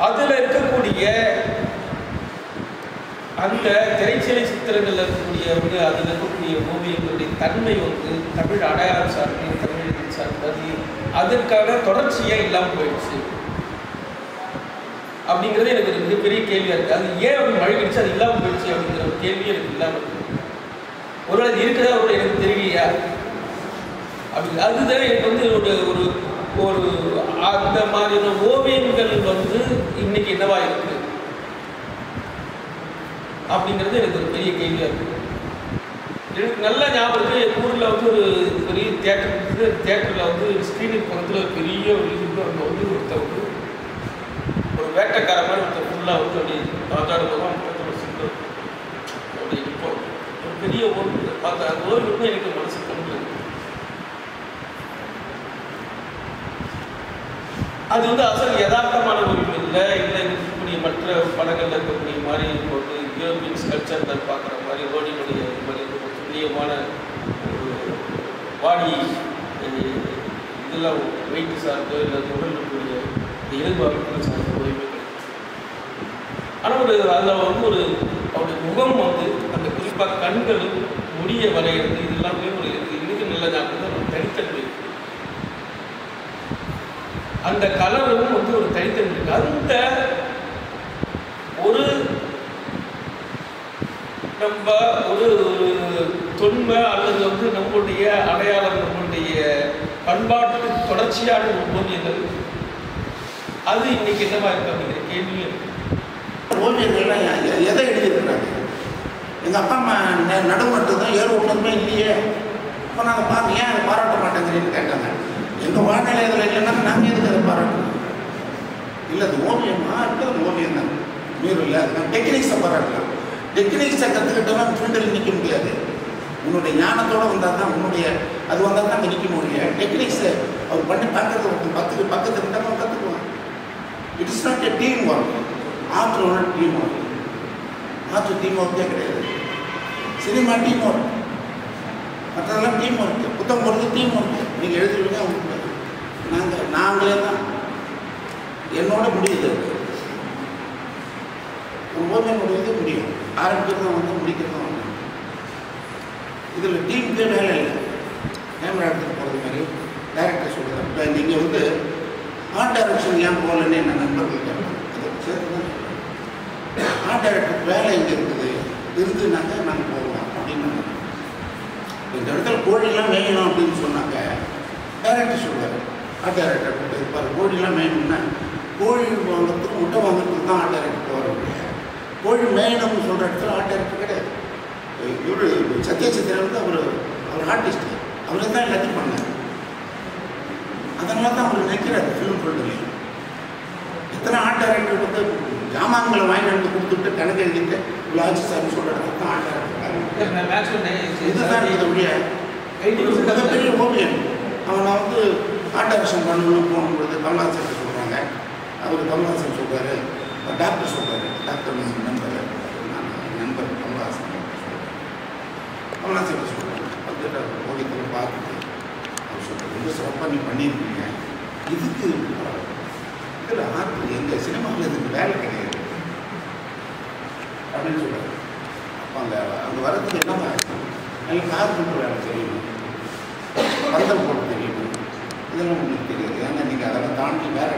அதில் இருக்கக்கூடிய அந்த திரைச்சிலை சித்திரங்களில் இருக்கக்கூடிய அதில் இருக்கக்கூடிய ஓவியங்களுடைய தன்மை வந்து தமிழ் அடையாளம் சார்ந்து, தமிழ் அது அதற்கான தொடர்ச்சியாக இல்லாமல் போயிடுச்சு அப்படிங்கிறது எனக்கு ஒரு மிகப்பெரிய கேள்வியாக இருக்குது. அது ஏன் அப்படி மழகிடுச்சு, அது இல்லாமல் போயிடுச்சு அப்படிங்கிற ஒரு கேள்வி எனக்கு இல்லாமல் இருக்குது. ஒருவேளை அது இருக்குதா ஒரு எனக்கு தெரியலையா அப்படி அதுதான் எனக்கு வந்து ஒரு ஒரு ஒரு அந்த மாதிரியான ஓவியங்கள் வந்து இன்னைக்கு என்னவா இருக்கு அப்படிங்கிறது எனக்கு ஒரு பெரிய கேள்வியாக இருக்குது. எனக்கு நல்ல ஞாபகம் இருக்குது, எங்கள் ஊரில் வந்து ஒரு பெரிய தியேட்டர் இருக்குது. தியேட்டரில் வந்து ஸ்க்ரீனுக்கு பக்கத்தில் ஒரு பெரிய ஒரு இது அங்கே வந்து ஒருத்தர் வந்து ஒரு வேட்டைக்கார மாதிரி ஒருத்தர் ஃபுல்லாக வந்து அப்படி ராஜாடும்போது பக்கத்தில் சிங்கம் அப்படி இப்போ ஒரு பெரிய ஓவியத்தை பார்த்த அந்த ஓவியம் எனக்கு மனசு தோன்றுது. அது வந்து அசல் யதார்த்தமான ஓவியம் இல்லை, இருக்கக்கூடிய மற்ற படங்களில் இருக்கக்கூடிய மாதிரி வந்து யூரோப்பியன் கல்ச்சரில் பார்க்குற மாதிரி ரோடினுடைய மாதிரி ஒரு துல்லியமான ஒரு பாடி இதெல்லாம் வெயிட்டு சார்ந்தோ இல்லை உடல் இருக்கக்கூடிய எதிர்பார்ப்புகள் சார்ந்த ஓவியங்கள். ஆனால் ஒரு அதில் வந்து ஒரு அவருடைய முகம் வந்து அந்த குறிப்பாக கண்களும் முடிய வரைகிறது இதெல்லாமே ஒரு இன்னைக்கு நல்ல ஞாபகம் ஒரு தனித்தன்மை இருக்குது. அந்த கலரும் வந்து ஒரு தனித்தன்மை இருக்குது. அந்த ஒரு நம்ம ஒரு ஒரு தொன்மை அல்லது வந்து நம்மளுடைய அடையாளம் நம்மளுடைய பண்பாட்டு தொடர்ச்சியான ஓவியங்கள் அது இன்னைக்கு என்னவா இருக்கு அப்படிங்கிற கேள்வியும் இருக்கு. ஓவியங்கள்லாம் எதை எழுதியிருக்கிறாங்க? எங்கள் அப்பா அம்மா நடுமட்டு தான் ஏறு ஒன்றுமே இல்லையே, அப்போ நாங்கள் பார்த்து ஏன் அதை பாராட்ட மாட்டேங்கிறேன்னு கேட்டாங்க. எங்கள் வாழ்நிலை இதில் இல்லைன்னா நாங்கள் எதுக்கு அதை பாராட்டணும்? இல்லை அது ஓவியமா இருக்கிறது ஓவியம் தான் மீறும் இல்லை. அதுக்கு டெக்னிக்ஸை பாராட்டலாம். டெக்னிக்ஸை கற்றுக்கிட்டோம்னா ஃபீல்டில் நிற்க முடியாது. உன்னுடைய ஞானத்தோடு வந்தால் தான் உன்னுடைய அது வந்தால் தான் நிற்க முடியும். டெக்னிக்ஸை அவர் பண்ணி பார்க்கறது பக்கத்து இருந்தால் அவன் கற்றுக்குவான். It is not a team work. ஆற்று ஒன்று டீம் ஒர்க். ஆற்று டீம் ஒர்க்கே கிடையாது. சினிமா டீம் ஒர்க், மற்றதெல்லாம் டீம் ஒர்க்கு. புத்தகம் போடுறது டீம் ஒர்க்கு. நீங்கள் எழுதுவீங்க அவங்களுக்கு நாங்களே தான் என்னோட முடியுது. ஒவ்வொருமே முடியுது முடியும். ஆரம்பிக்கிறதும் வந்து முடிக்கிறதும் வந்து இதில் டீமுக்கே வேலை இல்லை. கேமரா எடுத்துகிட்டு போகிறது மாதிரி டைரக்டர் சொல்லுறது. இப்போ நீங்கள் வந்து ஆர்ட் டைரக்ஷன் ஏன் போகலன்னு என்ன நண்பர்கள் கேட்பாங்க. அதை சேர்த்து தான் சொல்லுவேன். ஆர்ட் டைரக்டருக்கு வேலை எங்கே இருக்குது இருந்துனாக்க நாங்கள் போவோம் அப்படின்னு. இந்த இடத்துல கோழிலாம் மேயணும் அப்படின்னு சொன்னாங்க. டைரக்டர் சொல்லுவார், ஆர்ட் டைரக்டர் கூட இருப்பார். கோழிலாம் மேயணும்னா கோழி வாங்கிறதுக்கு முட்டை வாங்கிறதுக்கு தான் ஆர்ட் டைரக்டர் போகிற முடியாது. கோழி மேயணும்னு சொல்கிற இடத்துல ஆர்ட் டைரக்டர் கிடையாது. இவர் சத்யசித்திரன் வந்து அவர் ஆர்டிஸ்ட், அவரே தான் எல்லாத்தையும் பண்ணார். அதனால தான் அவர் நிற்கிறார் ஃபிலிம் ஃபீல்டுலேயும். எத்தனை ஆர்ட் டைரக்டர் வந்து ஜாமான்களை வாங்கி வந்து கொடுத்துட்டு கணக்கு எழுதிட்டு இவ்வளோ ஆச்சு சார் சொல்கிற இடத்துக்கு தான் ஆர்ட் டைரக்டர். இதுதான் இதோடைய மிகப்பெரிய ஓவியம். அவனை வந்து ஆர்ட் டைரக்ஷன் பண்ணணும்னு போகும்பொழுது கமல்ஹாசன் சொல்கிறாங்க. அவர் கமல்ஹாசன் சொல்கிறாரு, டாக்டர் சொல்கிறாரு, டாக்டர் நண்பர் கமல்ஹாசன் சொல்கிறாங்க. வந்துட்டு ஓவியத்தில் பார்த்துட்டு அவர் சொல்கிறார், ரொம்ப சிறப்பாக நீ பண்ணியிருக்கீங்க. இதுக்கு இதில் ஆர்ட் எங்கள் சினிமாவில் இதுக்கு வேலை கிடையாது அப்படின்னு சொல்கிறார். அப்போ அங்கே வரதுக்கு என்னவா எனக்கு கார் பண்ணுற வேலை தெரியணும், பந்தல் போட தெரியணும், இதெல்லாம் உங்களுக்கு தெரியாது. ஏன்னா நீங்கள் அதெல்லாம் தாண்டி வேற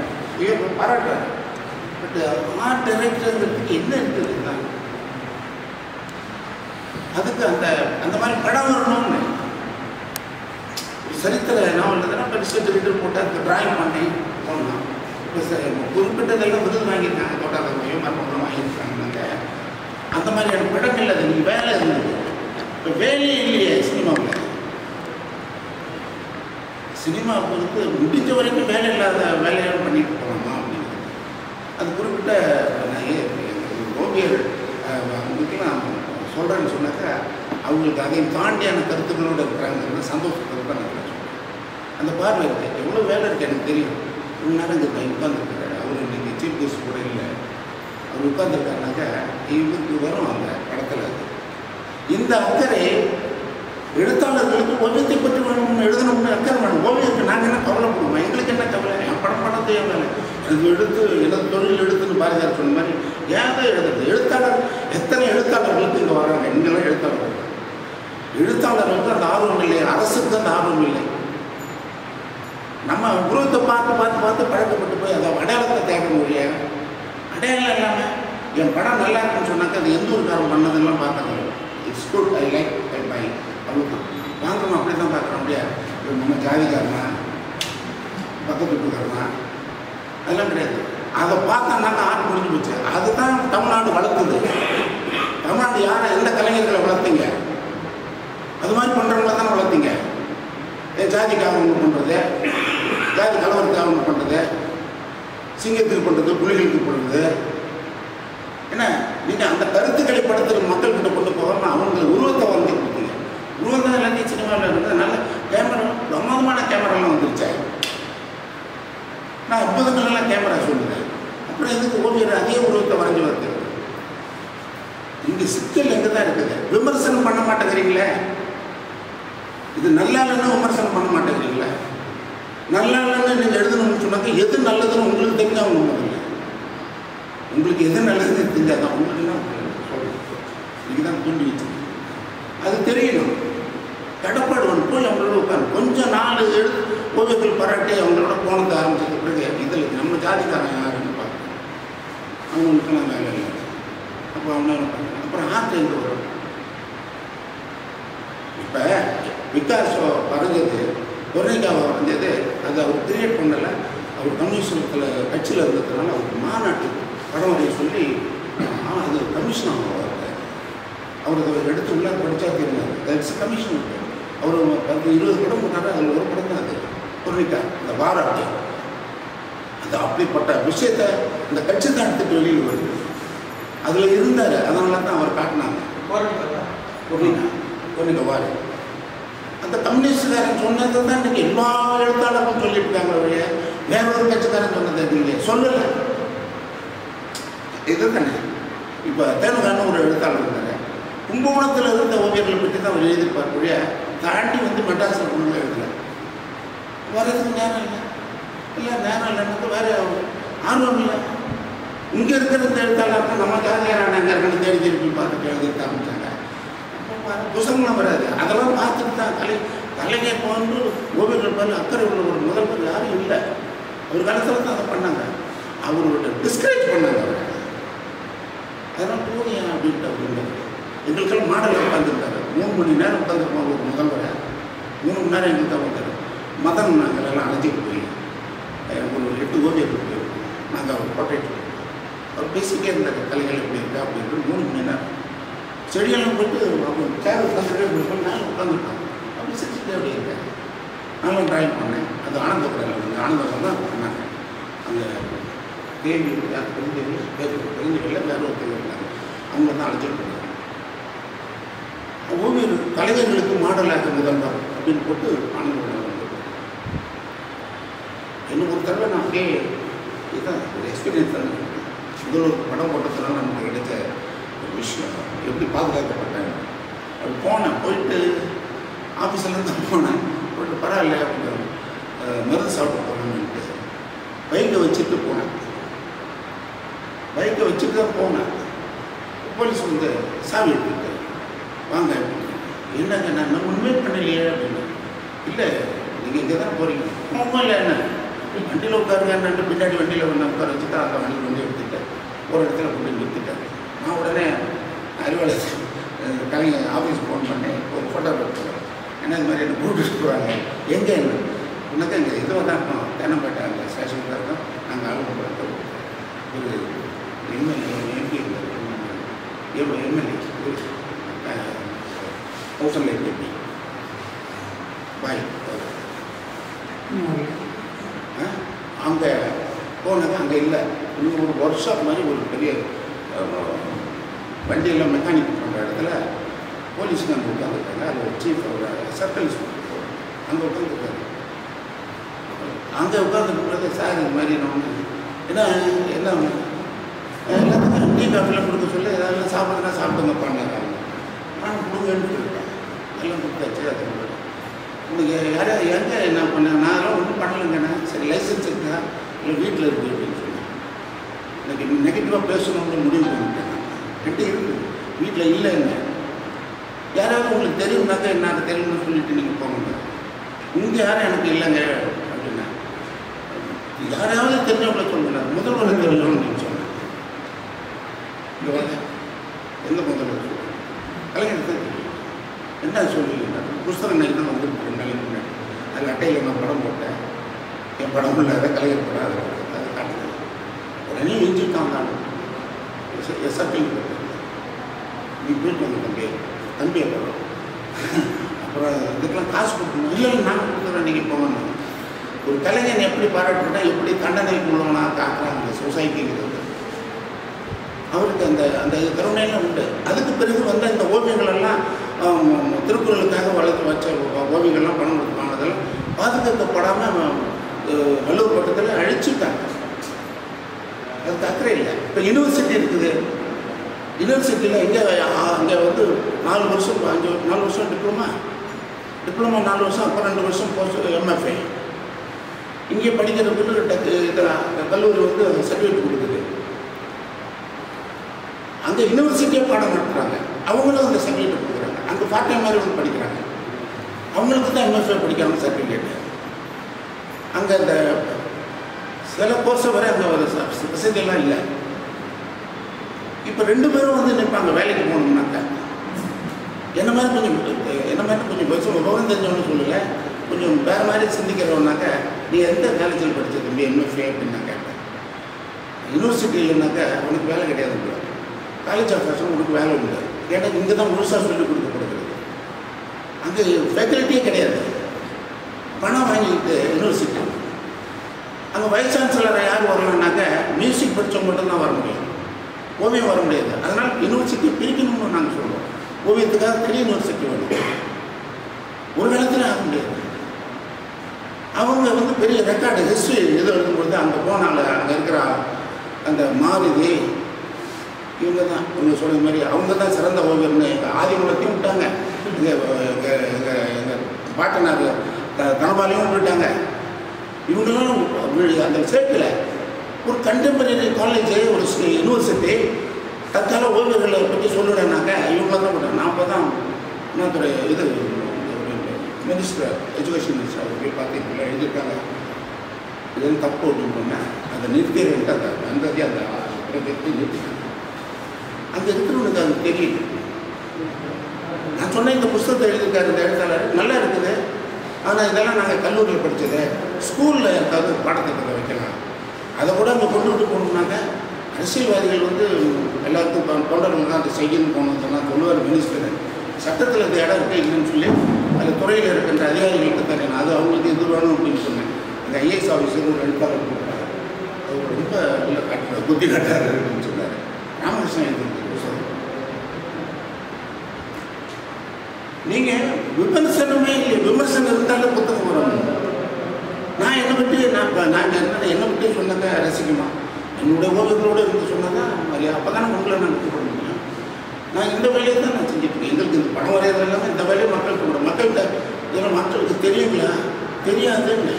பாராட்டுறாரு. பட் ஆர்ட் டைரக்டருங்கிறதுக்கு என்ன இருக்குதுன்னா அதுக்கு அந்த மாதிரி படம் வரணும்னு ஒரு சரித்திர நாவல் எழுதுனா பெருசாக திருட்டு போட்டு அதுக்கு டிராயிங் பண்ணி போடலாம். இப்போ குறிப்பிட்டதெல்லாம் விருது வாங்கியிருக்காங்க, தோட்டாளர்களையோ மரப்படம் வாங்கியிருக்காங்க. அந்த மாதிரியான படங்கள் அது நீங்கள் வேலை இருந்தது. இப்போ வேலையே இல்லையே சினிமாவில். சினிமா பொறுத்து முடிஞ்ச வரைக்கும் வேலை இல்லாத வேலையெல்லாம் பண்ணிட்டு போகலாமா அப்படிங்கிறது. அது குறிப்பிட்ட ஓவியர் அவங்களுக்குலாம் சொல்கிறேன்னு சொன்னாக்கா அவங்களுக்கு அதையும் தாண்டியான கருத்துக்களோடு இருக்கிறாங்கிறது சந்தோஷத்தில் தான் நான் சொல்கிறேன். அந்த பார்வை இருக்குது, எவ்வளோ வேலை இருக்குது எனக்கு தெரியும். இவ்வளோ நேரம் இந்த பையன் உட்காந்துருக்கிறாரு. அவர் இன்றைக்கி சீஃப் கெஸ்ட் கூட இல்லை. அவர் உட்காந்துருக்காருனாக்கா இவருக்கு வரும் அந்த படத்தில். இந்த அக்கறை எழுத்தாளர்களுக்கு ஓவியத்தை பற்றி வேணும்னு எழுதணும்னு அக்கறை வேணும். ஓவியத்துக்கு நாங்கள் என்ன கவலைப்படுவோம்? எங்களுக்கு என்ன கவலை? என் படம் பண்ணதே வேலை. இது எடுத்து எனது தொழில் எடுத்துன்னு பாரதியார் சொன்ன மாதிரி ஏன் தான் எழுதுறது? எழுத்தாளர் எத்தனை எழுத்தாளர்களுக்கு இங்கே வராங்க. இங்கெல்லாம் எழுத்தாளர்களுக்கு அந்த ஆர்வம் இல்லை. அரசுக்கு அந்த ஆர்வம் இல்லை. நம்ம உருவத்தை பார்த்து பார்த்து பார்த்து பழக்கப்பட்டு போய் அதை அடையாளத்தை தேட முடியாது. அடையாளம் இல்லாமல் என் படம் நல்லா இருக்குன்னு சொன்னாக்க அது எந்த ஒரு காரம் பண்ணதெல்லாம் பார்த்தாங்க. It's good, I like I buy, அவ்வளோதான். வாங்கணும் அப்படி தான் பார்க்குற முடியாது. நம்ம ஜாதிக்காரனா பக்கத்து வீட்டுக்காரனா அதெல்லாம் கிடையாது. அதை பார்த்தானாக்க ஆர்ட் முடிஞ்சு போச்சு. அதுதான் தமிழ்நாடு வளர்த்துது. தமிழ்நாடு யாரை எந்த கலைஞர்களை வளர்த்தீங்க? அது மாதிரி பண்ணுறவங்கள தானே வளர்த்தீங்க. ஜாதிக்காக ஒன்று பண்ணுறது, ஜாதி கலவரத்துக்காக ஒன்று பண்ணுறது, சிங்கத்துக்கு பண்ணுறது, புலிகளுக்கு பண்ணுறது. ஏன்னா நீங்கள் அந்த கருத்துக்களை படத்தில் மக்கள்கிட்ட கொண்டு போகாமல் அவங்க உருவத்தை வந்து கொடுத்தீங்க. உருவம் தான் எல்லாத்தையும் சினிமாவில் இருந்தது. நல்ல கேமரா, பிரமாதமான கேமராலாம் வந்துருச்சா. நான் 50களெல்லாம் கேமரா சொல்லுறேன். அப்புறம் எதுக்கு ஓவியர் அதே உருவத்தை வரைஞ்சி வருது? இங்கே சிக்கல் எங்கே தான் இருக்குது. விமர்சனம் பண்ண மாட்டேங்கிறீங்களே. இது நல்லா இல்லைன்னா விமர்சனம் பண்ண மாட்டேங்கிறீங்களா? நல்லா இல்லைன்னு நீங்கள் எழுதணும்னு சொன்னாக்க எது நல்லதுன்னு உங்களுக்கு தெரிஞ்சால் அவங்க முதல்ல உங்களுக்கு எது நல்லதுன்னு தெரிஞ்சாதான் உங்களுக்கு தான் சொல்லுங்கள். இதுக்கு தான் தூண்டி வச்சு அது தெரியணும். கடப்பாடு ஒன்று போய் அவங்களோட உட்காந்து கொஞ்சம் நாலு ஓவியத்தில் பாராட்டி அவங்களோட போனது ஆரம்பிச்சது பிறகு இதில் நம்ம ஜாதிக்காரன் யாருன்னு பார்க்கணும். அவங்களுக்குலாம் வேலை இல்லை. அப்போ அவங்க அப்புறம் ஆற்று எங்கே வரும்? இப்போ பிகாசோ வரைஞ்சது, கொர்னிகாவை வரைஞ்சது, அது அவர் கிரியேட் பண்ணலை. அவர் கம்யூனிஸ்டத்தில் கட்சியில் இருந்ததுனால அவருக்கு மாநாட்டு படம் வரைய சொல்லி அது கமிஷன் ஆகுவார். அவர் அதை எடுத்து உள்ளே படித்தா தெரியாது. That's commission. அவர் 10-20 படம் போட்டார். அதில் ஒரு படம் தான் அது கொர்னிகா, அந்த பாராட்டு. அது அப்படிப்பட்ட விஷயத்தை இந்த கட்சி தான் எடுத்துகிட்டு வெளியில் வருது. அதில் இருந்தார். அதனால தான் அவர் காட்டினாங்க கொர்னிகா வாரு. அந்த கம்யூனிஸ்டுக்காரன் சொன்னதை தான் இன்றைக்கி எல்லா எழுத்தாளர்களும் சொல்லிட்டு இருக்காங்க. வழிய வேற ஒரு கட்சிக்காரன் சொன்னதை இல்லையே சொல்லலை. இது தானே இப்போ தேனுகான ஒரு எழுத்தாளர் இருந்தார். கும்பகோணத்தில் இருந்த ஓவியர்களை பற்றி தான் அவர் எழுதியிருப்பார். வழிய தாண்டி வந்து மெட்ராஸில் கொண்டு எழுதலை. வர்றதுக்கு நேரம் இல்லை. இல்லை நேரம் இல்லைன்னு வேறு ஆர்வம் இல்லை. இங்கே இருக்கிற இந்த எழுத்தாளர்கள் நம்ம ஜாதியாரான அங்கே இருக்கிற தேடி திருப்பி பார்த்துட்டு எழுதிட்டு ஆரம்பித்தாங்க. புத்தகங்களும் வராது. அதெல்லாம் பார்த்துட்டு தான் கலைஞர் போன்று ஓவியர்கள் பேர் அக்கறை உள்ள ஒரு முதல்வர் யாரும் இல்லை. ஒரு காலத்தில் தான் அதை பண்ணாங்க. அவரோட டிஸ்கரேஜ் பண்ணாங்க. அவர் அதெல்லாம் போதியா அப்படின்ட்டு அவர் இல்லை. எங்களுக்கெல்லாம் மாடலில் உட்காந்துருக்காரு. 3 மணி நேரம் உட்காந்துருப்போம். ஒரு முதல்வரை 3 மணி நேரம் எங்களுக்கு தான் வந்தார். மதம் நாங்கள் எல்லாம் அழைச்சிட்டு போய் ஒரு 8 ஓவியர்கள் போயிருக்கோம். நாங்கள் அவர் போர்ட்ரேட் அவர் பேசிக்கிட்டே இருந்தார். கலைகள் எப்படி இருக்கா அப்படின்ட்டு 3 மணி நேரம் செடியெல்லாம் போட்டு அவங்க சேர் உட்காந்துட்டே போய் நானும் உட்காந்துருக்கோம். அப்படி சிரிச்சுட்டே அப்படி இருக்கேன். நானும் ட்ராயிங் பண்ணேன். அது ஆனந்தபுரம் வந்து ஆனந்தபுரம் தான் பண்ணாங்க. அந்த தேவி பெருந்தேவியில் வேறு ஒருத்தர் இருந்தாங்க. அவங்க தான் அழைச்சிட்டு போனாங்க. ஓவியர் கலைஞர்களுக்கு மாடலாக முதல்வர் அப்படின்னு போட்டு ஆனந்தபுரம் வந்து இன்னும் ஒரு தடவை நான் அப்படியே இதுதான் ஒரு எக்ஸ்பீரியன்ஸ் தான். முதல்வர் படம் போட்டதுனால நமக்கு கிடைச்ச ஒரு விஷயம் எப்படி பாதுகாக்கப்பட்டேன். அப்படி போனேன். போயிட்டு ஆஃபீஸில் தான் போனேன். போயிட்டு பரவாயில்ல அவங்க மருந்து சாப்பிட்டு போகணுன்ட்டு பைக்கை வச்சுட்டு போனேன். பைக்கை வச்சுட்டு தான் போனேன். போலீஸ் வந்து சாவி எடுத்துட்டு வாங்க. என்னங்க நான் ஒன்றுமே பண்ணலையே அப்படின்னு. இல்லை நீங்கள் இங்கே தான் போகிறீங்க. ரொம்ப இல்லை என்ன வண்டியில் உட்காருங்கன்னு பின்னாடி வண்டியில் ஒன்று உட்கார வச்சுட்டு அந்த வண்டியில் வந்து எடுத்துட்டேன். ஒரு இடத்துல கொண்டு நிறுத்திட்டேன். நான் உடனே அறிவாளர் கலைஞர் ஆஃபீஸ் ஃபோன் பண்ணி ஒரு ஃபோட்டோ எடுத்துக்கிறேன். ஏன்னா இது மாதிரி என்ன கூப்பிட்டு போகிறாங்க. எங்கே என்ன உனக்கு இங்கே இதுவாக தான் இருக்கோம். தேனம்பேட்டை அந்த ஸ்டேஷனில் தான் இருக்கோம். நாங்கள் ஆளுங்க போகிறது ஒரு எம்பி இருந்தார். எம்எல்ஏ கௌசல்யா எம்பி பாய் அங்கே போனது. அங்கே இல்லை. இன்னும் ஒரு ஒர்க் ஷாப் மாதிரி ஒரு பெரிய வண்டியெல்லாம் மெக்கானிக் பண்ணுற இடத்துல போலீஸுக்கு அங்கே உட்காந்துருக்காங்க. அது ஒரு சீஃப் ஒரு சர்க்கிள் இன்ஸ்பெக்டர் அங்கே உட்காந்துருக்காரு. அங்கே உட்காந்துருக்கிறது சார் இது மாதிரி நான் ஏன்னா எல்லாம் எல்லாத்துக்கும் டீ காஃபிலாம் கொடுக்க சொல்லி எதாவது சாப்பிட்றதுனா சாப்பிடுங்க பண்ணாங்க. நான் கொடுங்கன்னு இருக்கேன். எல்லாம் கொடுத்தாச்சு. அது உங்களுக்கு யாராவது எங்கே என்ன பண்ணேன்? நான் அதெல்லாம் ஒன்றும் பண்ணலைங்கண்ணா. சரி லைசன்ஸ் இருக்கா இல்லை வீட்டில் இருக்குது அப்படின்னு சொன்னேன். எனக்கு நெகட்டிவாக பேசணும்னு முடிவு பண்ணிட்டேன். என்கிட்ட இருக்குது வீட்டில் இல்லைங்க. யாராவது உங்களுக்கு தெரியும்னாக்கா எனக்கு தெரியும்னு சொல்லிட்டு நீங்கள் போங்க. இங்கே யாரும் எனக்கு இல்லைங்க அப்படின்னா யாராவது தெரிஞ்சவங்களை சொல்லுங்க, முதல்வரை தெரிஞ்சவங்க சொன்னேன். இங்கே வாங்க, எந்த முதல்வர் சொல்லுங்க, கலைஞர் தான் தெரியும். என்ன சொல்லுவீங்க? புஸ்தகம் நைட்டு தான் வந்துருக்கு 2 நாளைக்கு முன்னாடி. அதில் அட்டையில் நான் படம் போட்டேன், என் படம் இல்லாத கலைஞர் படம் அதை காட்டுது. உடனே எஞ்சிட்டான் தான் எஸ்ஆர்டி நீ போயிட்டு வந்து தம்பியை படம். அப்புறம் இதுக்கெல்லாம் காசு கொடுக்கணும். இல்லை நான் கொடுக்குறேன், நீங்கள் போகணும். ஒரு கலைஞன் எப்படி பாராட்டுனா எப்படி தண்டனைக்கு உள்ளவனா காட்டுறாங்க சொசைட்டிங்கிறது. அவருக்கு அந்த அந்த கருணையெல்லாம் உண்டு. அதுக்கு பிறகு வந்த இந்த ஓவியங்களெல்லாம் திருக்குறளுக்காக வளர்த்து வச்ச ஓவியங்கள்லாம் பணம் கொடுப்பானதெல்லாம் பாதுகாக்கப்படாமல் வள்ளுவர் பட்டத்தில் அழிச்சுட்டாங்க. அதுக்கு அக்கறை இல்லை. இப்போ யூனிவர்சிட்டி இருக்குது. யூனிவர்சிட்டியில் அங்கே வந்து 4 வருஷம் 4 வருஷம் டிப்ளமா 4 வருஷம், அப்புறம் 2 வருஷம் போஸ்ட் எம்எஃப்ஐ. இங்கே படிக்கிறதுக்கு கல்லூரி வந்து சர்டிஃபிகேட் கொடுக்குது. அங்கே யூனிவர்சிட்டியாக பாடம் நடத்துகிறாங்க, அவங்களும் அந்த சர்டிஃபிகேட் கொடுக்குறாங்க. அங்கே பார்ட் டைம் மாதிரி வந்து படிக்கிறாங்க, அவங்களுக்கு தான் எம்எஃப்ஐ படிக்கிறாங்க சர்டிஃபிகேட்டு. அங்கே அந்த சில கோர்ஸை வரை அங்கே ஒரு வசதியெல்லாம் இல்லை. இப்போ 2 பேரும் வந்து நிற்பாங்க வேலைக்கு போகணும்னாக்கா. என்ன மாதிரி கொஞ்சம் விவரம் தெரிஞ்சவனு சொல்லலை, கொஞ்சம் வேறு மாதிரி சிந்திக்கிறவனாக்கா நீ எந்த காலேஜில் படித்தது தம்பி எம்எஃப்ஏ அப்படின்னு நான் கேட்டேன். யூனிவர்சிட்டி இல்லைனாக்கா உனக்கு வேலை கிடையாது. காலேஜ் ஆஃப் ஃபேஷன் உனக்கு வேலை உண்டு. கேட்டால் இங்கே தான் முழுசாக சொல்லிக் கொடுக்கப்படுகிறது. அங்கே ஃபேக்கல்ட்டியே கிடையாது. பணம் வாங்கிட்டு யூனிவர்சிட்டி அங்கே வைஸ் சான்சலராக யார் வரலான்னாக்கா மியூசிக் படித்தவங்க மட்டும்தான் வர முடியும், ஓவியம் வர முடியாது. அதனால் யூனிவர்சிட்டி பிரிக்கணும்னு நாங்கள் சொல்லுவோம். ஓவியத்துக்காக பெரிய யூனிவர்சிட்டி வேணும். ஒரு காலத்தில் ஆக முடியாது. அவங்க வந்து பெரிய ரெக்கார்டு ஹிஸ்ட்ரி இது எழுதும்பொழுது அங்கே போனால அங்கே இருக்கிற அந்த மாருதி இவங்க தான் இவங்க சொல்கிற மாதிரி அவங்க தான் சிறந்த ஓவியர்னு ஆதிமூலத்தையும் விட்டாங்க. எங்கள் பாட்டனார் தனபாலையும் விட்டாங்க. இவங்கெல்லாம் அந்த சேர்க்கல. ஒரு கண்டெம்பரரி காலேஜ், ஒரு யூனிவர்சிட்டி தற்கால ஓவியர்களை பற்றி சொல்லணுன்னாக்க இவங்க தான் விட்டாங்க. நான் அப்போ தான் இன்னொரு இது மினிஸ்டர் எஜுகேஷன் மினிஸ்டர் அவர் போய் பார்த்தீங்களா எழுதியிருக்காங்க. இது வந்து தப்பு அப்படின்னு அதை நிறுத்திட்டு அந்த வந்ததே அந்த நிறுத்திட்டாங்க. அங்கே இருக்கிறவனுக்கு அது தெரியல. நான் சொன்னேன் இந்த புஸ்தகத்தை எழுதியிருக்காரு இந்த எழுத்தாளர், நல்லா இருக்குது. ஆனால் இதெல்லாம் நாங்கள் கல்லூரியில் படித்தது, ஸ்கூலில் ஏதாவது பாடத்திட்டத்தை வைக்கலாம். அதை கூட அங்கே கொண்டுகிட்டு போகணுன்னாங்க. அரசியல்வாதிகள் வந்து எல்லாருக்கும் தொண்டர்கள் தான் அதை செய்யணும் போகணுன்னு சொல்லுவார் மினிஸ்டர். சட்டத்தில் இந்த இடம் இருக்குது இல்லைன்னு சொல்லி அந்த துறையில் இருக்கின்ற அதிகாரிகளுக்கு தரேன், அது அவங்களுக்கு இது வேணும் அப்படின்னு சொன்னேன். அந்த ஐஏஎஸ் ஆஃபீஸர் ஒரு எழுத்தாளர் கொடுத்தாரு, அவர் ரொம்ப நல்ல காட்டுறாரு, புத்தி காட்டாரு அப்படின்னு சொன்னார். ராமகிருஷ்ணன் எழுதிருக்கு புத்தகம். நீங்கள் விமர்சனமே இல்லை, விமர்சனம் இருந்தாலும் புத்தகம் வரணும். நான் என்னை பற்றி என்னை பற்றி சொன்னதை ரசிக்குமா, என்னுடைய ஓவியங்களோடு இருந்து சொன்னதான் மாதிரி அப்போ தானே உங்களை நான் கூப்பிட முடியும். நான் இந்த வேலையை தான் நான் செஞ்சுட்ருக்கேன். எங்களுக்கு இந்த படம் வரைகிறது எல்லாமே இந்த வேலையை மக்களுக்கு கூட மக்கள்கிட்ட இதெல்லாம் மக்களுக்கு தெரியுங்களா? தெரியாதுன்னு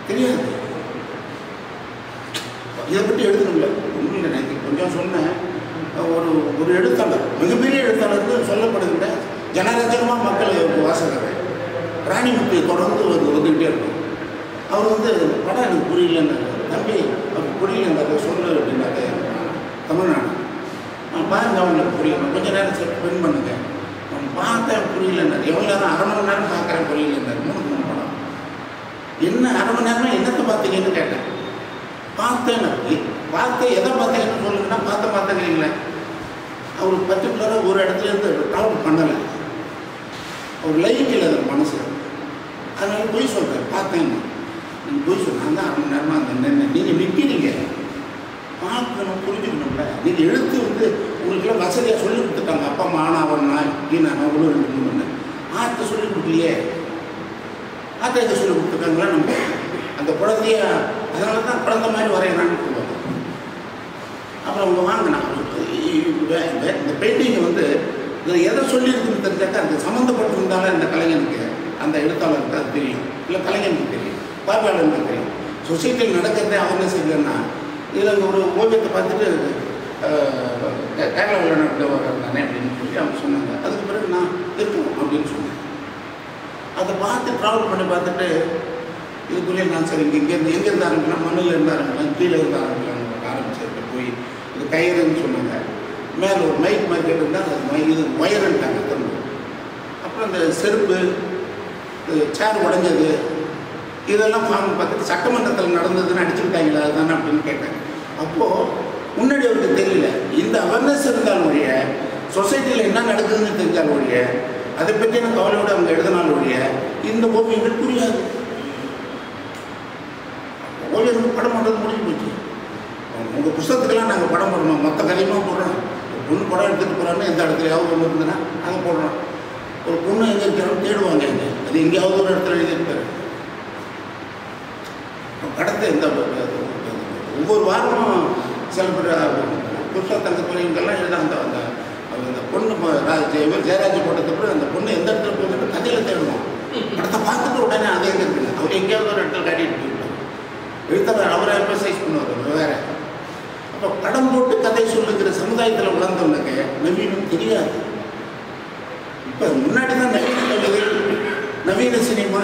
தெரியாது. இதை பற்றி எழுதணும்ல ஒன்றும் இல்லை. நான் கொஞ்சம் சொன்னேன். ஒரு எழுத்தாளர், மிகப்பெரிய எழுத்தாளருக்கு சொல்லப்படுகின்ற ஜனரஞ்சகமாக மக்கள் வாசகர் ராணிமுத்து தொடர்ந்து வந்துக்கிட்டே இருக்கும். அவர் வந்து படம் எனக்கு புரியலன்னாரு. தம்பி அவருக்கு புரியலங்க சொல்லு அப்படின்னாக்க தமிழ்நாடு பாருங்க அவங்களுக்கு புரியணும், கொஞ்சம் நேரம் ஸ்பெண்ட் பண்ணுங்க. அவன் பார்த்தேன் புரியலன்னாரு. எவ்வளோ நேரம்? 1/2 மணி நேரம் பார்க்குறேன் புரியலன்னாரு. 3 படம் என்ன 1/2 மணி நேரம்னா என்னத்தை பார்த்தீங்கன்னு கேட்டேன். பார்த்தேன் எதை பார்த்தீங்கன்னு சொல்லுங்கன்னா பார்த்தேங்களே. அவர் பர்டிகுலராக ஒரு இடத்துலேருந்து ட்ராவல் பண்ணலை, அவர் லைக்கில் அது மனசு. அதனால போய் சொல்கிறேன் பார்த்தேன்னு. நீங்கள் போய் சொன்னாங்க 1/2 மணி நேரமாக அந்த நீங்கள் நிற்கிறீங்க, பார்க்கணும், புரிஞ்சுக்கணும்ல. நீங்கள் எழுத்து வந்து உங்களுக்குலாம் வசதியாக சொல்லி கொடுத்துட்டாங்க. அப்பா அம்மா ஆனாவன்னா கீனானா உள்ள 2 3 ஆற்றை சொல்லி கொடுக்கலையே. ஆற்றை எதை சொல்லி கொடுத்துருக்காங்களா? நம்ம அந்த குழந்தைய அதனால தான் குழந்தை மாதிரி வரையறான்னு சொல்லுவாங்க. அப்புறம் அவங்க வாங்கினா இந்த பெயிண்டிங்கை வந்து இதில் எதை சொல்லியிருக்குன்னு தெரிஞ்சாக்கா அது சம்மந்தப்பட்டிருந்தாலும் இந்த கலைஞனுக்கு அந்த எழுத்தாளருக்கு அது தெரியும், இல்லை கலைஞனுக்கு தெரியும், பார்வையாளருக்கு தெரியும். சொசைட்டியில் நடக்கிறதே அவங்க செய்யலன்னா இதில் ஒரு ஓவியத்தை பார்த்துட்டு கேரளாவில் நடத்த வர்றானே அப்படின்னு சொல்லி அவங்க சொன்னாங்க. அதுக்கு பிறகு நான் இருக்கணும் அப்படின்னு சொன்னேன். அதை பார்த்து ட்ராவல் பண்ணி பார்த்துட்டு இதுக்குள்ளே நான் சரி இங்கேருந்து எங்கேருந்து ஆரம்பிக்கலாம், மண்ணில் இருந்து ஆரம்பிக்கலாம், கீழே இருந்து ஆரம்பிக்கலாம் ஆரம்பிச்சிருக்க போய் இது கயிறுன்னு சொன்னாங்க. மேலே ஒரு மைக் மாதிரி கேட்டிருந்தால் அது இது ஒயருன்ட்டாங்க திரும்ப. அப்புறம் இந்த செருப்பு, சேர் உடைஞ்சது, இதெல்லாம் ஃபார்ம் பார்த்துட்டு சட்டமன்றத்தில் நடந்ததுன்னு அடிச்சுக்கிட்டாங்களா அதுதானே அப்படின்னு கேட்டாங்க. அப்போது முன்னாடி அவருக்கு தெரியல, இந்த அவேர்னஸ் இருந்தாலும் ஒழிய, சொசைட்டியில் என்ன நடக்குதுன்னு தெரிஞ்சாலும் ஒழிய, அதை பற்றின கவலையோடு அவங்க எழுதினாலும் ஒழிய இந்த ஓவியங்கள் புரியாது. ஓவியர்கள் படம் பண்ணுறது முடிஞ்சு போச்சு. உங்கள் புத்தகத்துக்கெல்லாம் நாங்கள் படம் போடணும், மொத்த கதையுமா போடுறோம். பொண்ணு படம் எடுத்துகிட்டு போகிறான்னு எந்த இடத்துலையாவது ஒன்று இருந்ததுன்னா அதை போடுறோம். ஒரு பொண்ணு எங்கே இருக்கிறோம் தேடுவாங்க, எங்கே அது எங்கேயாவது ஒரு இடத்துல எழுதியிருப்பாரு. படத்தை எந்த ஒவ்வொரு வாரமும் சில பேர் புதுசாக தங்கத்துறைங்கெல்லாம் எழுத அந்த அந்த பொண்ணு ஜெயராஜ் போட்டதுக்கு அந்த பொண்ணு எந்த இடத்துல போயிட்டு கதையில் தேடுவோம். படத்தை பார்த்துட்டு உடனே அதே எங்கே இருக்குங்க, அவர் எங்கேயாவது ஒரு இடத்துல காட்டிட்டு போயிருப்பார். எழுத்தவர் அவரை எம்பசைஸ் பண்ணுவார் வேற. அப்போ படம் போட்டு கதை சொல்லுங்கிற சமுதாயத்தில் வளர்ந்தவனுக்கு நவீனம் தெரியாது. இப்போ முன்னாடி தான் நவீன கவிதை, நவீன சினிமா,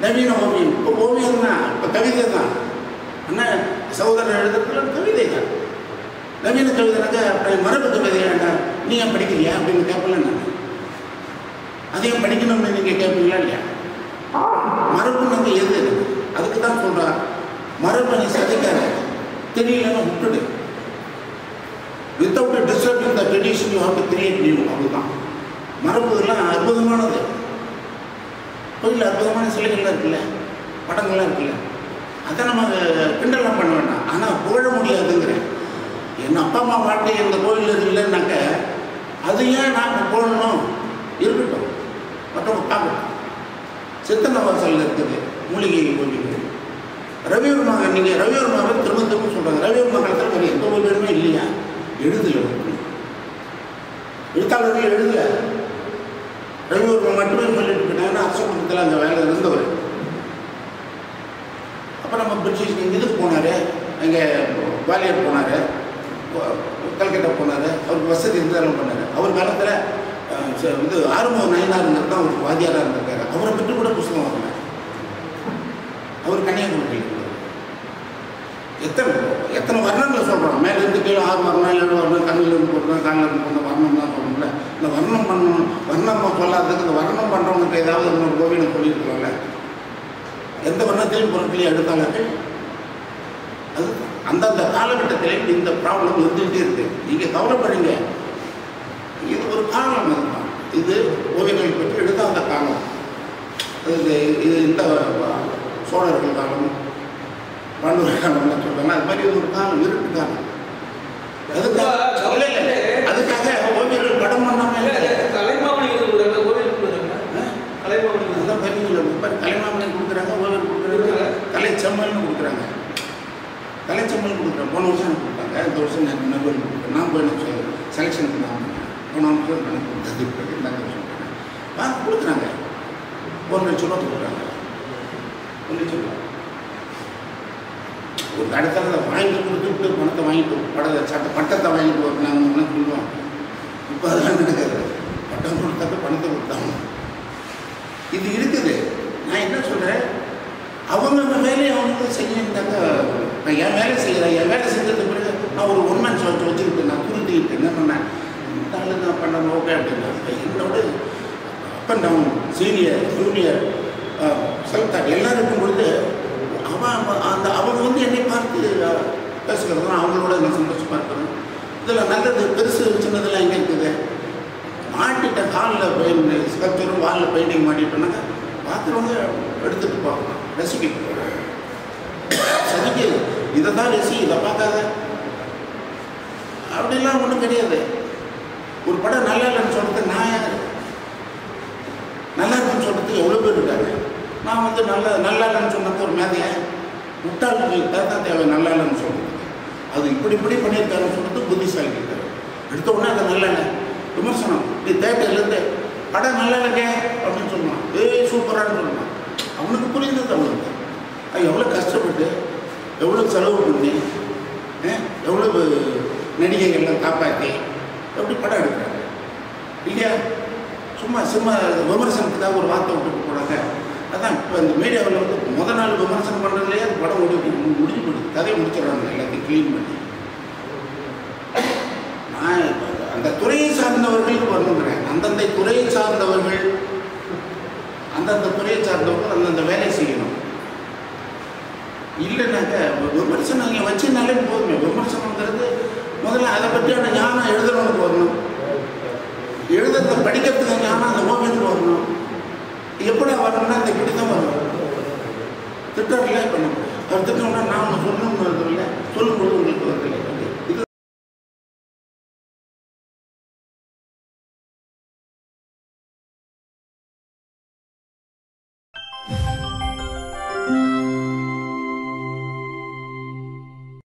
நவீன ஓவியம். இப்போ ஓவியம் தான், இப்போ கவிதை தான். ஆனால் சகோதரர் எழுதுறதுல கவிதை தான். நவீன கவிதைனாக்க மரபு கவிதையாண்டா நீ ஏன் படிக்கலையா அப்படின்னு கேட்பல. நான் அதையும் படிக்கணும்னு நீங்கள் கேட்பீங்களா இல்லையா? மரபு நம்ம எது அதுக்கு தான் சொல்கிறார், மரபு நீ சதைக்காத, தெரியலன்னு விட்டுடு. Without disturbing the tradition you have to create new. அவ்வளோதான். மரபுலாம் அற்புதமானது. கோயிலில் அற்புதமான சிலைகள்லாம் இருக்குல்ல, படங்கள்லாம் இருக்குல்ல, அதை நம்ம கிண்டலாம் பண்ண வேண்டாம். ஆனால் புகழ முடியாதுங்கிறேன். என் அப்பா அம்மா வாழ்க்கை இந்த கோயில் இல்லைன்னாக்க அது ஏன் நான் போடணும்? இருக்கட்டும், மற்றவங்க பார்க்கணும். சித்தன்னவாசலில் இருக்குது மூலிகை கோவில். ரவியூர் மகன், நீங்கள் ரவியூர் மகன் திரும்ப திரும்ப சொல்கிறாங்க. ரவியூர் மகனத்தில் வேறு எந்த கோயிலுமே இல்லையா? எழுதலை, எழுத்தாளர்கள் எழுதலை. ரவியூர் மட்டுமே சொல்லிட்டு இருக்காங்கன்னா அரசமன்றத்தில் அந்த வேலை இருந்தவர். அப்போ நம்ம பிரிட்டிஷ் இதுக்கு போனார், அங்கே குவாலியர் போனார், கல்கட்டா போனார். அவருக்கு வசதி இருந்தாலும் பண்ணார். அவர் காலத்தில் இது ஆறுமுக நயனாருங்கிறது தான் அவருக்கு வாத்தியாராக இருந்திருக்காரு. அவரை பற்றி கூட புத்தகம் வாங்கினார். அவர் கன்னியாகுமரி. எத்தனை வர்ணங்களை சொல்கிறோம். மேலேருந்து கீழே 6 வர்ணம் 7 வர்ணம், கண்ணிலேருந்து போடுறோம், காலிலேருந்து போடுற வர்ணம் தான் சொல்லணும்ல. இந்த வர்ணம் பண்ணணும், வர்ணம் சொல்லாததுக்கு இந்த வர்ணம் பண்ணுறவனுக்கு ஏதாவது இன்னொரு கோவிலை சொல்லியிருக்கலாம்ல. எந்த வர்ணத்திலையும் பொருட்களையும் எடுத்தாலும் அது அந்தந்த காலகட்டத்தில் இந்த ப்ராப்ளம் இருந்துகிட்டே இருக்குது. நீங்கள் கவலைப்படுறீங்க, இது ஒரு காலம். அதுதான் இது ஓவியங்களை பற்றி எடுத்தாந்த காலம். இது இந்த சோழர்கள் காலம், பாண்டவர் காலம்லாம் சொல்கிறாங்க. அது மாதிரி ஒரு காலம் இருக்கு காலம். அதுக்காக ஓவியர்கள் படம் பண்ணாமல் கலைமாமணி கலைமாமணி கொடுக்குறாங்க, ஓவியர் கொடுக்குறாங்க, கலைச்செம்மல்னு கொடுக்குறாங்க. கலைச்செம்மல் கொடுக்குறாங்க. போன வருஷம் கொடுத்தாங்க, இந்த வருஷம் நான் கொடுக்குறேன். நான் போய் செலெக்ஷனுக்கு நான் போன வருஷம் எனக்கு கொடுத்தது. இந்த வருஷம் வாங்க கொடுக்குறாங்க. 1 லட்சம் ரூபா கொடுக்குறாங்க. 1 லட்சம் ரூபா ஒரு கடத்தல வாங்கி கொடுத்துட்டு பணத்தை வாங்கிட்டு பட்டத்தை வாங்கிட்டு நாங்கள் சொல்லுவோம். இப்போ அதெல்லாம் நடக்காது. பட்டம் கொடுத்தாக்க பணத்தை கொடுத்தாங்க. இது இருக்குது. நான் என்ன சொல்கிறேன், அவங்க வேலையை அவங்க செய்யணுன்னாக்க நான் என் வேலை செய்கிறேன். என் வேலை செஞ்சதுக்கு பிறகு நான் ஒரு 1 மந்த்ஸ் வச்சுக்கிட்டு நான் புரிஞ்சுக்கிட்டு என்ன பண்ணேன், நான் பண்ண ஓகே அப்படின்னா என்னோட up and down senior junior செல்தாட் எல்லோரும் இருக்கும் பொழுது அவங்க வந்து என்னை பார்த்து பேசுகிறது அவங்களோட நான் சந்தோஷமாக இருக்கிறேன். இதில் நல்லது பெருசு சின்னதெல்லாம் எங்கே இருக்குது. மாட்டிட்ட ஹாலில் ஸ்கல்ப்சரும் வாலில் பெயிண்டிங் மாட்டிட்டோன்னாங்க பார்க்குறவங்க எடுத்துகிட்டு போகலாம், ரசிக்கிட்டு போகிறாங்க. சதிக்குது, இதை தான் ரசி, இதை பார்க்காத அப்படிலாம் ஒன்றும் கிடையாது. ஒரு படம் நல்லா இல்லைன்னு சொல்கிறது நான் யார்? நல்லா இருக்குன்னு சொல்கிறதுக்கு எவ்வளோ பேர் இருக்காங்க. நான் வந்து நல்லா இல்லைன்னு சொன்னது ஒரு மேதையை முட்டாளுக்கு தான் தேவை. நல்லா இல்லைன்னு சொல்கிறது அது இப்படி பண்ணியிருக்காருன்னு சொல்கிறது புத்திசாலி இருக்காரு. எடுத்த உடனே அதை நல்லா இல்லை விமர்சனம். இப்படி தேட்டர்லேருந்து படம் நல்லா இல்லைங்க அப்படின்னு சொல்லுவான், சூப்பரானு சொல்லுவான். அவனுக்கு புரியுது அவனுக்கு அது எவ்வளோ கஷ்டப்பட்டு எவ்வளோ செலவு பண்ணி எவ்வளோ நடிகைகள்லாம் காப்பாற்றி எப்படி படம் எடுக்கிறாங்க இல்லையா? சும்மா விமர்சனத்துக்காக ஒரு வார்த்தை விட்டுட்டு போனாங்க. அதான் இப்போ இந்த மீடியாவில் வந்து முதல் நாள் விமர்சனம் பண்ணுறதுலேயே படம் முடிஞ்சு போடுது, கதையை முடிச்சிடறாங்க எல்லாத்தையும் க்ளீன் பண்ணி. நான் அந்த துறையை சார்ந்தவர்களுக்கு வரணுங்கிறேன். அந்தந்த துறையை சார்ந்தவர்கள் அந்தந்த வேலையை செய்யணும். இல்லைனாக்க விமர்சனம் இங்கே வச்சுனாலே போதுமே. விமர்சனங்கிறது முதல்ல அதை பற்றியான ஞானம் எழுதுறவனுக்கு வரணும், எழுதுறத படிக்கிறதுக்கு ஞானம் அந்த ஓவியத்துக்கு வரணும். எப்படி வரணும்னா இந்த இப்படி தான் வரணும். திட்டம்லாம் பண்ணணும். அவர் திட்டம்னா நான் ஒன்று சொல்லணும்னு